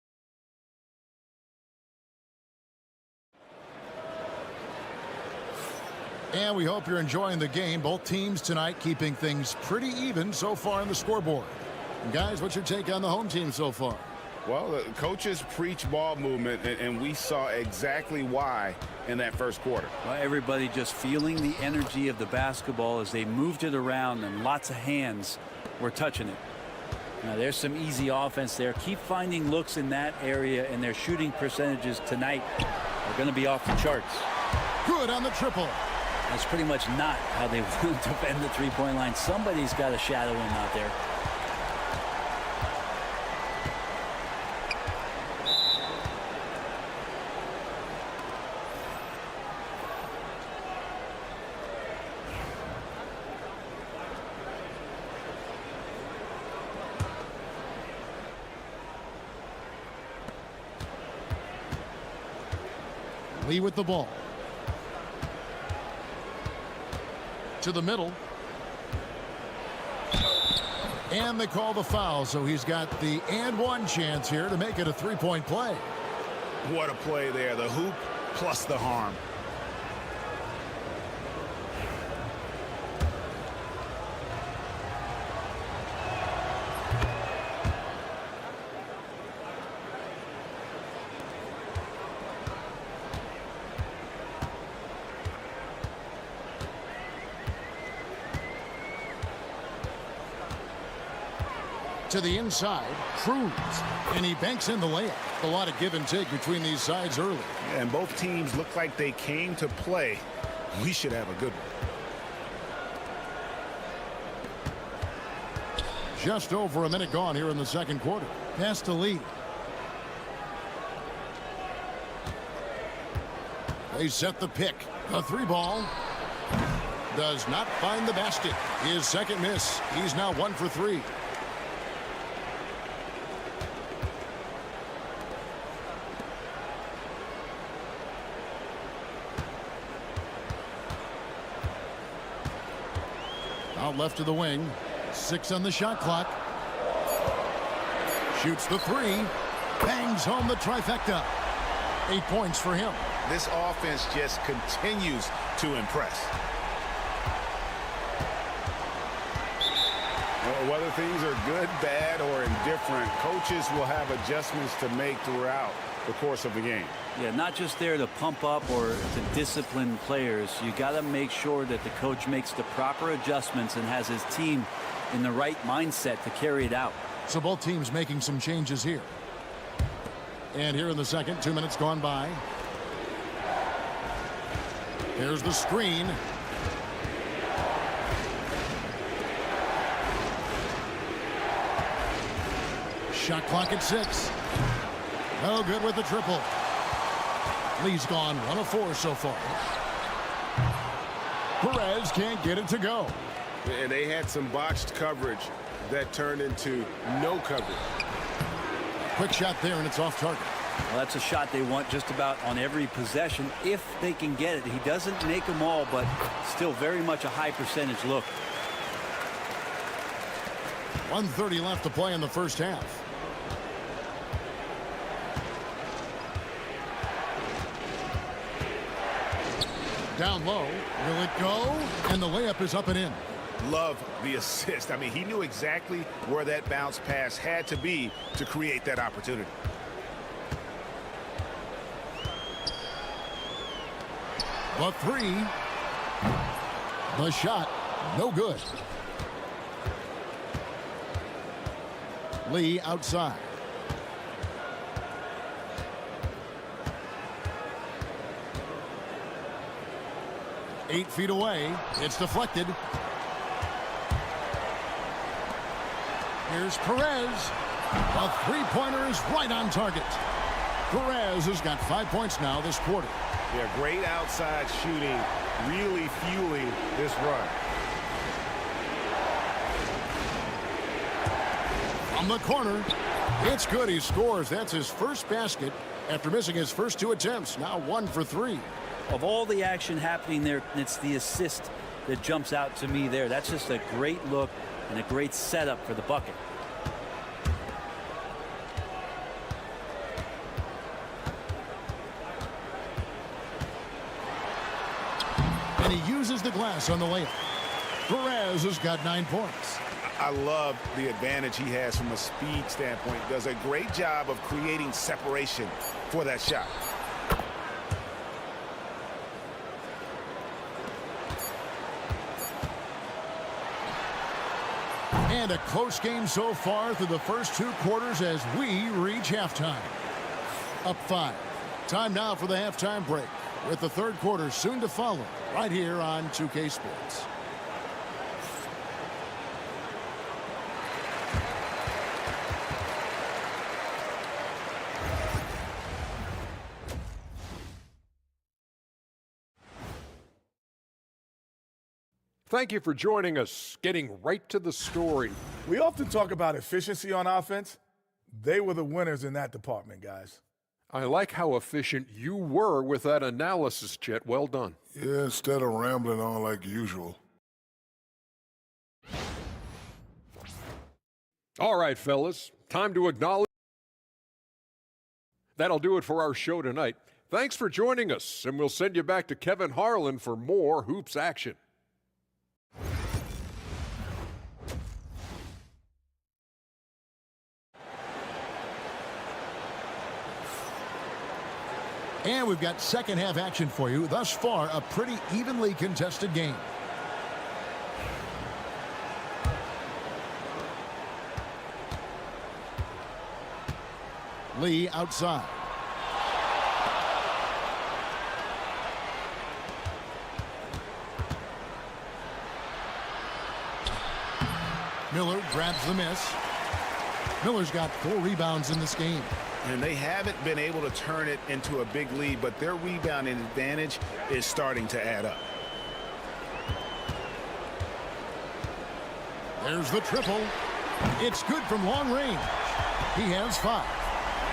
And we hope you're enjoying the game. Both teams tonight keeping things pretty even so far on the scoreboard. And guys, what's your take on the home team so far? Well, the coaches preach ball movement, and we saw exactly why in that first quarter. Well, everybody just feeling the energy of the basketball as they moved it around, and lots of hands were touching it. Now, there's some easy offense there. Keep finding looks in that area, and their shooting percentages tonight are going to be off the charts. Good on the triple. That's pretty much not how they want to defend the three-point line. Somebody's got to shadow him out there. Lee with the ball. To the middle. And they call the foul, so he's got the and one chance here to make it a three-point play. What a play there. The hoop plus the harm. To the inside, Cruz, and he banks in the layup. A lot of give and take between these sides early. Yeah, and both teams look like they came to play. We should have a good one. Just over a minute gone here in the second quarter. Pass to Lee. They set the pick. A three ball. Does not find the basket. His second miss. He's now 1 for 3. Out left to the wing. 6 on the shot clock. Shoots the 3. Bangs home the trifecta. 8 points for him. This offense just continues to impress. Well, whether things are good, bad, or indifferent, coaches will have adjustments to make throughout the course of the game. Yeah, not just there to pump up or to discipline players. You got to make sure that the coach makes the proper adjustments and has his team in the right mindset to carry it out. So both teams making some changes here. And here in the second, 2 minutes gone by. Here's the screen. Shot clock at 6. No good with the triple. Lee's gone 1 of 4 so far. Perez can't get it to go. And they had some botched coverage that turned into no coverage. Quick shot there, and it's off target. Well, that's a shot they want just about on every possession if they can get it. He doesn't make them all, but still very much a high percentage look. 1:30 left to play in the first half. Down low. Will it go? And the layup is up and in. Love the assist. I mean, he knew exactly where that bounce pass had to be to create that opportunity. The 3. The shot. No good. Lee outside. Eight feet away. It's deflected. Here's Perez. A three-pointer is right on target. Perez has got 5 points now this quarter. Yeah, great outside shooting, really fueling this run. From the corner, it's good. He scores. That's his first basket after missing his first 2 attempts. Now 1 for 3. Of all the action happening there, it's the assist that jumps out to me there. That's just a great look and a great setup for the bucket. And he uses raises the glass on the layup. Perez has got 9 points. I love the advantage he has from a speed standpoint. Does a great job of creating separation for that shot. And a close game so far through the first 2 quarters as we reach halftime. Up 5. Time now for the halftime break, with the 3rd quarter soon to follow right here on 2K Sports. Thank you for joining us. Getting right to the story. We often talk about efficiency on offense. They were the winners in that department, guys. I like how efficient you were with that analysis, Chet. Well done. Yeah, instead of rambling on like usual. All right, fellas. Time to acknowledge. That'll do it for our show tonight. Thanks for joining us, and we'll send you back to Kevin Harlan for more hoops action. And we've got second half action for you. Thus far, a pretty evenly contested game. Lee outside. Miller grabs the miss. Miller's got 4 rebounds in this game. And they haven't been able to turn it into a big lead, but their rebounding advantage is starting to add up. There's the triple. It's good from long range. He has 5.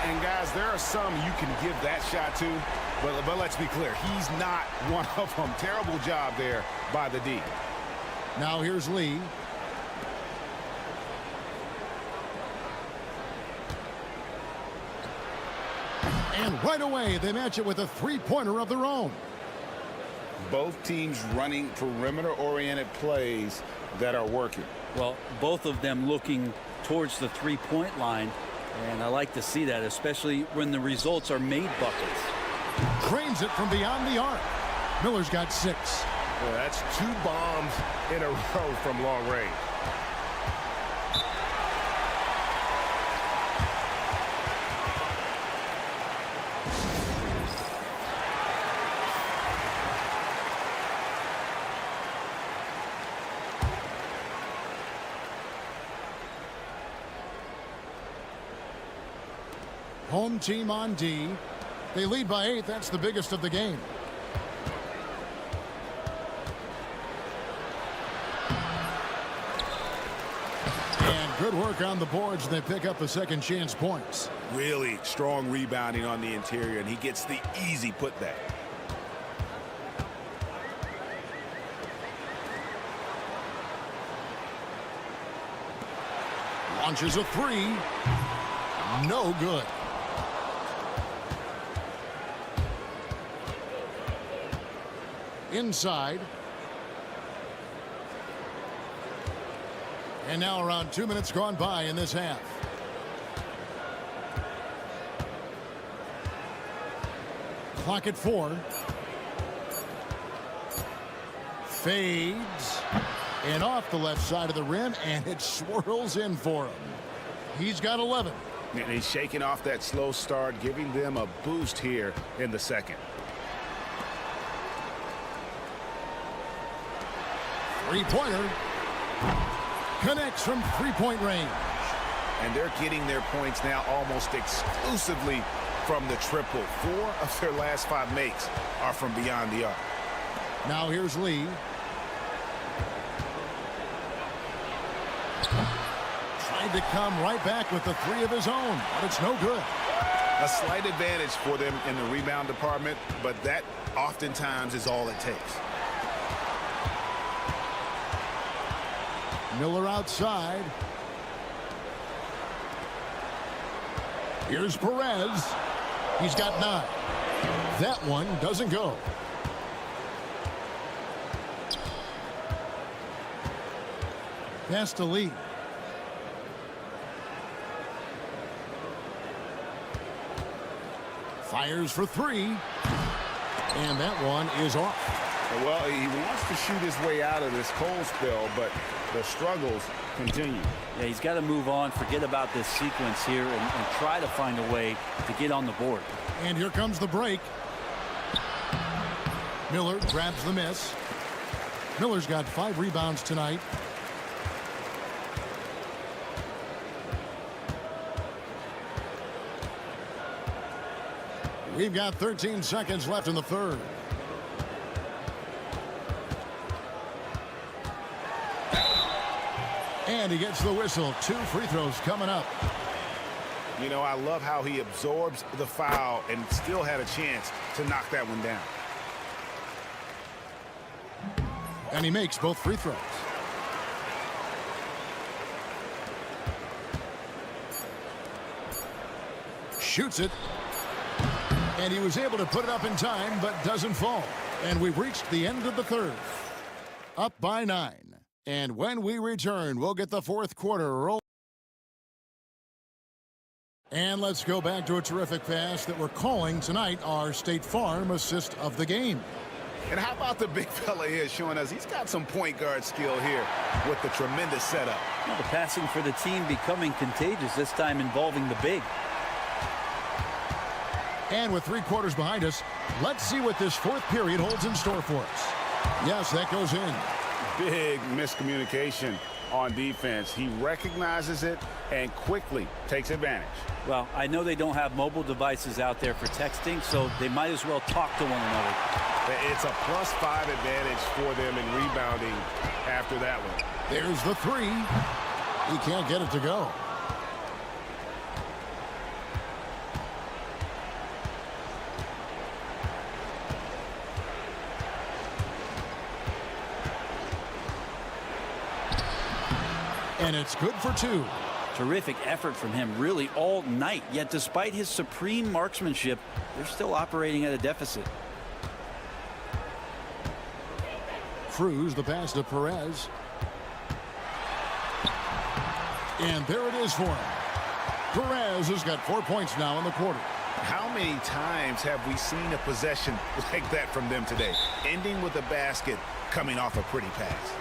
And guys, there are some you can give that shot to, but let's be clear, he's not one of them. Terrible job there by the D. Now here's Lee. And right away, they match it with a 3-pointer of their own. Both teams running perimeter-oriented plays that are working. Well, both of them looking towards the 3-point line, and I like to see that, especially when the results are made buckets. Drains it from beyond the arc. Miller's got 6. Well, that's 2 bombs in a row from long range. Home team on D. They lead by 8. That's the biggest of the game. And good work on the boards. They pick up the second chance points. Really strong rebounding on the interior, and he gets the easy putback. Launches a 3. No good. Inside. And now around 2 minutes gone by in this half. Clock at 4. Fades. And off the left side of the rim, and it swirls in for him. He's got 11. And he's shaking off that slow start, giving them a boost here in the second. 3-pointer. Connects from 3-point range. And they're getting their points now almost exclusively from the triple. 4 of their last 5 makes are from beyond the arc. Now here's Lee. Tried to come right back with the 3 of his own, but it's no good. A slight advantage for them in the rebound department, but that oftentimes is all it takes. Miller outside. Here's Perez. He's got 9. That one doesn't go. Pass to Lee. Fires for three. And that one is off. Well, he wants to shoot his way out of this cold spell, but the struggles continue. Yeah, he's got to move on, forget about this sequence here, and try to find a way to get on the board. And here comes the break. Miller grabs the miss. Miller's got 5 rebounds tonight. We've got 13 seconds left in the third. And he gets the whistle. 2 free throws coming up. You know, I love how he absorbs the foul and still had a chance to knock that one down. And he makes both free throws. Shoots it. And he was able to put it up in time, but doesn't fall. And we've reached the end of the third. Up by 9. And when we return, we'll get the fourth quarter roll. And let's go back to a terrific pass that we're calling tonight our State Farm assist of the game. And how about the big fella here showing us he's got some point guard skill here with the tremendous setup. Well, the passing for the team becoming contagious, this time involving the big. And with 3 quarters behind us, let's see what this fourth period holds in store for us. Yes, that goes in. Big miscommunication on defense. He recognizes it and quickly takes advantage. Well, I know they don't have mobile devices out there for texting, so they might as well talk to one another. It's a +5 advantage for them in rebounding after that one. There's the 3. He can't get it to go. And it's good for 2. Terrific effort from him really all night. Yet despite his supreme marksmanship, they're still operating at a deficit. Cruz, the pass to Perez. And there it is for him. Perez has got 4 points now in the quarter. How many times have we seen a possession like that from them today? Ending with a basket, coming off a pretty pass.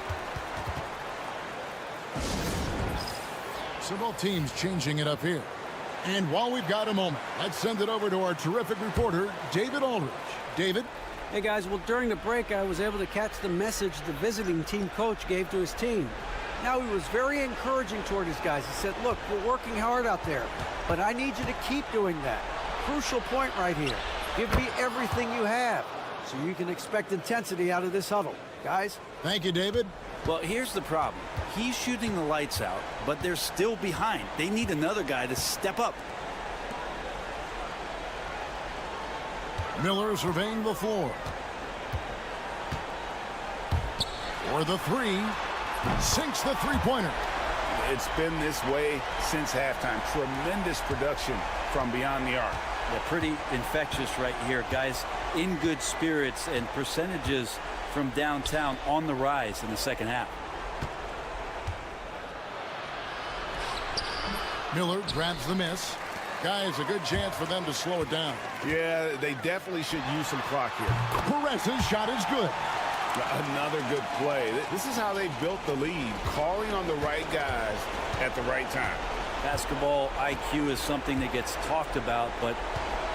So both teams changing it up here. And while we've got a moment, let's send it over to our terrific reporter, David Aldridge. David? Hey, guys, well, during the break, I was able to catch the message the visiting team coach gave to his team. Now, he was very encouraging toward his guys. He said, look, you're working hard out there, but I need you to keep doing that. Crucial point right here. Give me everything you have so you can expect intensity out of this huddle. Guys? Thank you, David. Well, here's the problem. He's shooting the lights out, but they're still behind. They need another guy to step up. Miller surveying the floor. For the 3. Sinks the three-pointer. It's been this way since halftime. Tremendous production from beyond the arc. Yeah, pretty infectious right here. Guys in good spirits, and percentages from downtown on the rise in the second half. Miller grabs the miss. Guys, a good chance for them to slow it down. Yeah, they definitely should use some clock here. Perez's shot is good. Another good play. This is how they built the lead, calling on the right guys at the right time. Basketball IQ is something that gets talked about, but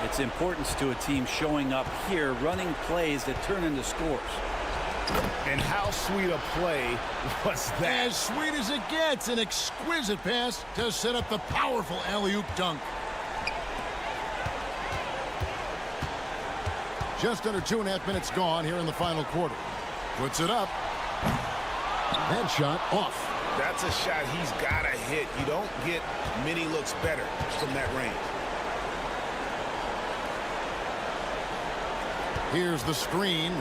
its importance to a team showing up here, running plays that turn into scores. And how sweet a play was that? As sweet as it gets, an exquisite pass to set up the powerful alley-oop dunk. Just under 2.5 minutes gone here in the final quarter. Puts it up. That shot off. That's a shot he's got to hit. You don't get many looks better from that range. Here's the screen.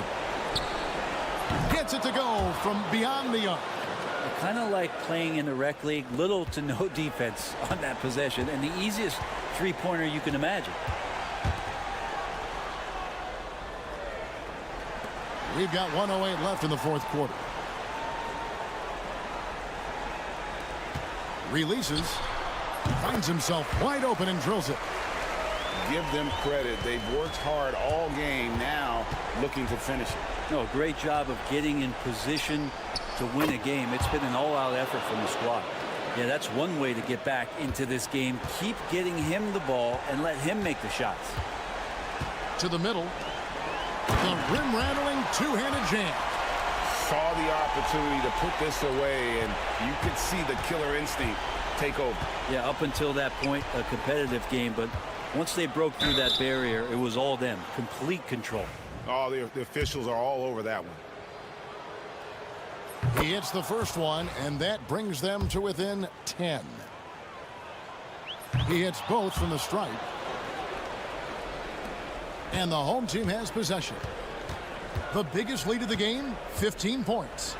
Gets it to go from beyond the arc. Kind of like playing in the rec league, little to no defense on that possession, and the easiest three-pointer you can imagine. We've got 1:08 left in the fourth quarter. Releases. Finds himself wide open and drills it. Give them credit. They've worked hard all game, now looking to finish it. No, great job of getting in position to win a game. It's been an all-out effort from the squad. Yeah, that's one way to get back into this game. Keep getting him the ball and let him make the shots. To the middle. The rim-rattling two-handed jam. Saw the opportunity to put this away, and you could see the killer instinct take over. Yeah, up until that point, a competitive game, but once they broke through that barrier, it was all them. Complete control. Oh, the officials are all over that one. He hits the first one, and that brings them to within 10. He hits both from the stripe. And the home team has possession. The biggest lead of the game, 15 points.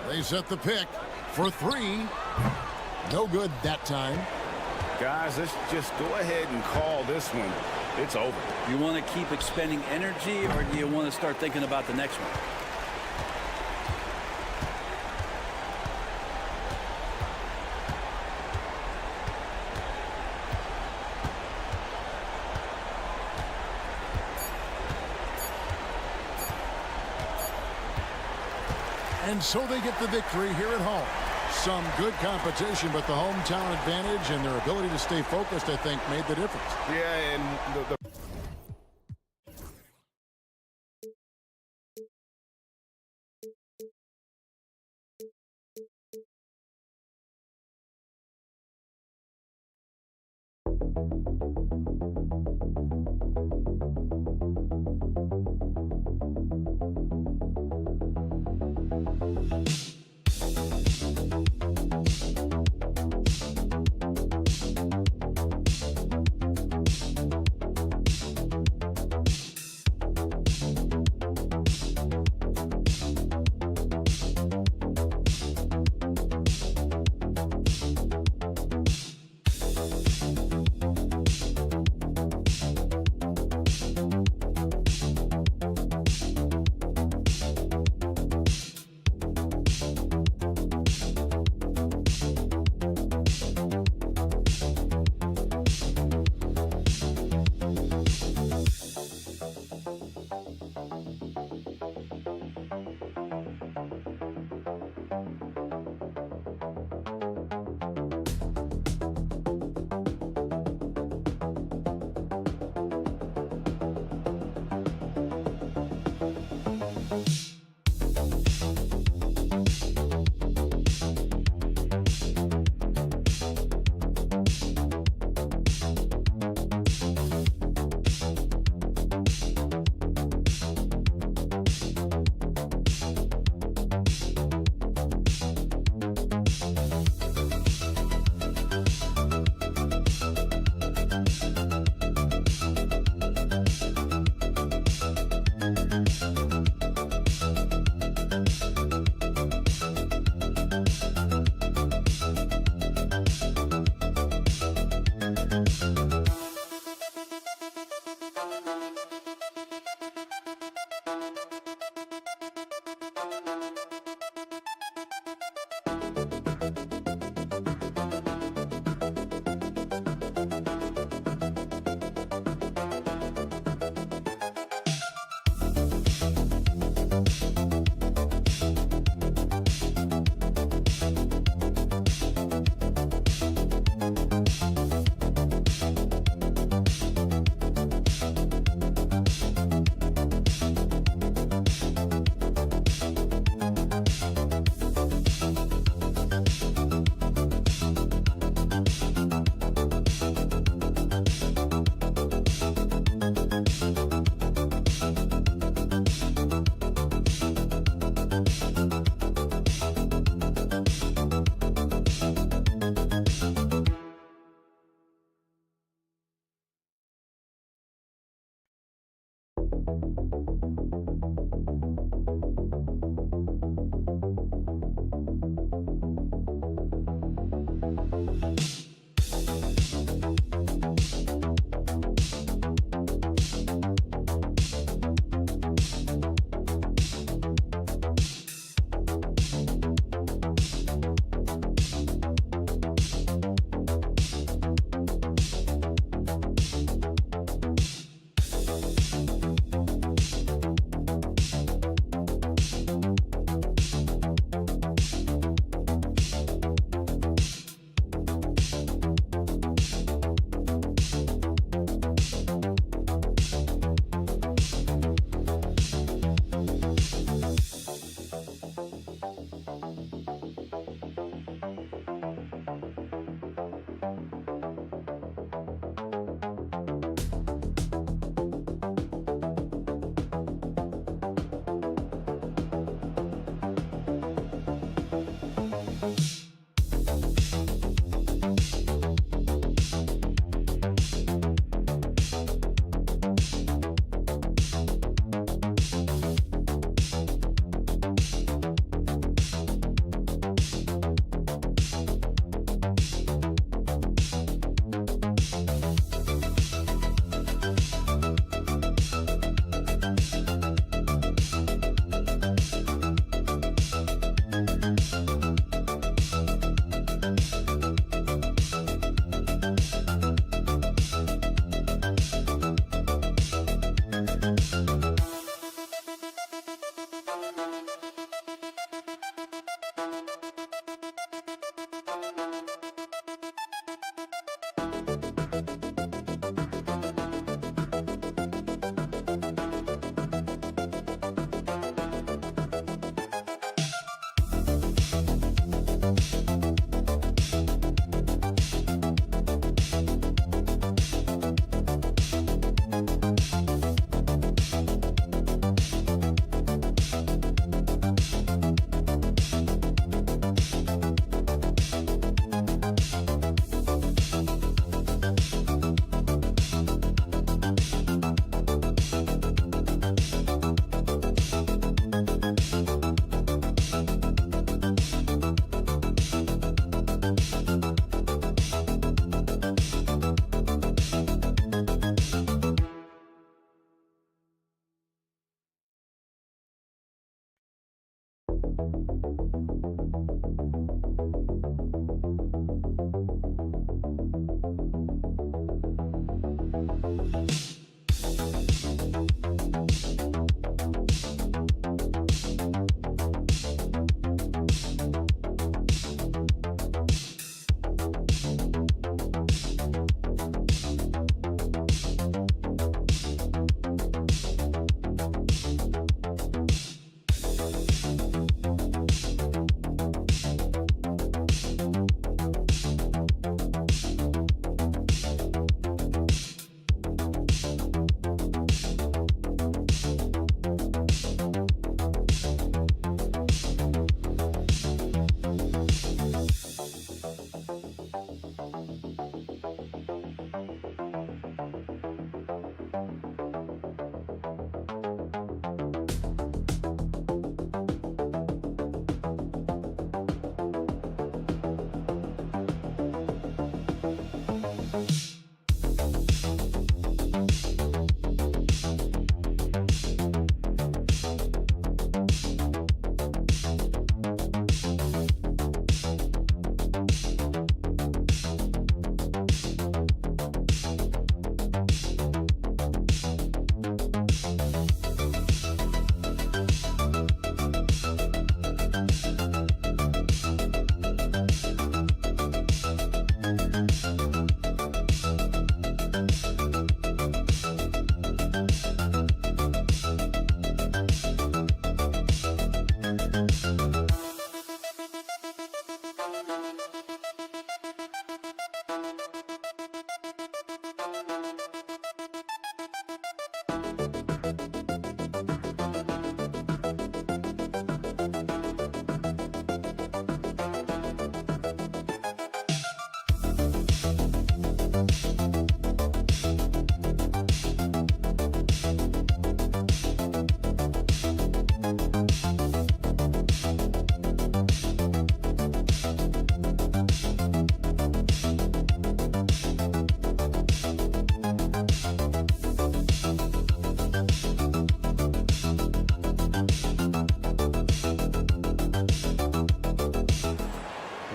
They set the pick for three. No good that time. Guys, let's just go ahead and call this one. It's over. You want to keep expending energy, or do you want to start thinking about the next one? And so they get the victory here at home. Some good competition, but the hometown advantage and their ability to stay focused, I think, made the difference. Yeah, and the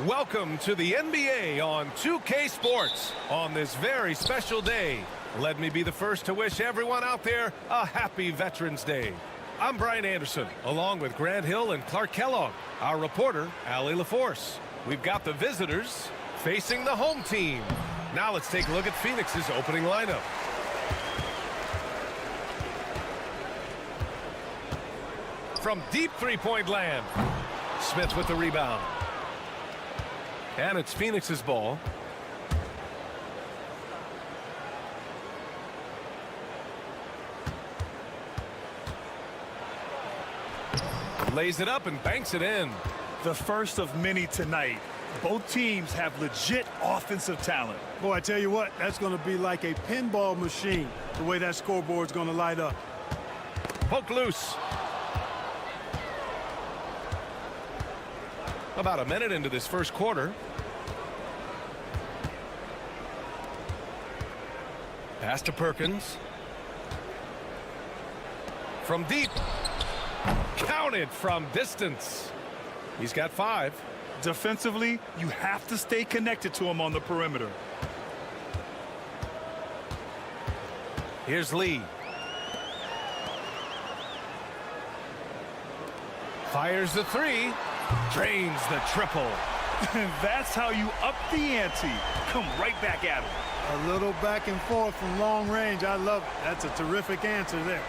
Welcome to the NBA on 2K Sports on this very special day. Let me be the first to wish everyone out there a happy Veterans Day. I'm Brian Anderson, along with Grant Hill and Clark Kellogg, our reporter, Allie LaForce. We've got the visitors facing the home team. Now let's take a look at Phoenix's opening lineup. From deep three-point land, Smith with the rebound. And it's Phoenix's ball. Lays it up and banks it in. The first of many tonight. Both teams have legit offensive talent. Boy, I tell you what, that's going to be like a pinball machine, the way that scoreboard's going to light up. Poke loose. About a minute into this first quarter. Pass to Perkins. From deep. Counted from distance. He's got 5. Defensively, you have to stay connected to him on the perimeter. Here's Lee. Fires the 3. Drains the triple. That's how you up the ante. Come right back at him. A little back and forth from long range. I love it. That's a terrific answer there.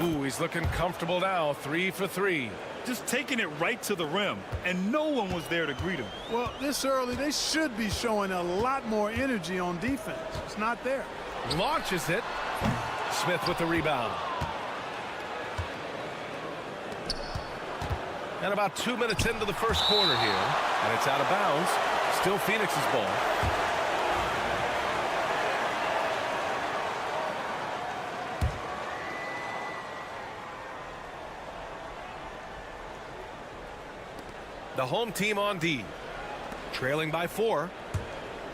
Ooh, he's looking comfortable now. 3 for 3. Just taking it right to the rim, and no one was there to greet him. Well, this early, they should be showing a lot more energy on defense. It's not there. Launches it. Smith with the rebound. And about 2 minutes into the first quarter here. And it's out of bounds. Still Phoenix's ball. The home team on D. Trailing by 4.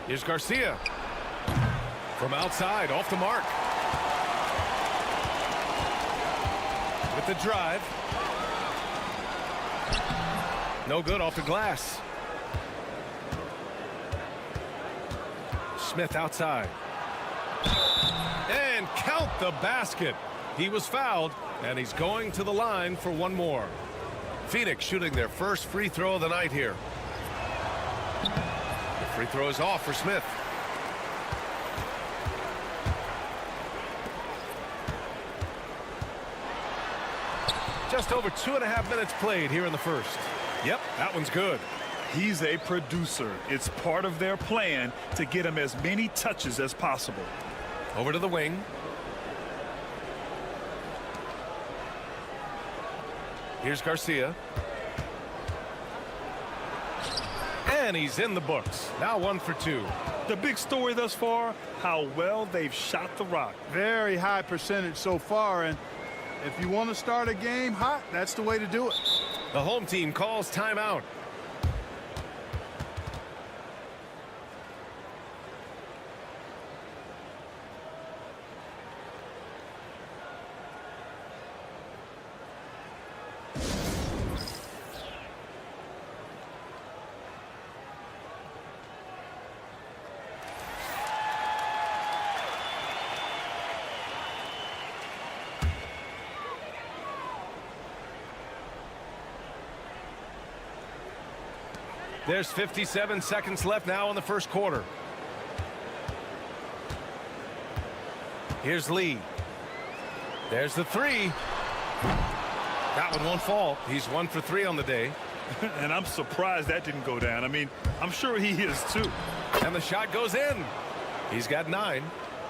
Here's Garcia. From outside, off the mark. with the drive. No good off the glass. Smith outside. And count the basket. He was fouled, and he's going to the line for one more. Phoenix shooting their first free throw of the night here. The free throw is off for Smith. Just over 2.5 minutes played here in the first. Yep, that one's good. He's a producer. It's part of their plan to get him as many touches as possible. Over to the wing. Here's Garcia. And he's in the books. Now 1 for 2. The big story thus far, how well they've shot the rock. Very high percentage so far, and if you want to start a game hot, that's the way to do it. The home team calls timeout. There's 57 seconds left now in the first quarter. Here's Lee. There's the three. That one won't fall. He's 1 for 3 on the day. And I'm surprised that didn't go down. I mean, I'm sure he is too. And the shot goes in. He's got 9.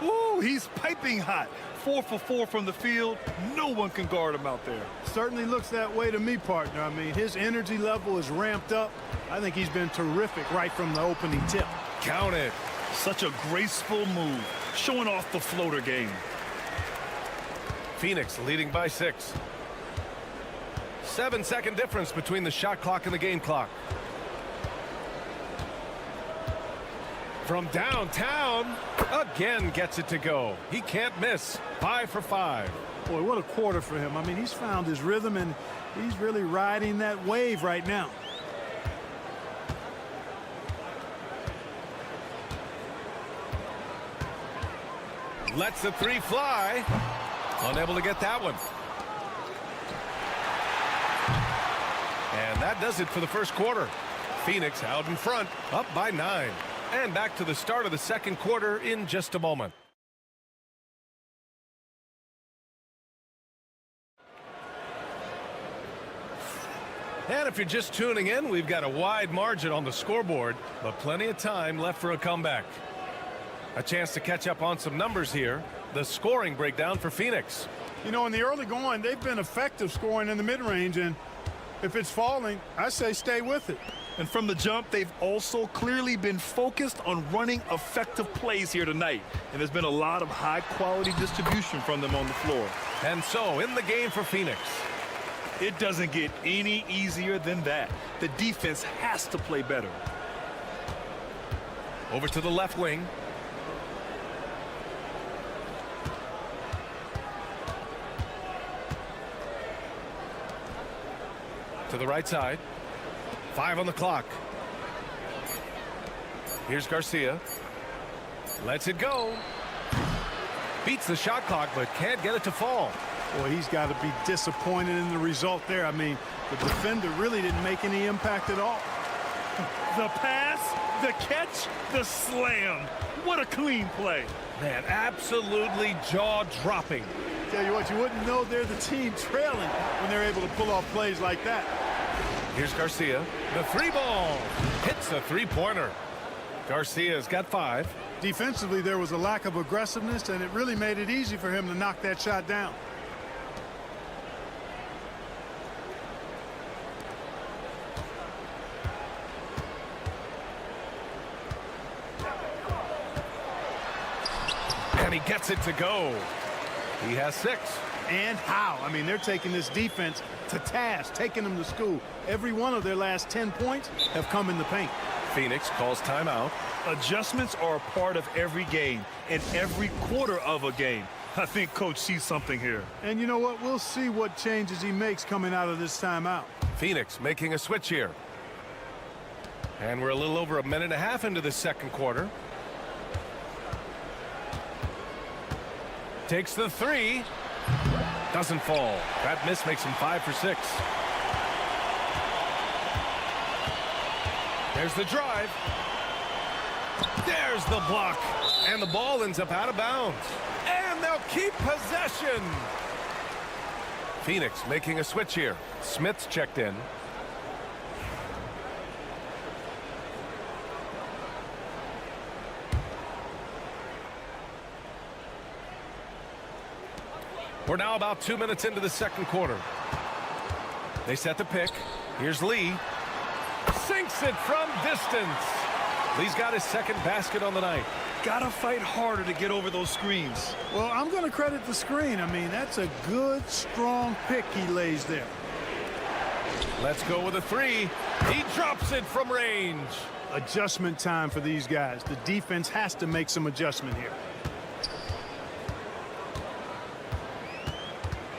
Ooh, he's piping hot. 4 for 4 from the field. No one can guard him out there. Certainly looks that way to me, partner. I mean, his energy level is ramped up. I think he's been terrific right from the opening tip. Count it. Such a graceful move, showing off the floater game. Phoenix leading by 6. 7-second difference between the shot clock and the game clock. From downtown, again gets it to go. He can't miss. 5 for 5. Boy, what a quarter for him. I mean, he's found his rhythm, and he's really riding that wave right now. Lets the three fly. Unable to get that one. And that does it for the first quarter. Phoenix out in front, up by 9. And back to the start of the second quarter in just a moment. And if you're just tuning in, we've got a wide margin on the scoreboard, but plenty of time left for a comeback. A chance to catch up on some numbers here. The scoring breakdown for Phoenix. You know, in the early going, they've been effective scoring in the mid-range, and if it's falling, I say stay with it. And from the jump, they've also clearly been focused on running effective plays here tonight. And there's been a lot of high-quality distribution from them on the floor. And so, in the game for Phoenix. It doesn't get any easier than that. The defense has to play better. Over to the left wing. To the right side. 5 on the clock. Here's Garcia. Lets it go. Beats the shot clock, but can't get it to fall. Boy, he's got to be disappointed in the result there. I mean, the defender really didn't make any impact at all. The pass, the catch, the slam. What a clean play. Man, absolutely jaw-dropping. Tell you what, you wouldn't know they're the team trailing when they're able to pull off plays like that. Here's Garcia. The three ball hits a three-pointer. Garcia's got 5. Defensively, there was a lack of aggressiveness, and it really made it easy for him to knock that shot down. And he gets it to go. He has 6. And how? I mean, they're taking this defense to task, taking them to school. Every one of their last 10 points have come in the paint. Phoenix calls timeout. Adjustments are a part of every game and every quarter of a game. I think Coach sees something here. And you know what? We'll see what changes he makes coming out of this timeout. Phoenix making a switch here. And we're a little over a minute and a half into the second quarter. Takes the three. Doesn't fall. That miss makes him 5 for 6. There's the drive. There's the block. And the ball ends up out of bounds. And they'll keep possession. Phoenix making a switch here. Smith's checked in. We're now about 2 minutes into the second quarter. They set the pick. Here's Lee. Sinks it from distance. Lee's got his second basket on the night. Gotta fight harder to get over those screens. Well, I'm going to credit the screen. I mean, that's a good, strong pick he lays there. Let's go with a three. He drops it from range. Adjustment time for these guys. The defense has to make some adjustment here.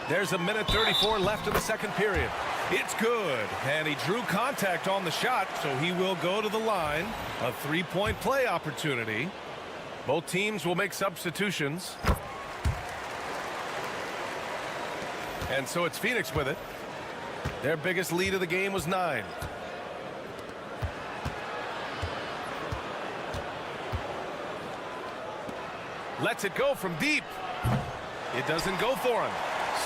There's a minute 34 left in the second period. It's good, and he drew contact on the shot, so he will go to the line. A three-point play opportunity. Both teams will make substitutions. And so it's Phoenix with it. Their biggest lead of the game was 9. Lets it go from deep. It doesn't go for him.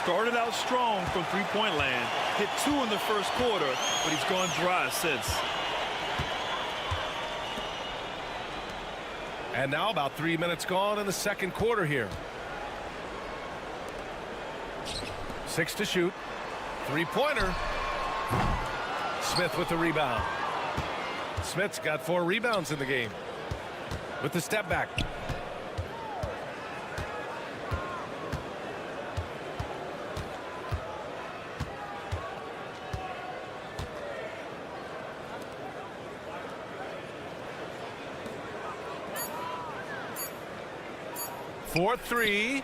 Started out strong from three-point land. Hit 2 in the first quarter, but he's gone dry since. And now about 3 minutes gone in the second quarter here. 6 to shoot. Three-pointer. Smith with the rebound. Smith's got 4 rebounds in the game. With the step back. For 3.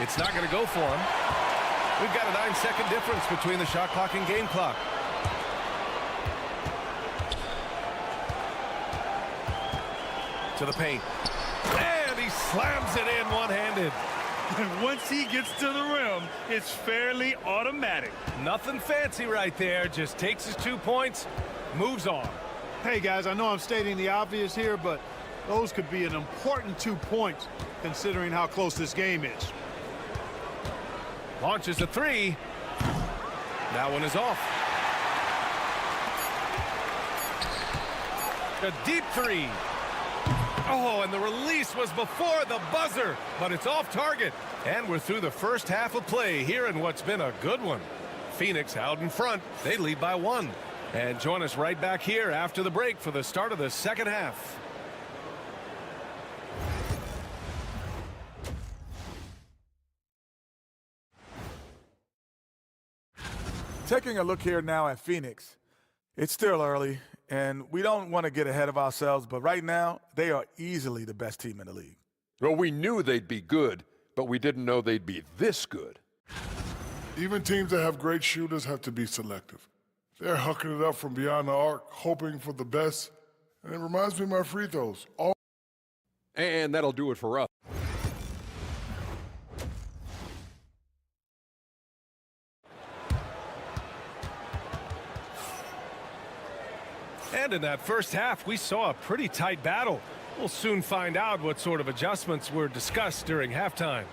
It's not going to go for him. We've got a 9-second difference between the shot clock and game clock. To the paint. And he slams it in one-handed. And once he gets to the rim, it's fairly automatic. Nothing fancy right there. Just takes his 2 points, moves on. Hey, guys, I know I'm stating the obvious here, but those could be an important 2 points considering how close this game is. Launches a 3. That one is off. A deep 3. Oh, and the release was before the buzzer, but it's off target. And we're through the first half of play here in what's been a good one. Phoenix out in front. They lead by 1. And join us right back here after the break for the start of the second half. Taking a look here now at Phoenix. It's still early, and we don't want to get ahead of ourselves, but right now, they are easily the best team in the league. Well, we knew they'd be good, but we didn't know they'd be this good. Even teams that have great shooters have to be selective. They're hucking it up from beyond the arc, hoping for the best. And it reminds me of my free throws. And that'll do it for us. And in that first half, we saw a pretty tight battle. We'll soon find out what sort of adjustments were discussed during halftime.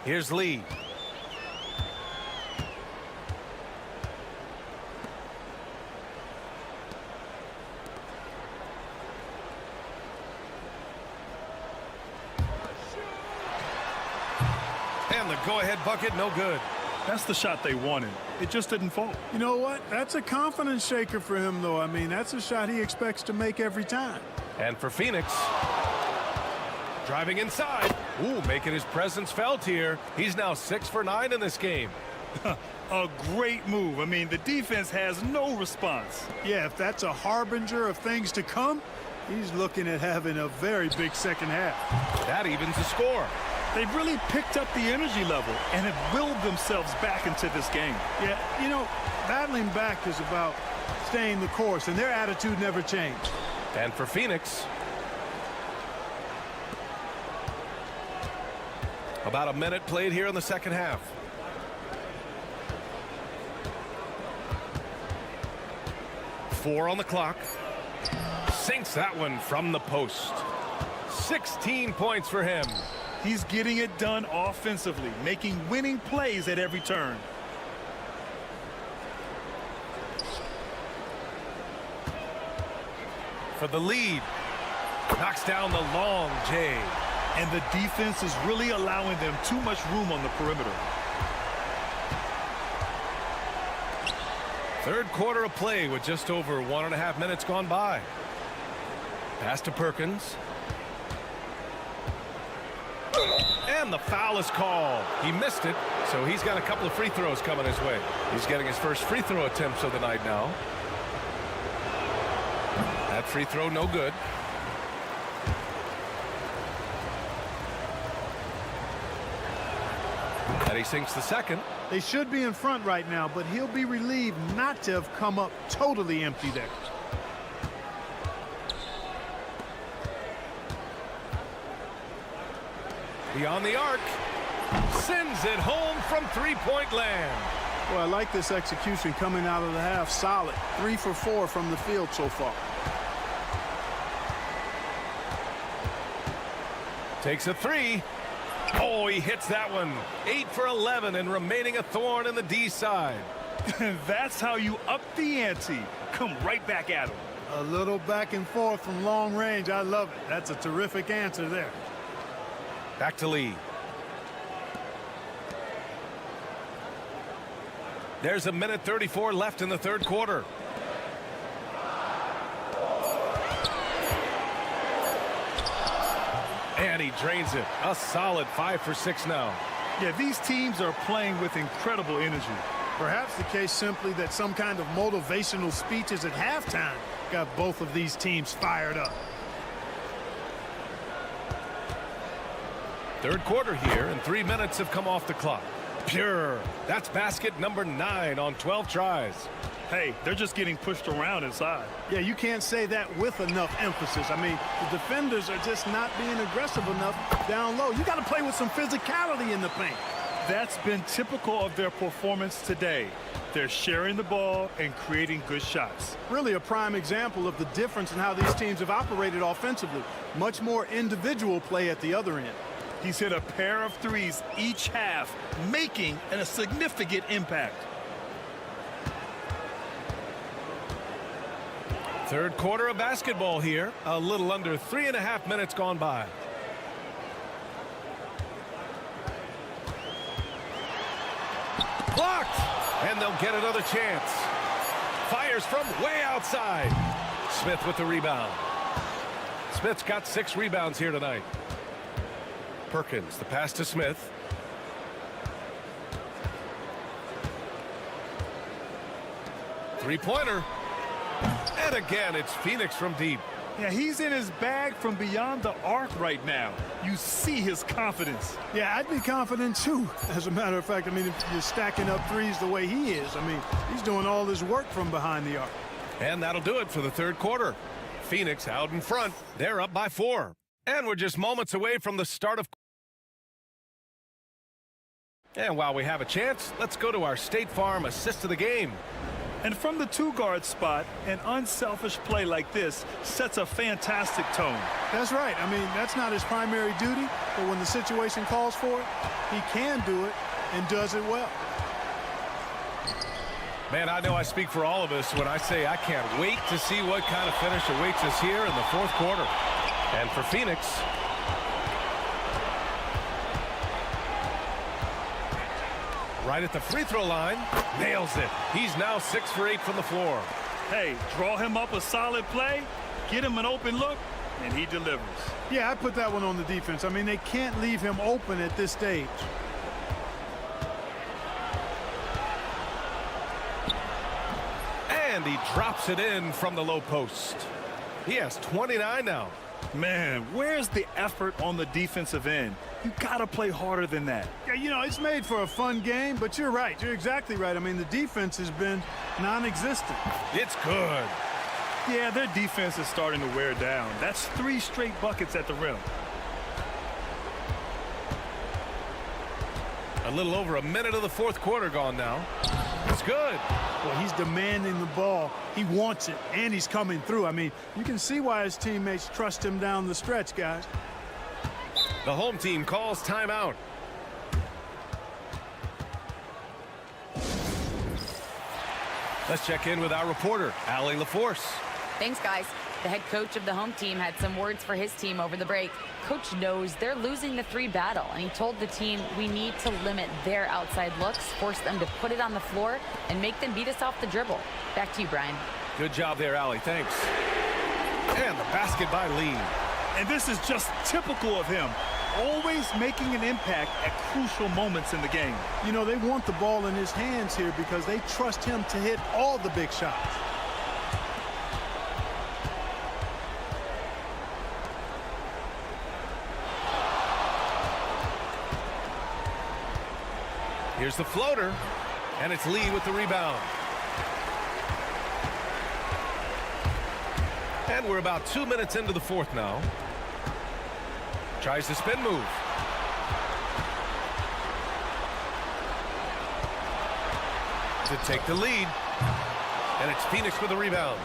Here's Lee. And the go-ahead bucket, no good. That's the shot they wanted. It just didn't fall. You know what? That's a confidence shaker for him, though. I mean, that's a shot he expects to make every time. And for Phoenix, driving inside. Ooh, making his presence felt here. He's now 6 for 9 in this game. A great move. I mean, the defense has no response. Yeah, if that's a harbinger of things to come, He's looking at having a very big second half. That evens the score. They've really picked up the energy level and have willed themselves back into this game. Yeah, you know, battling back is about staying the course, and their attitude never changed. And for Phoenix, about a minute played here in the second half. Four on the clock. Sinks that one from the post. 16 points for him. He's getting it done offensively, making winning plays at every turn. For the lead. Knocks down the long J. And the defense is really allowing them too much room on the perimeter. Third quarter of play with just over 1.5 minutes gone by. Pass to Perkins. And the foul is called. He missed it, so he's got a couple of free throws coming his way. He's getting his first free throw attempts of the night now. That free throw no good. And he sinks the second. They should be in front right now, but he'll be relieved not to have come up totally empty there. Beyond the arc. Sends it home from three-point land. Well, I like this execution coming out of the half. Solid. 3 for 4 from the field so far. Takes a three. Oh, he hits that one. 8 for 11 and remaining a thorn in the D side. That's how you up the ante. Come right back at him. A little back and forth from long range. I love it. That's a terrific answer there. Back to Lee. There's a minute 34 left in the third quarter. And he drains it. A solid 5 for 6 now. Yeah, these teams are playing with incredible energy. Perhaps the case simply that some kind of motivational speeches at halftime got both of these teams fired up. Third quarter here, and 3 minutes have come off the clock. Pure. That's basket number 9 on 12 tries. Hey, they're just getting pushed around inside. Yeah, you can't say that with enough emphasis. I mean, the defenders are just not being aggressive enough down low. You got to play with some physicality in the paint. That's been typical of their performance today. They're sharing the ball and creating good shots. Really a prime example of the difference in how these teams have operated offensively. Much more individual play at the other end. He's hit a pair of threes each half, making a significant impact. Third quarter of basketball here. A little under 3.5 minutes gone by. Blocked! And they'll get another chance. Fires from way outside. Smith with the rebound. Smith's got 6 rebounds here tonight. Perkins, the pass to Smith. Three-pointer. And again, it's Phoenix from deep. Yeah, he's in his bag from beyond the arc right now. You see his confidence. Yeah, I'd be confident too. As a matter of fact, I mean, if you're stacking up threes the way he is, I mean, he's doing all his work from behind the arc. And that'll do it for the third quarter. Phoenix out in front. They're up by 4. And we're just moments away from the start of... And while we have a chance, let's go to our State Farm assist of the game. And from the 2-guard spot, an unselfish play like this sets a fantastic tone. That's right. I mean, that's not his primary duty, but when the situation calls for it, he can do it and does it well. Man, I know I speak for all of us when I say I can't wait to see what kind of finish awaits us here in the fourth quarter. And for Phoenix, right at the free throw line, nails it. He's now 6 for 8 from the floor. Hey, draw him up a solid play, get him an open look, and he delivers. Yeah, I put that one on the defense. I mean, they can't leave him open at this stage. And he drops it in from the low post. He has 29 now. Man, where's the effort on the defensive end? You got to play harder than that. Yeah, you know, it's made for a fun game, but you're right. You're exactly right. I mean, the defense has been non-existent. It's good. Yeah, their defense is starting to wear down. That's 3 straight buckets at the rim. A little over a minute of the fourth quarter gone now. It's good. Well, he's demanding the ball. He wants it, and he's coming through. I mean, you can see why his teammates trust him down the stretch, guys. The home team calls timeout. Let's check in with our reporter, Allie LaForce. Thanks, guys. The head coach of the home team had some words for his team over the break. Coach knows they're losing the 3 battle, and he told the team we need to limit their outside looks, force them to put it on the floor, and make them beat us off the dribble. Back to you, Brian. Good job there, Allie. Thanks. And the basket by Lee. And this is just typical of him. Always making an impact at crucial moments in the game. You know, they want the ball in his hands here because they trust him to hit all the big shots. Here's the floater, and it's Lee with the rebound. And we're about 2 minutes into the fourth now. Tries the spin move. To take the lead. And it's Phoenix with the rebound.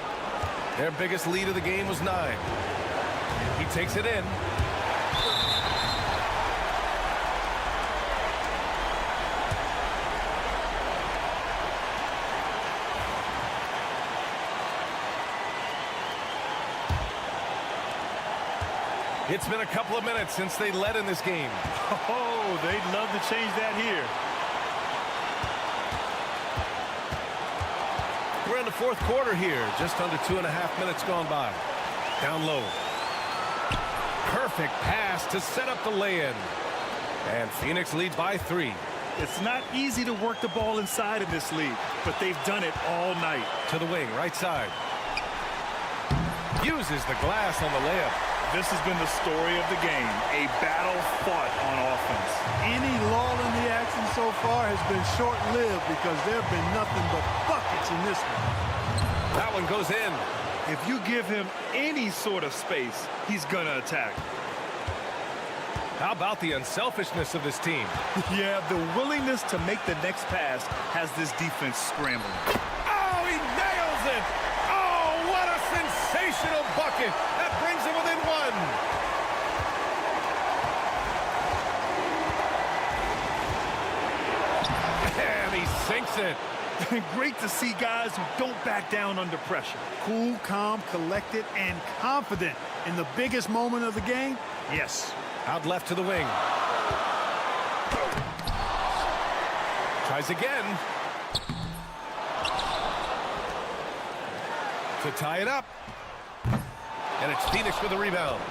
Their biggest lead of the game was 9. He takes it in. It's been a couple of minutes since they led in this game. Oh, they'd love to change that here. We're in the fourth quarter here. Just under 2.5 minutes gone by. Down low. Perfect pass to set up the lay-in. And Phoenix leads by 3. It's not easy to work the ball inside in this league, but they've done it all night. To the wing, right side. Uses the glass on the layup. This has been the story of the game, a battle fought on offense. Any lull in the action so far has been short-lived because there have been nothing but buckets in this one. That one goes in. If you give him any sort of space, he's going to attack. How about the unselfishness of this team? Yeah, the willingness to make the next pass has this defense scrambling. Oh, he nails it! Oh, what a sensational bucket! That brings him within 1. And he sinks it. Great to see guys who don't back down under pressure. Cool, calm, collected, and confident in the biggest moment of the game. Yes. Out left to the wing. Tries again. To tie it up. And it's Phoenix with a rebound.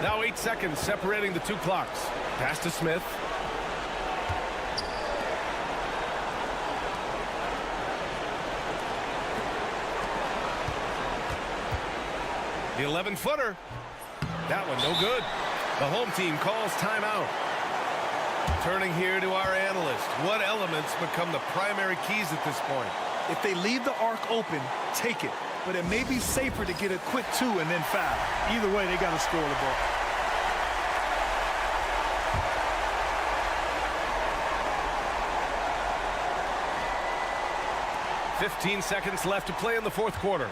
Now 8 seconds separating the 2 clocks. Pass to Smith. The 11-footer. That one no good. The home team calls timeout. Turning here to our analyst. What elements become the primary keys at this point? If they leave the arc open, take it. But it may be safer to get a quick 2 and then foul. Either way, they got to score the ball. $15 seconds left to play in the fourth quarter.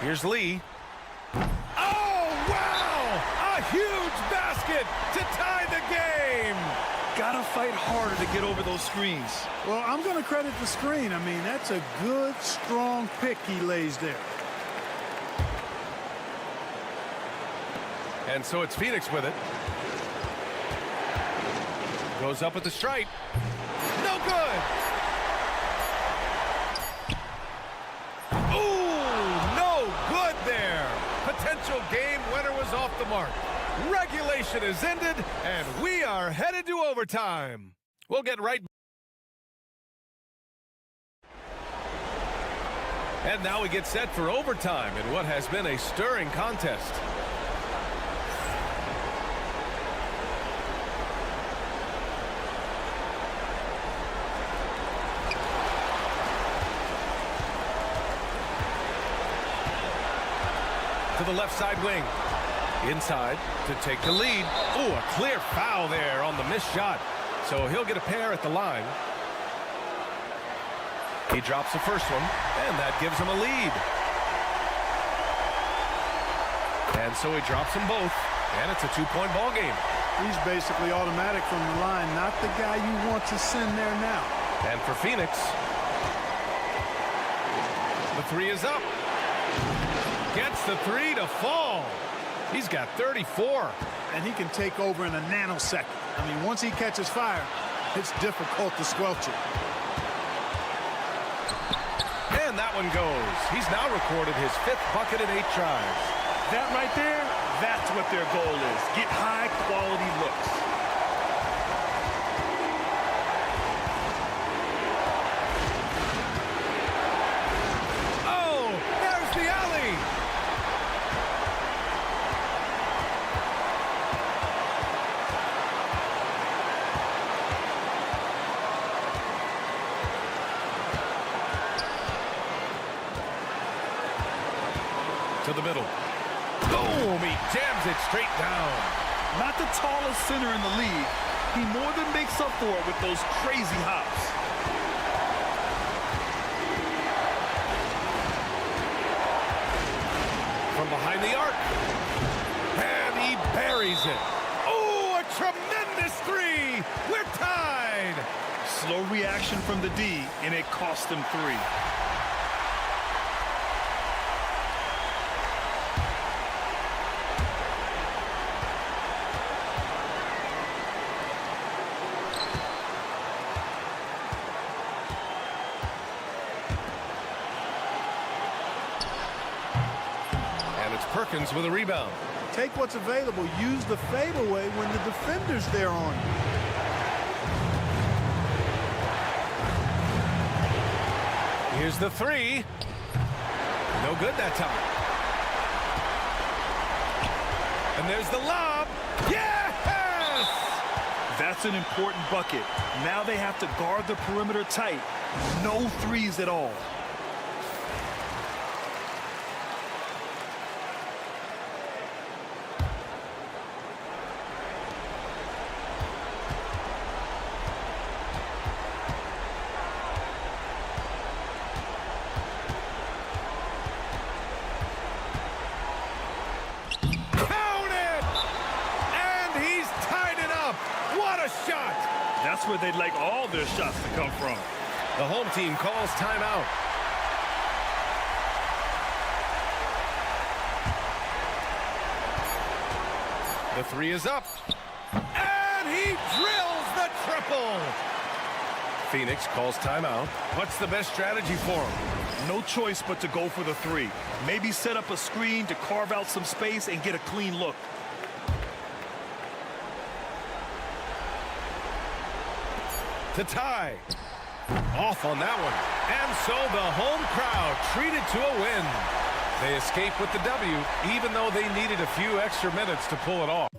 Here's Lee. Oh, wow! A huge basket to tie the game! Gotta fight harder to get over those screens. Well, I'm going to credit the screen. I mean, that's a good, strong pick he lays there. And so it's Phoenix with it. Goes up at the stripe. No good! Ooh, no good there. Potential game winner was off the mark. Regulation is ended, and we are headed to overtime. We'll get right And now we get set for overtime in what has been a stirring contest. To the left side wing. Inside to take the lead. Ooh, a clear foul there on the missed shot. So he'll get a pair at the line. He drops the first one, and that gives him a lead. And so he drops them both, and it's a two-point ball game. He's basically automatic from the line, not the guy you want to send there now. And for Phoenix, the three is up. Gets the three to fall. He's got 34. And he can take over in a nanosecond. I mean, once he catches fire, it's difficult to squelch it. And that one goes. He's now recorded his 5th bucket in 8 tries. That right there, that's what their goal is. Get high-quality looks. Oh, there's the alley. To the middle. Boom! He jams it straight down. Not the tallest center in the league. He more than makes up for it with those crazy hops. From behind the arc. And he buries it. Oh, a tremendous three. We're tied. Slow reaction from the D, and it cost him 3. Perkins with a rebound. Take what's available. Use the fadeaway when the defender's there on you. Here's the three. No good that time. And there's the lob. Yes! That's an important bucket. Now they have to guard the perimeter tight. No threes at all. That's where they'd like all their shots to come from. The home team calls timeout. The three is up. And he drills the triple. Phoenix calls timeout. What's the best strategy for him? No choice but to go for the three. Maybe set up a screen to carve out some space and get a clean look. To tie. Off on that one. And so the home crowd treated to a win. They escape with the W, even though they needed a few extra minutes to pull it off.